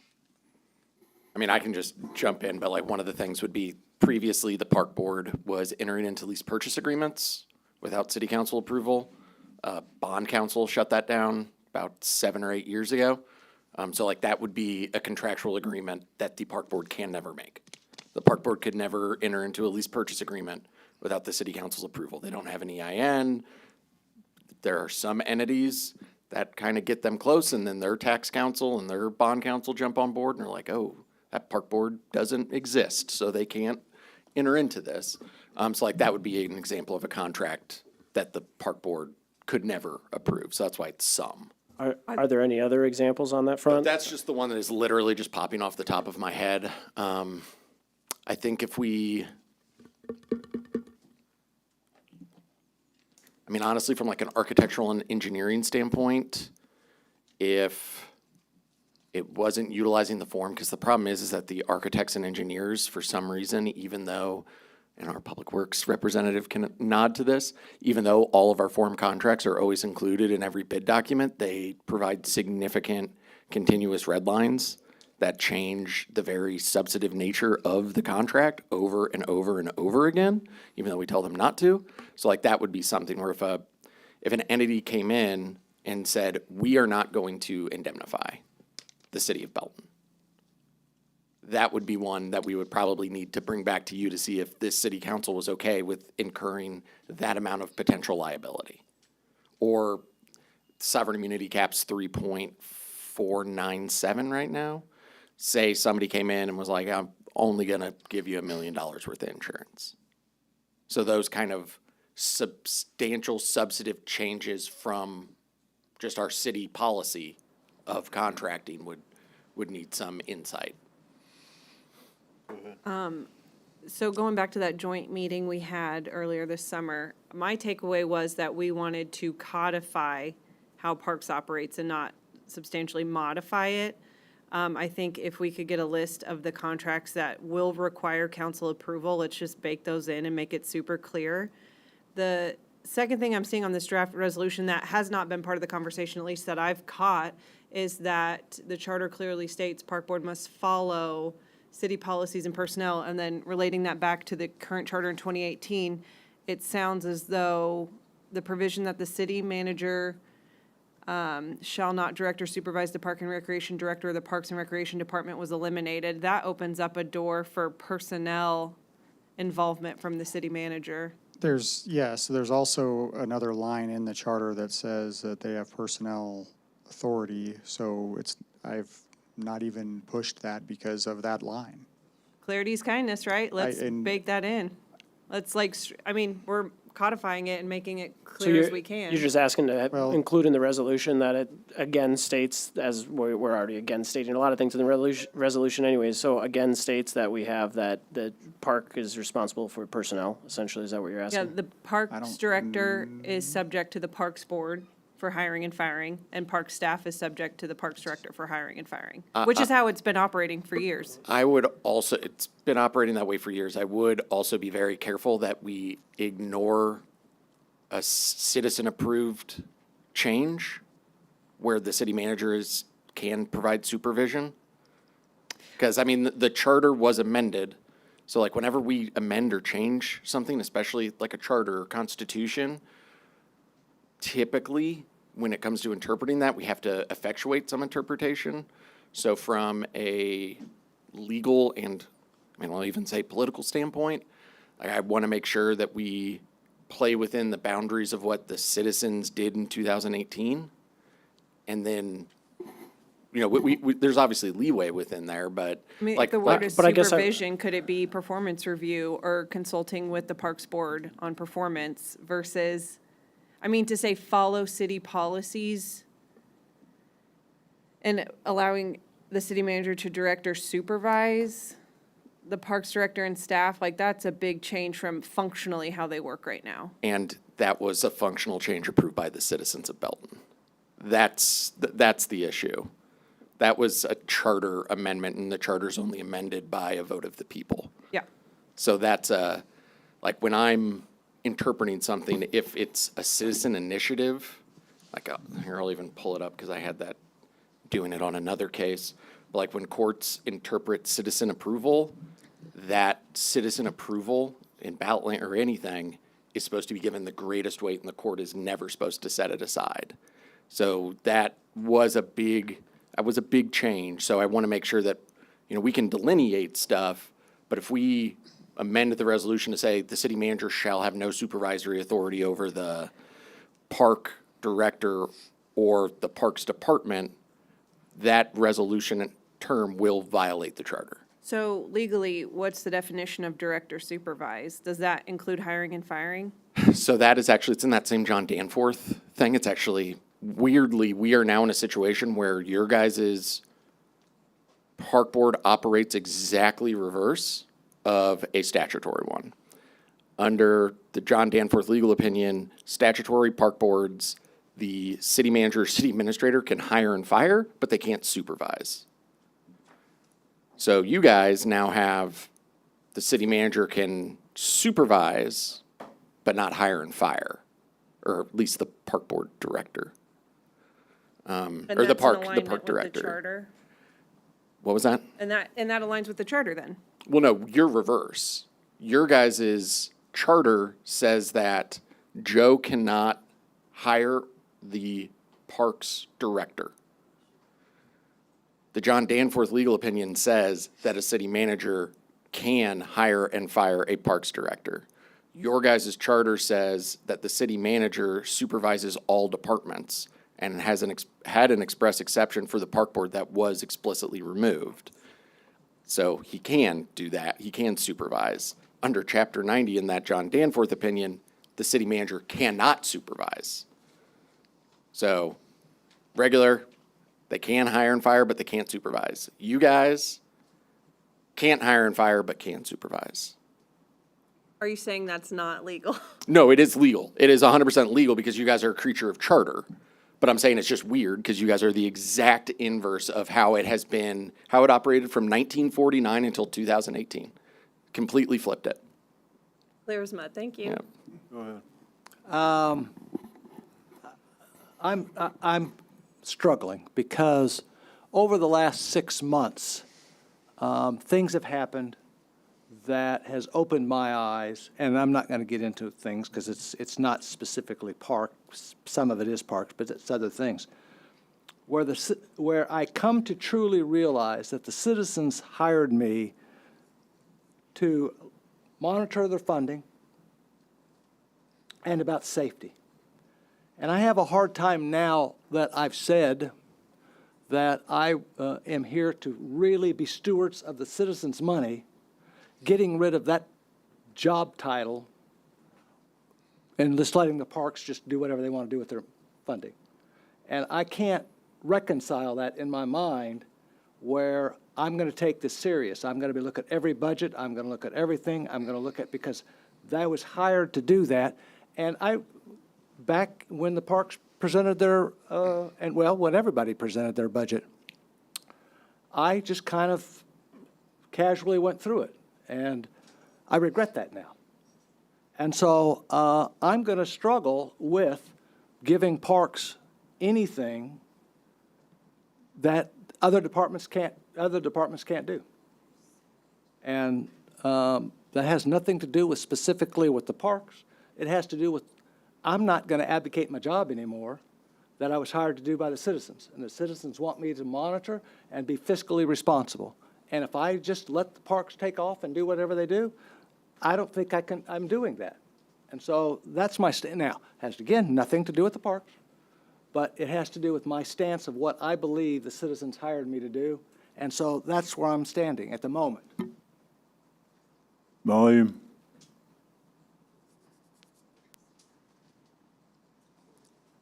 I mean, I can just jump in, but one of the things would be previously the park board was entering into lease purchase agreements without city council approval. Bond council shut that down about 7 or 8 years ago. So that would be a contractual agreement that the park board can never make. The park board could never enter into a lease purchase agreement without the city council's approval. They don't have an EIN. There are some entities that kind of get them close, and then their tax council and their bond council jump on board and are like, oh, that park board doesn't exist, so they can't enter into this. So that would be an example of a contract that the park board could never approve. So that's why it's some. Are there any other examples on that front? That's just the one that is literally just popping off the top of my head. I think if we, honestly, from an architectural and engineering standpoint, if it wasn't utilizing the form, because the problem is that the architects and engineers, for some reason, even though, and our public works representative can nod to this, even though all of our form contracts are always included in every bid document, they provide significant continuous red lines that change the very substantive nature of the contract over and over and over again, even though we tell them not to. So that would be something where if an entity came in and said, we are not going to indemnify the city of Belton, that would be one that we would probably need to bring back to you to see if this city council was okay with incurring that amount of potential liability. Or sovereign immunity cap's 3.497 right now. Say somebody came in and was like, I'm only going to give you $1 million worth of insurance. So those kind of substantial substantive changes from just our city policy of contracting would need some insight. So going back to that joint meeting we had earlier this summer, my takeaway was that we wanted to codify how Parks operates and not substantially modify it. I think if we could get a list of the contracts that will require council approval, let's just bake those in and make it super clear. The second thing I'm seeing on this draft resolution that has not been part of the conversation, at least that I've caught, is that the charter clearly states park board must follow city policies and personnel, and then relating that back to the current charter in 2018, it sounds as though the provision that the city manager shall not direct or supervise the Park and Recreation Director or the Parks and Recreation Department was eliminated. That opens up a door for personnel involvement from the city manager. So there's also another line in the charter that says that they have personnel authority, so I've not even pushed that because of that line. Clarity's kindness, right? Let's and- bake that in. Let's we're codifying it and making it So clear as we can. You're just asking to Well- include in the resolution that it again states, as we're already again stating a lot of things in the resolution anyways, so again states that we have that the park is responsible for personnel, essentially, is that what you're asking? Yeah, the Parks Director is subject to the Parks Board for hiring and firing, and Park staff is subject to the Parks Director for hiring and firing, which is how it's been operating for years. I would also, it's been operating that way for years. I would also be very careful that we ignore a citizen-approved change where the city manager can provide supervision. Because, I mean, the charter was amended, so like whenever we amend or change something, especially like a charter or constitution, typically, when it comes to interpreting that, we have to effectuate some interpretation. So from a legal and, I mean, I'll even say political standpoint, I want to make sure that we play within the boundaries of what the citizens did in 2018. And then, you know, there's obviously leeway within there, but I mean, like, the word is but I guess supervision, could it be performance review or consulting with the Parks Board on performance versus, I mean, to say follow city policies and allowing the city manager to direct or supervise the Parks Director and staff, like that's a big change from functionally how they work right now. and that was a functional change approved by the citizens of Belton. That's the issue. That was a charter amendment, and the charter's only amended by a vote of the people. Yeah. So that's like when I'm interpreting something, if it's a citizen initiative, like, here, I'll even pull it up because I had that doing it on another case. But like when courts interpret citizen approval, that citizen approval in ballot land or anything is supposed to be given the greatest weight, and the court is never supposed to set it aside. So that was a big change. So I want to make sure that, you know, we can delineate stuff, but if we amend the resolution to say the city manager shall have no supervisory authority over the park director or the parks department, that resolution term will violate the charter. So legally, what's the definition of direct or supervise? Does that include hiring and firing? So that is actually, it's in that same John Danforth thing. It's actually, weirdly, we are now in a situation where your guys' park board operates exactly reverse of a statutory one. Under the John Danforth legal opinion, statutory park boards, the city manager or city administrator can hire and fire, but they can't supervise. So you guys now have, the city manager can supervise, but not hire and fire, or at least the park board director. And Or the that's in park alignment with the director. charter? What was that? And that aligns with the charter then? Well, no, you're reverse. Your guys' charter says that Joe cannot hire the parks director. The John Danforth legal opinion says that a city manager can hire and fire a parks director. Your guys' charter says that the city manager supervises all departments and has had an express exception for the park board that was explicitly removed. So he can do that. He can supervise. Under Chapter 90 in that John Danforth opinion, the city manager cannot supervise. So regular, they can hire and fire, but they can't supervise. You guys can't hire and fire, but can supervise. Are you saying that's not legal? No, it is legal. It is 100% legal because you guys are a creature of charter. But I'm saying it's just weird because you guys are the exact inverse of how it has been, how it operated from 1949 until 2018. Completely flipped it. Clear as mud, thank you. Yeah. Go ahead. I'm struggling because over the last 6 months, things have happened that has opened my eyes, and I'm not going to get into things because it's not specifically parks. Some of it is parks, but it's other things. Where I come to truly realize that the citizens hired me to monitor their funding and about safety. And I have a hard time now that I've said that I am here to really be stewards of the citizens' money, getting rid of that job title and just letting the parks just do whatever they want to do with their funding. And I can't reconcile that in my mind where I'm going to take this serious. I'm going to look at every budget. I'm going to look at everything. I'm going to look at, because I was hired to do that. And back when the parks presented their, when everybody presented their budget, I just kind of casually went through it. And I regret that now. And so I'm going to struggle with giving parks anything that other departments can't do. And that has nothing to do with specifically with the parks. It has to do with, I'm not going to advocate my job anymore that I was hired to do by the citizens. And the citizens want me to monitor and be fiscally responsible. And if I just let the parks take off and do whatever they do, I don't think I'm doing that. And so that's my stand. Now, has, again, nothing to do with the parks, but it has to do with my stance of what I believe the citizens hired me to do. And so that's where I'm standing at the moment. Volume.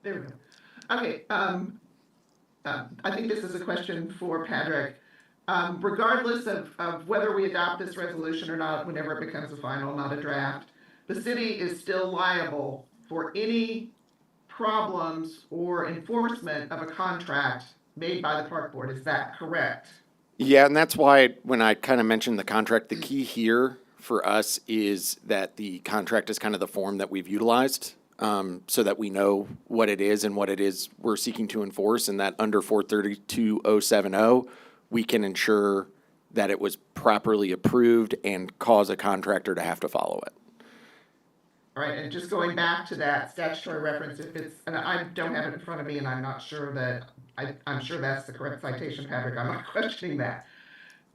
There we go. Okay, I think this is a question for Patrick. Regardless of whether we adopt this resolution or not, whenever it becomes a final, not a draft, the city is still liable for any problems or enforcement of a contract made by the park board. Is that correct? Yeah, and that's why when I kind of mentioned the contract, the key here for us is that the contract is kind of the form that we've utilized, so that we know what it is and what it is we're seeking to enforce, and that under 432.070, we can ensure that it was properly approved and cause a contractor to have to follow it. All right, and just going back to that statutory reference, if it's, and I don't have it in front of me, and I'm not sure that, I'm sure that's the correct citation, Patrick, I'm not questioning that.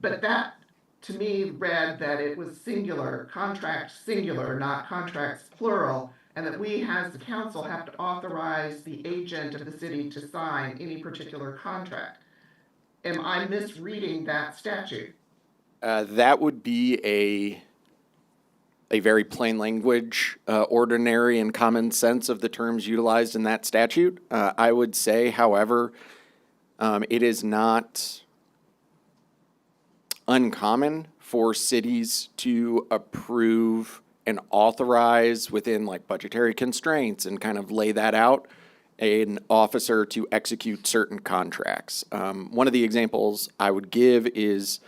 But that, to me, read that it was singular, contract singular, not contracts plural, and that we, as the council, have to authorize the agent of the city to sign any particular contract. Am I misreading that statute? That would be a very plain language, ordinary and common sense of the terms utilized in that statute. I would say, however, it is not uncommon for cities to approve and authorize within like budgetary constraints and kind of lay that out an officer to execute certain contracts. One of the examples I would give is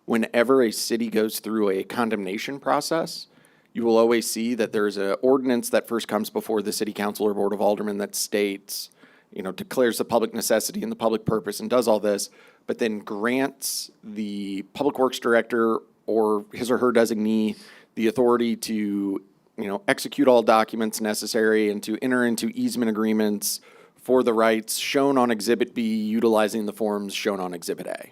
whenever a city goes through a condemnation process, you will always see that there's an ordinance that first comes before the city council or board of aldermen that states, declares the public necessity and the public purpose and does all this, but then grants the public works director or his or her designee the authority to, execute all documents necessary and to enter into easement agreements for the rights shown on Exhibit B, utilizing the forms shown on Exhibit A.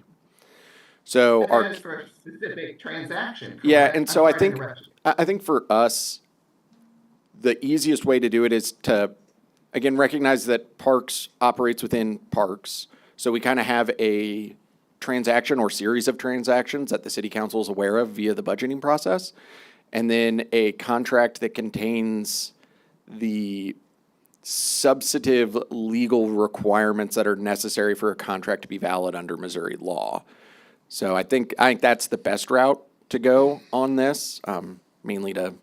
So That is for a specific transaction, correct? yeah, and so I'm I sorry to interrupt you. I think for us, the easiest way to do it is to, again, recognize that parks operates within parks. So we kind of have a transaction or series of transactions that the city council is aware of via the budgeting process. And then a contract that contains the substantive legal requirements that are necessary for a contract to be valid under Missouri law. So I think that's the best route to go on this, mainly to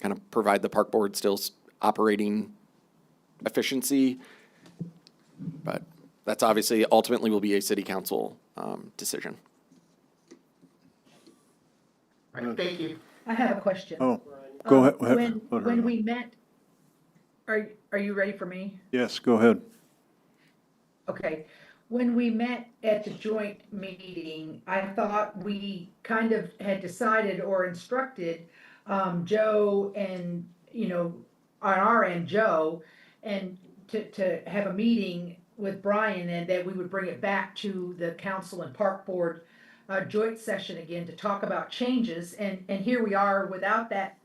kind of provide the park board still operating efficiency. But that's obviously ultimately will be a city council decision. All right, thank you. I have a question. Oh, go ahead. When we met, are you ready for me? Yes, go ahead. Okay. when we met at the joint meeting, I thought we kind of had decided or instructed Joe and, on our end, Joe, and to have a meeting with Brian, and that we would bring it back to the council and park board joint session again to talk about changes. And here we are without that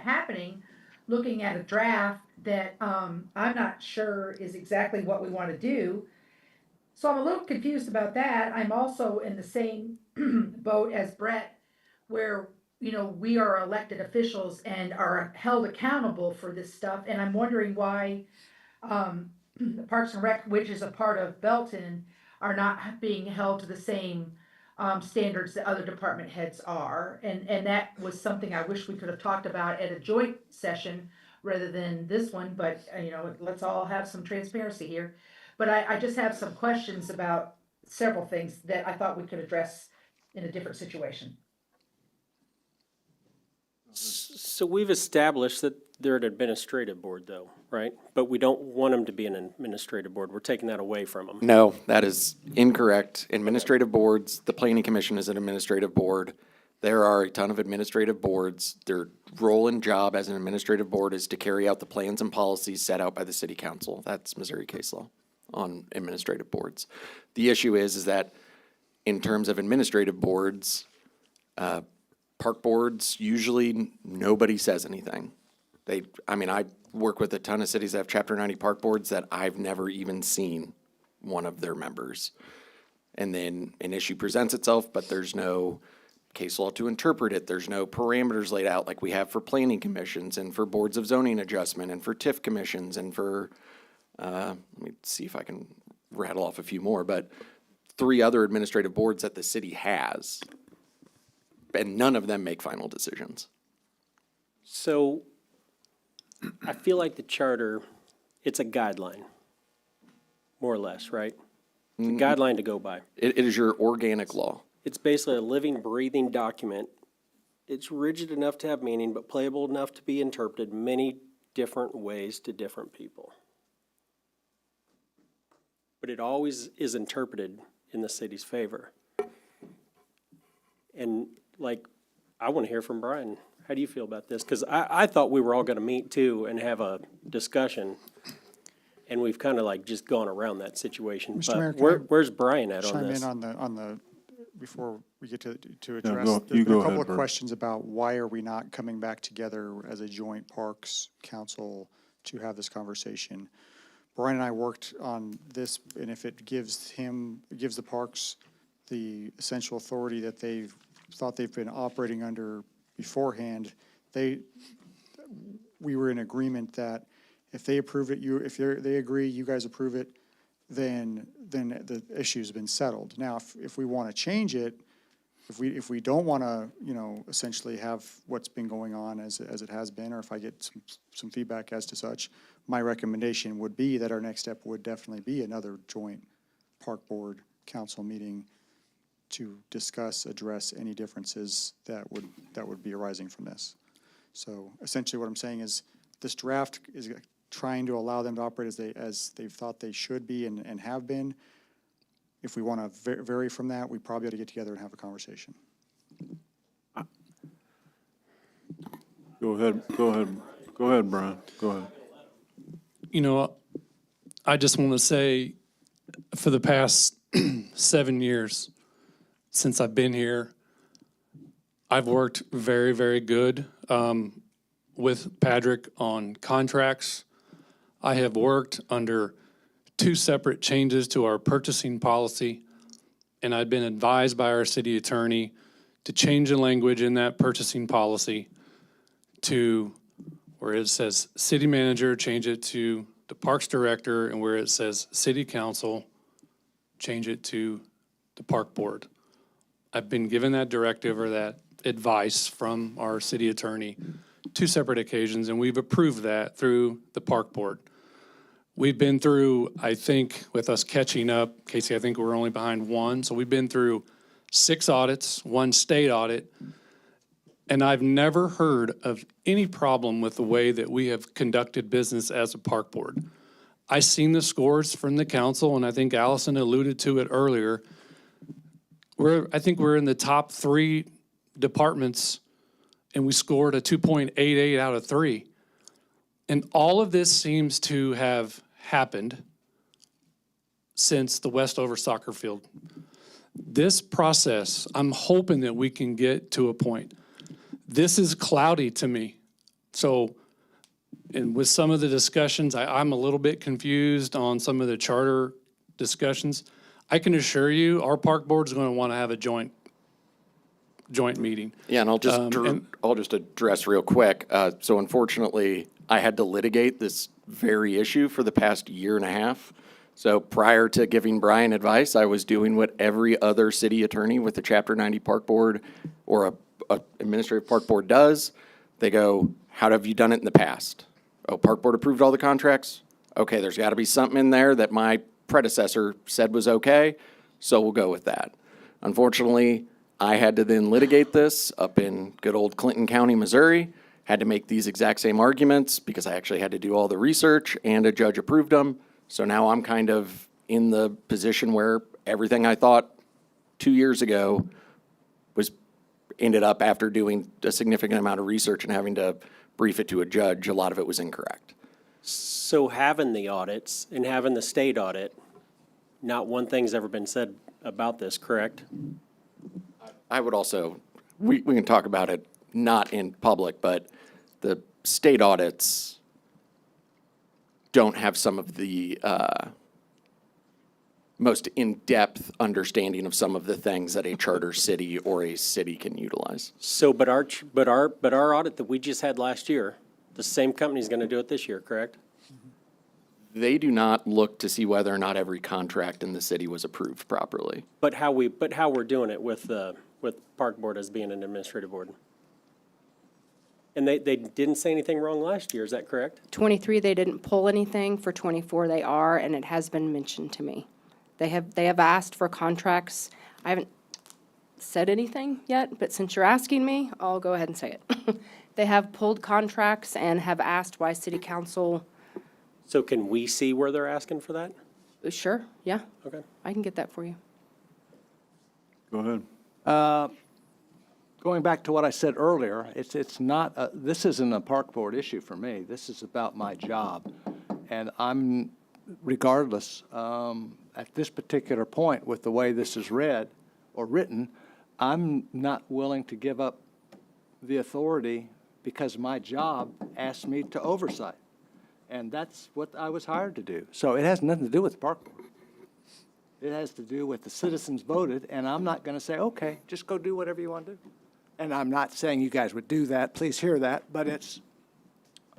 happening, looking at a draft that I'm not sure is exactly what we want to do. So I'm a little confused about that. I'm also in the same boat as Brett, where, we are elected officials and are held accountable for this stuff. And I'm wondering why the Parks and Rec, which is a part of Belton, are not being held to the same standards that other department heads are. And that was something I wish we could have talked about at a joint session rather than this one, but, let's all have some transparency here. But I just have some questions about several things that I thought we could address in a different situation. So we've established that they're an administrative board though, right? But we don't want them to be an administrative board. We're taking that away from them. No, that is incorrect. Administrative boards, the planning commission is an administrative board. There are a ton of administrative boards. Their role and job as an administrative board is to carry out the plans and policies set out by the city council. That's Missouri case law on administrative boards. The issue is that in terms of administrative boards, park boards, usually nobody says anything. I work with a ton of cities that have Chapter 90 park boards that I've never even seen one of their members. And then an issue presents itself, but there's no case law to interpret it. There's no parameters laid out like we have for planning commissions and for boards of zoning adjustment and for TIF commissions and for, let me see if I can rattle off a few more, but 3 other administrative boards that the city has, and none of them make final decisions. So I feel like the charter, it's a guideline, more or less, right? It's a guideline to go by. It is your organic law. It's basically a living, breathing document. It's rigid enough to have meaning, but playable enough to be interpreted many different ways to different people. But it always is interpreted in the city's favor. And I want to hear from Brian. How do you feel about this? Because I thought we were all going to meet too and have a discussion. And we've kind of just gone around that situation. Mr. But Mayor, where's Brian at on chime this? in on the, before we get to Yeah, address, you there's been go a couple ahead, of Bert. questions about why are we not coming back together as a joint Parks Council to have this conversation. Brian and I worked on this, and if it gives the parks the essential authority that they've thought they've been operating under beforehand, we were in agreement that if they approve it, they agree, you guys approve it, then the issue's been settled. Now, if we want to change it, if we don't want to, essentially have what's been going on as it has been, or if I get some feedback as to such, my recommendation would be that our next step would definitely be another joint park board council meeting to address any differences that would be arising from this. So essentially what I'm saying is this draft is trying to allow them to operate as they've thought they should be and have been. If we want to vary from that, we probably ought to get together and have a conversation. Go ahead, Brian, go ahead. I just want to say, for the past 7 years since I've been here, I've worked very, very good with Patrick on contracts. I have worked under 2 separate changes to our purchasing policy, and I've been advised by our city attorney to change the language in that purchasing policy to where it says city manager, change it to the parks director, and where it says city council, change it to the park board. I've been given that directive or that advice from our city attorney 2 separate occasions, and we've approved that through the park board. We've been through, I think, with us catching up, Casey, I think we're only behind 1, so we've been through 6 audits, 1 state audit, and I've never heard of any problem with the way that we have conducted business as a park board. I seen the scores from the council, and I think Allison alluded to it earlier. I think we're in the top 3 departments, and we scored a 2.88 out of 3. And all of this seems to have happened since the Westover soccer field. This process, I'm hoping that we can get to a point. This is cloudy to me. So, and with some of the discussions, I'm a little bit confused on some of the charter discussions. I can assure you, our park board's going to want to have a joint meeting. Yeah, and I'll just address real quick. So unfortunately, I had to litigate this very issue for the past year and a half. So prior to giving Brian advice, I was doing what every other city attorney with a Chapter 90 park board or a administrative park board does. They go, how have you done it in the past? Oh, park board approved all the contracts? Okay, there's got to be something in there that my predecessor said was okay, so we'll go with that. Unfortunately, I had to then litigate this up in good old Clinton County, Missouri, had to make these exact same arguments because I actually had to do all the research and a judge approved them. So now I'm kind of in the position where everything I thought 2 years ago ended up after doing a significant amount of research and having to brief it to a judge, a lot of it was incorrect. So having the audits and having the state audit, not one thing's ever been said about this, correct? I would also, we can talk about it not in public, but the state audits don't have some of the most in-depth understanding of some of the things that a charter city or a city can utilize. So, but our audit that we just had last year, the same company's going to do it this year, correct? They do not look to see whether or not every contract in the city was approved properly. But how we're doing it with Park Board as being an administrative board. And they didn't say anything wrong last year, is that correct? 23, they didn't pull anything. For 24, they are, and it has been mentioned to me. They have asked for contracts. I haven't said anything yet, but since you're asking me, I'll go ahead and say it. They have pulled contracts and have asked why city council. So can we see where they're asking for that? Sure, yeah. Okay. I can get that for you. Go ahead. Going back to what I said earlier, it's not, this isn't a park board issue for me. This is about my job. And I'm, regardless, at this particular point, with the way this is read or written, I'm not willing to give up the authority because my job asked me to oversight. And that's what I was hired to do. So it has nothing to do with the park board. It has to do with the citizens voted, and I'm not going to say, okay, just go do whatever you want to do. And I'm not saying you guys would do that, please hear that, but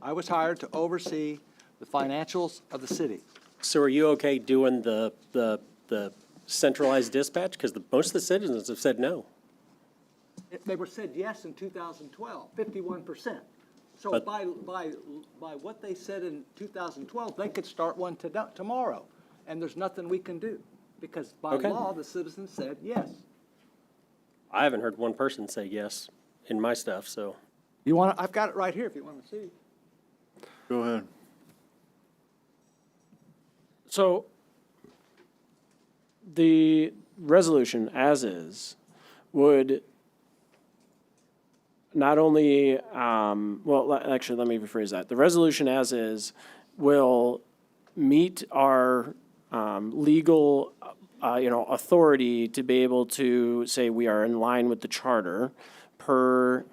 I was hired to oversee the financials of the city. So are you okay doing the centralized dispatch? Because most of the citizens have said no. They were said yes in 2012, 51%. So But- by what they said in 2012, they could start one tomorrow, and there's nothing we can do, because by Okay. law, the citizens said yes. I haven't heard one person say yes in my stuff, so. You want, I've got it right here if you want to see. Go ahead. So the resolution as is would not only, actually, let me rephrase that. The resolution as is will meet our legal, authority to be able to say we are in line with the charter per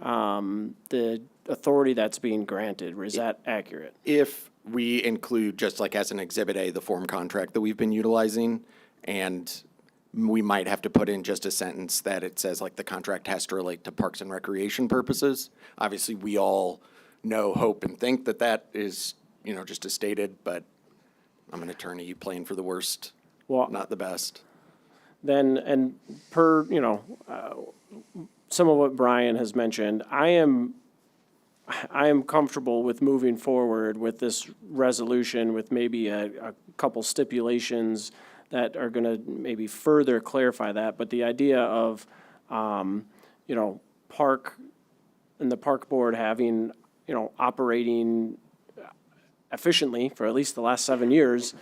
the authority that's being granted. Is that accurate? If we include, just like as an Exhibit A, the form contract that we've been utilizing, and we might have to put in just a sentence that it says like the contract has to relate to parks and recreation purposes. Obviously, we all know, hope, and think that that is, just as stated, but I'm an attorney, you playing for the worst, Well, not the best. Then, and per, some of what Brian has mentioned, I am comfortable with moving forward with this resolution with maybe a couple stipulations that are going to maybe further clarify that. But the idea of, park and the park board having, operating efficiently for at least the last 7 years,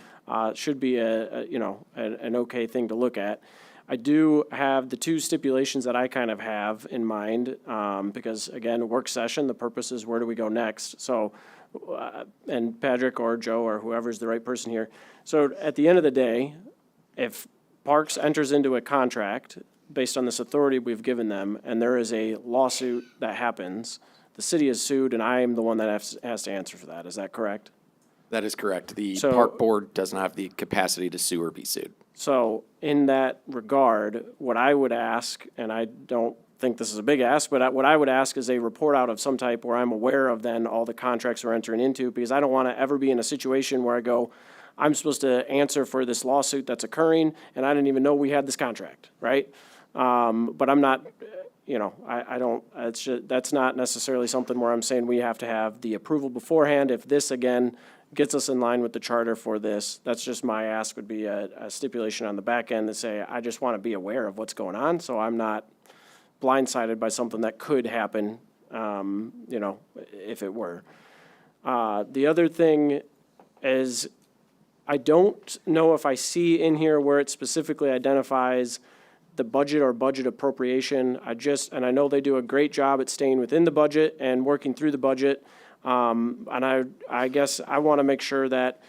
should be an okay thing to look at. I do have the two stipulations that I kind of have in mind, because again, work session, the purpose is where do we go next? So, and Patrick or Joe or whoever's the right person here. So at the end of the day, if Parks enters into a contract based on this authority we've given them, and there is a lawsuit that happens, the city is sued, and I am the one that has to answer for that. Is that correct? That is correct. The So- park board doesn't have the capacity to sue or be sued. So in that regard, what I would ask, and I don't think this is a big ask, but what I would ask is a report out of some type where I'm aware of then all the contracts we're entering into, because I don't want to ever be in a situation where I go, I'm supposed to answer for this lawsuit that's occurring, and I didn't even know we had this contract, right? But I'm not, I don't, it's just, that's not necessarily something where I'm saying we have to have the approval beforehand. If this, again, gets us in line with the charter for this, that's just my ask, would be a stipulation on the back end to say, I just want to be aware of what's going on, so I'm not blindsided by something that could happen, if it were. The other thing is, I don't know if I see in here where it specifically identifies the budget or budget appropriation. And I know they do a great job at staying within the budget and working through the budget. And I guess I want to make sure that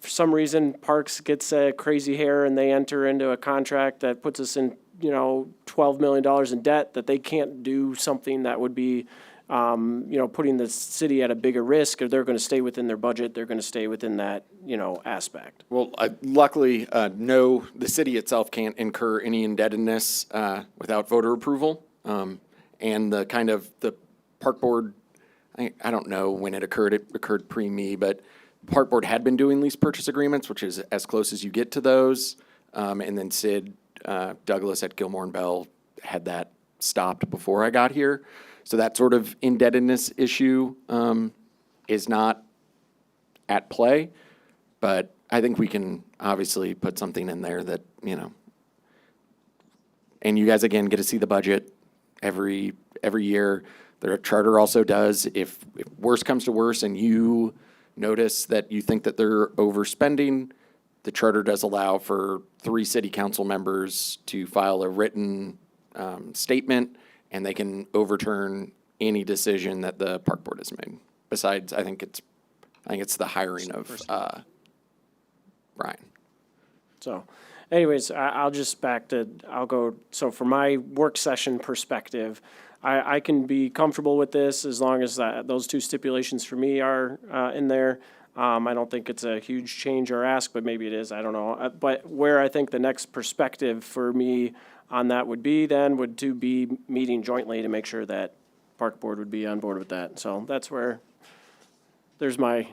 for some reason Parks gets a crazy hair and they enter into a contract that puts us in, $12 million in debt, that they can't do something that would be, putting the city at a bigger risk, or they're going to stay within their budget, they're going to stay within that, aspect. Well, luckily, no, the city itself can't incur any indebtedness without voter approval. And the park board, I don't know when it occurred pre-me, but park board had been doing lease purchase agreements, which is as close as you get to those. And then Sid Douglas at Gilmore and Bell had that stopped before I got here. So that sort of indebtedness issue is not at play, but I think we can obviously put something in there that, and you guys, again, get to see the budget every year. Their charter also does, if worse comes to worse and you notice that you think that they're overspending, the charter does allow for 3 city council members to file a written statement, and they can overturn any decision that the park board has made. Besides, I think it's the hiring of Brian. So anyways, I'll go, so from my work session perspective, I can be comfortable with this as long as those two stipulations for me are in there. I don't think it's a huge change or ask, but maybe it is, I don't know. But where I think the next perspective for me on that would be to be meeting jointly to make sure that park board would be on board with that. So that's where, there's my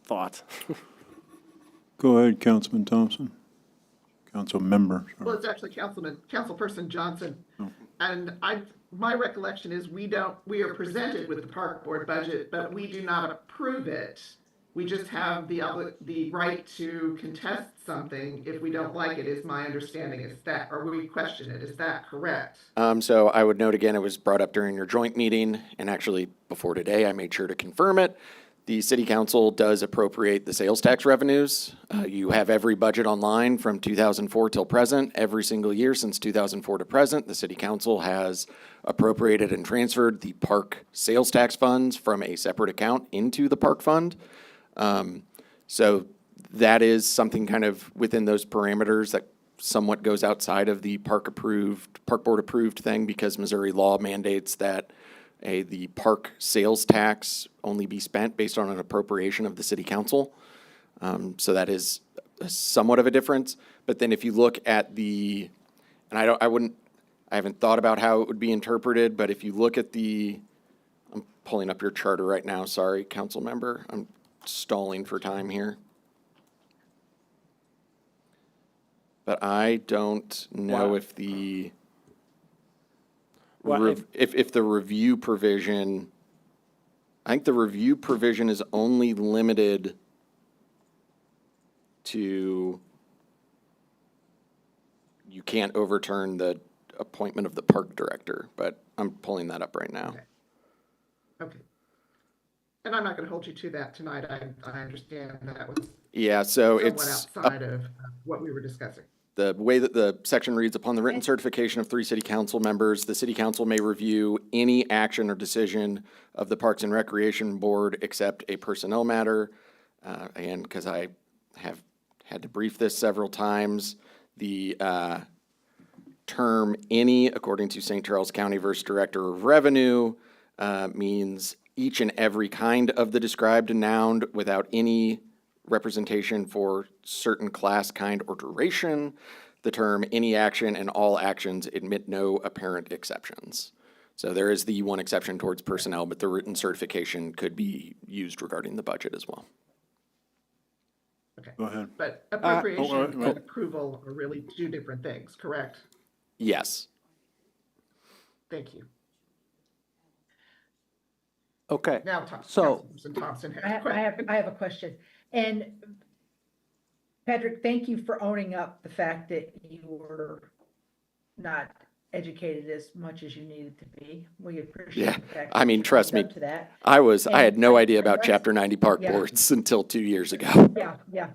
thought. Go ahead, Councilman Thompson. Council member. sorry. Well, it's actually Councilperson Johnson. And my recollection is we are presented with the park board budget, but we do not approve it. We just have the right to contest something if we don't like it, is my understanding. Is that, or we question it, is that correct? So I would note again, it was brought up during your joint meeting, and actually before today, I made sure to confirm it. The city council does appropriate the sales tax revenues. You have every budget online from 2004 till present. Every single year since 2004 to present, the city council has appropriated and transferred the park sales tax funds from a separate account into the park fund. So that is something kind of within those parameters that somewhat goes outside of the park board approved thing, because Missouri law mandates that the park sales tax only be spent based on an appropriation of the city council. So that is somewhat of a difference. But then if you look at and I haven't thought about how it would be interpreted, but if you look at I'm pulling up your charter right now, sorry, council member, I'm stalling for time here. But I don't know Wow. if the Well, if the review provision, I think the review provision is only limited to, you can't overturn the appointment of the park director, but I'm pulling that up right now. Okay. And I'm not gonna hold you to that tonight. I understand that was Yeah, so somewhat it's outside of what we were discussing. the way that the section reads, upon the written certification of 3 city council members, the city council may review any action or decision of the Parks and Recreation Board except a personnel matter. And because I have had to brief this several times, the term "any," according to St. Charles County versus Director of Revenue, means each and every kind of the described noun without any representation for certain class, kind, or duration. The term "any action" and "all actions" admit no apparent exceptions. So there is the one exception towards personnel, but the written certification could be used regarding the budget as well. Okay. Go ahead. But appropriation wait. and approval are really two different things, correct? Yes. Thank you. Okay, Now, so, Councilperson Thompson has I a have, question. I have a question. And Patrick, thank you for owning up the fact that you were not educated as much as you needed to be. We appreciate Yeah. the fact. I that mean, you trust owned me, up to that. I And had no idea I about rec- Chapter 90 park Yeah. boards until 2 years ago. Yeah.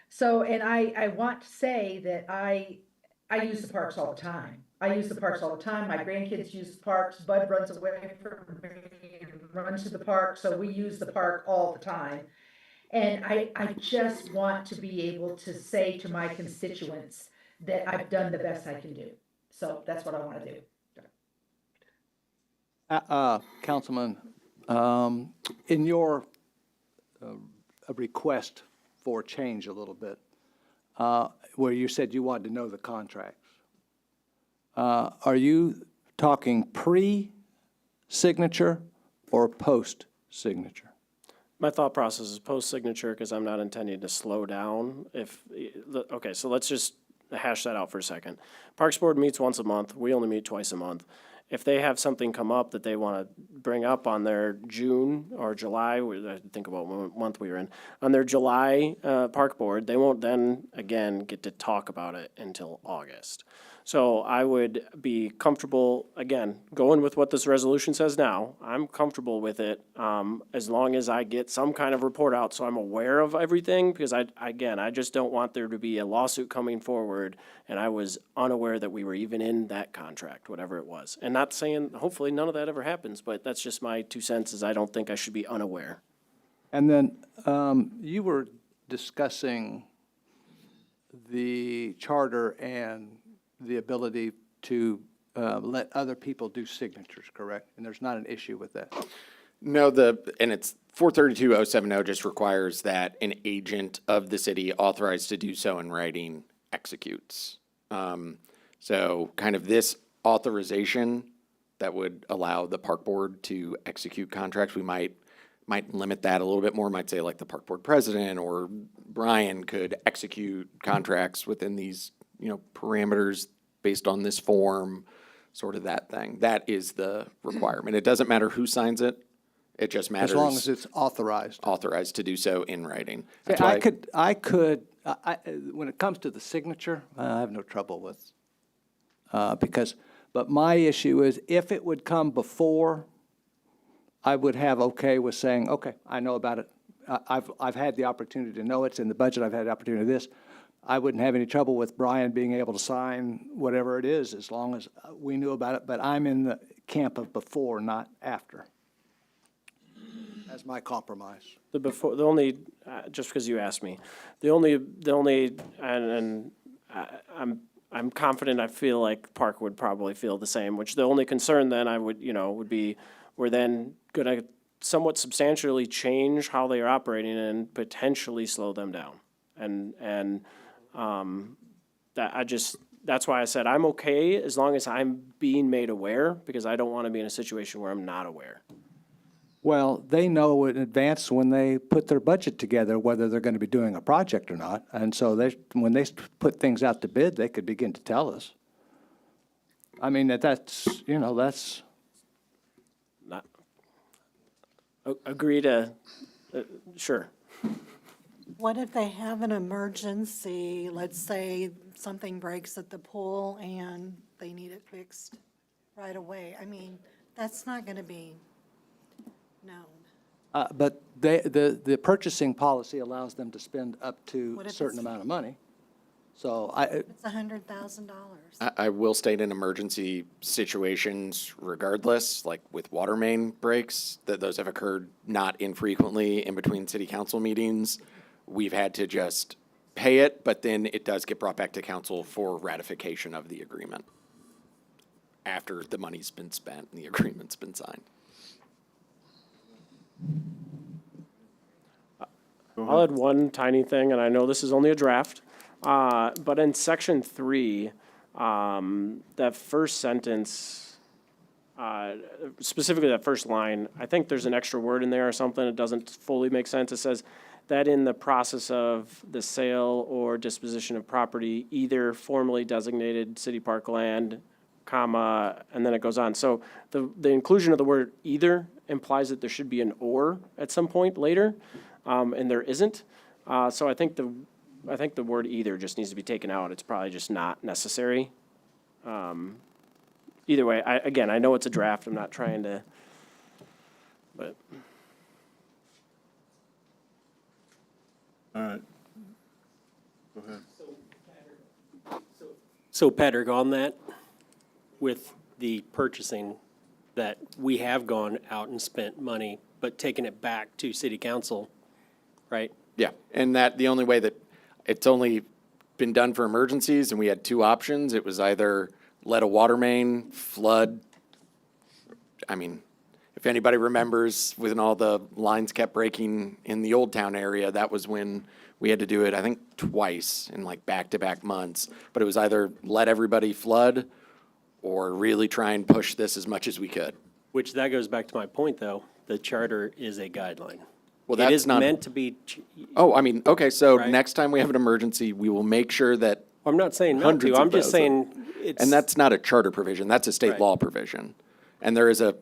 So, and I want to say that I use the parks all the time. I use the parks all the time. My grandkids use the parks. Bud runs away from me and runs to the park, so we use the park all the time. And I just want to be able to say to my constituents that I've done the best I can do. So that's what I want to do. Councilman, in your request for change a little bit, where you said you wanted to know the contracts, are you talking pre-signature or post-signature? My thought process is post-signature because I'm not intending to slow down okay, so let's just hash that out for a second. Parks Board meets once a month. We only meet twice a month. If they have something come up that they want to bring up on their June or July, I think about what month we were in, on their July Park Board, they won't then, again, get to talk about it until August. So I would be comfortable, again, going with what this resolution says now. I'm comfortable with it as long as I get some kind of report out so I'm aware of everything, because I just don't want there to be a lawsuit coming forward and I was unaware that we were even in that contract, whatever it was. And not saying, hopefully none of that ever happens, but that's just my 2 cents, is I don't think I should be unaware. And then you were discussing the charter and the ability to let other people do signatures, correct? And there's not an issue with that? No, and it's 432-070 just requires that an agent of the city authorized to do so in writing executes. So kind of this authorization that would allow the park board to execute contracts, we might limit that a little bit more, might say like the park board president or Brian could execute contracts within these, parameters based on this form, sort of that thing. That is the requirement. It doesn't matter who signs it. It just matters. As long as it's authorized. Authorized to do so in writing. See, I could, when it comes to the signature, I have no trouble with, but my issue is if it would come before, I would have okay with saying, okay, I know about it. I've had the opportunity to know it's in the budget. I've had the opportunity to this. I wouldn't have any trouble with Brian being able to sign whatever it is as long as we knew about it. But I'm in the camp of before, not after. That's my compromise. Just because you asked me, I'm confident, I feel like Park would probably feel the same, which the only concern then I would, would be, we're then gonna somewhat substantially change how they are operating and potentially slow them down. That's why I said I'm okay as long as I'm being made aware, because I don't want to be in a situation where I'm not aware. Well, they know in advance when they put their budget together whether they're going to be doing a project or not. And so when they put things out to bid, they could begin to tell us. I mean, that's. Not agree to, sure. What if they have an emergency, let's say something breaks at the pool and they need it fixed right away? I mean, that's not gonna be known. But the purchasing policy allows them to spend up to What a if certain it's- amount of money. So It's $100,000. I will state in emergency situations regardless, like with water main breaks, that those have occurred not infrequently in between city council meetings. We've had to just pay it, but then it does get brought back to council for ratification of the agreement after the money's been spent and the agreement's been signed. I'll add one tiny thing, and I know this is only a draft, but in section 3, that first sentence, specifically that first line, I think there's an extra word in there or something. It doesn't fully make sense. It says that in the process of the sale or disposition of property, either formally designated city park land, comma, and then it goes on. So the inclusion of the word either implies that there should be an or at some point later, and there isn't. So I think the word either just needs to be taken out. It's probably just not necessary. Either way, I know it's a draft. I'm not trying to, but. All right. Go ahead. So Patrick, on that, with the purchasing, that we have gone out and spent money, but taken it back to city council, right? Yeah, and that, the only way that, it's only been done for emergencies, and we had two options. It was either let a water main flood. I mean, if anybody remembers, when all the lines kept breaking in the Old Town area, that was when we had to do it, I think, twice in like back-to-back months. But it was either let everybody flood or really try and push this as much as we could. Which that goes back to my point, though. The charter is a guideline. Well, It that's is not- meant to be. Oh, I mean, okay, so Right. next time we have an emergency, we will make sure that I'm not saying not hundreds to. of I'm just those saying it's. And that's not a charter provision, that's a state Right. law provision. And there is a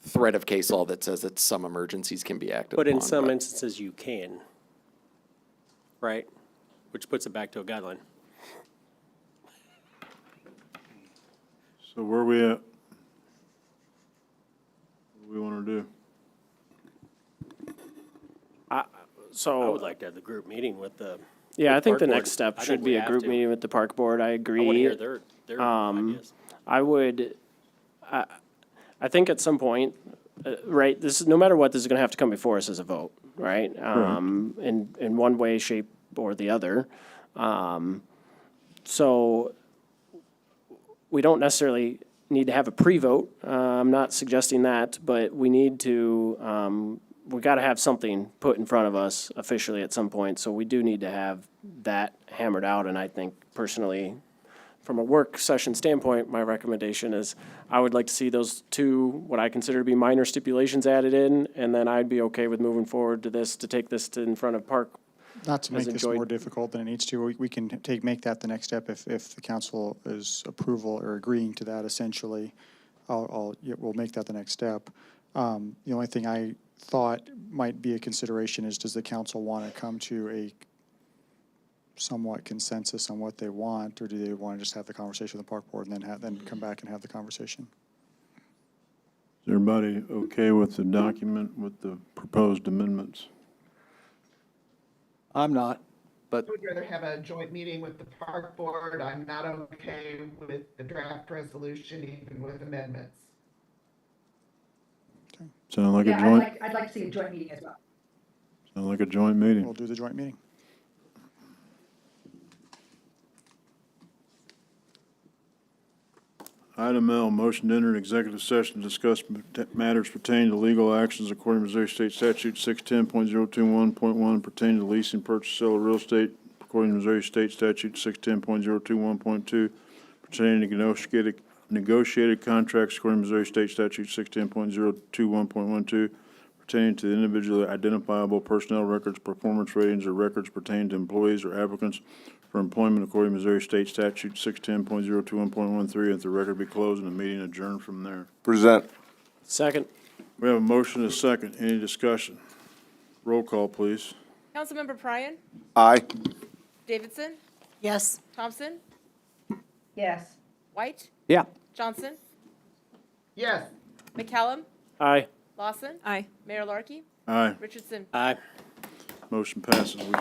thread of case law that says that some emergencies can be acted But in upon, some instances, you can. Right? Which puts it back to a guideline. So where are we at? What do we want to do? So. I would like to have the group meeting with the. Yeah, I with think Park the Board. next step I think should we be a have group to. meeting with the park board. I agree. I want to hear their ideas. I would, I think at some point, right, this is, no matter what, this is gonna have to come before us as a vote, right? In one way, shape, or the other. So we don't necessarily need to have a pre-vote. I'm not suggesting that, but we need to, we gotta have something put in front of us officially at some point. So we do need to have that hammered out, and I think personally, from a work session standpoint, my recommendation is I would like to see those two, what I consider to be minor stipulations added in, and then I'd be okay with moving forward to this, to take this to in front of Park. Not to Has make this enjoyed- more difficult than it needs to, we can make that the next step if the council is approval or agreeing to that essentially. We'll make that the next step. The only thing I thought might be a consideration is, does the council want to come to a somewhat consensus on what they want, or do they want to just have the conversation with the park board and then come back and have the conversation? Is everybody okay with the document with the proposed amendments? I'm not, but I would rather have a joint meeting with the park board. I'm not okay with the draft resolution, even with amendments. Sound like a Yeah, joint, I'd like to see a joint meeting as well. sound like a joint meeting. We'll do the joint meeting. Item L, motion to enter an executive session to discuss matters pertaining to legal actions according to Missouri State Statute 610.021.1 pertaining to leasing, purchase, sale of real estate according to Missouri State Statute 610.021.2 pertaining to negotiated contracts according to Missouri State Statute 610.021.12 pertaining to the individually identifiable personnel records, performance ratings, or records pertaining to employees or applicants for employment according to Missouri State Statute 610.021.13, and the record be closed and the meeting adjourned from there. Present. Second. We have a motion and a second. Any discussion? Roll call, please. Councilmember Pryan, Aye. Davidson, Yes. Thompson, Yes. White, yeah. Johnson, Yes. McCallum, Aye. Lawson? Aye. Mayor Larky? Aye, Richardson? Aye. motion passes. We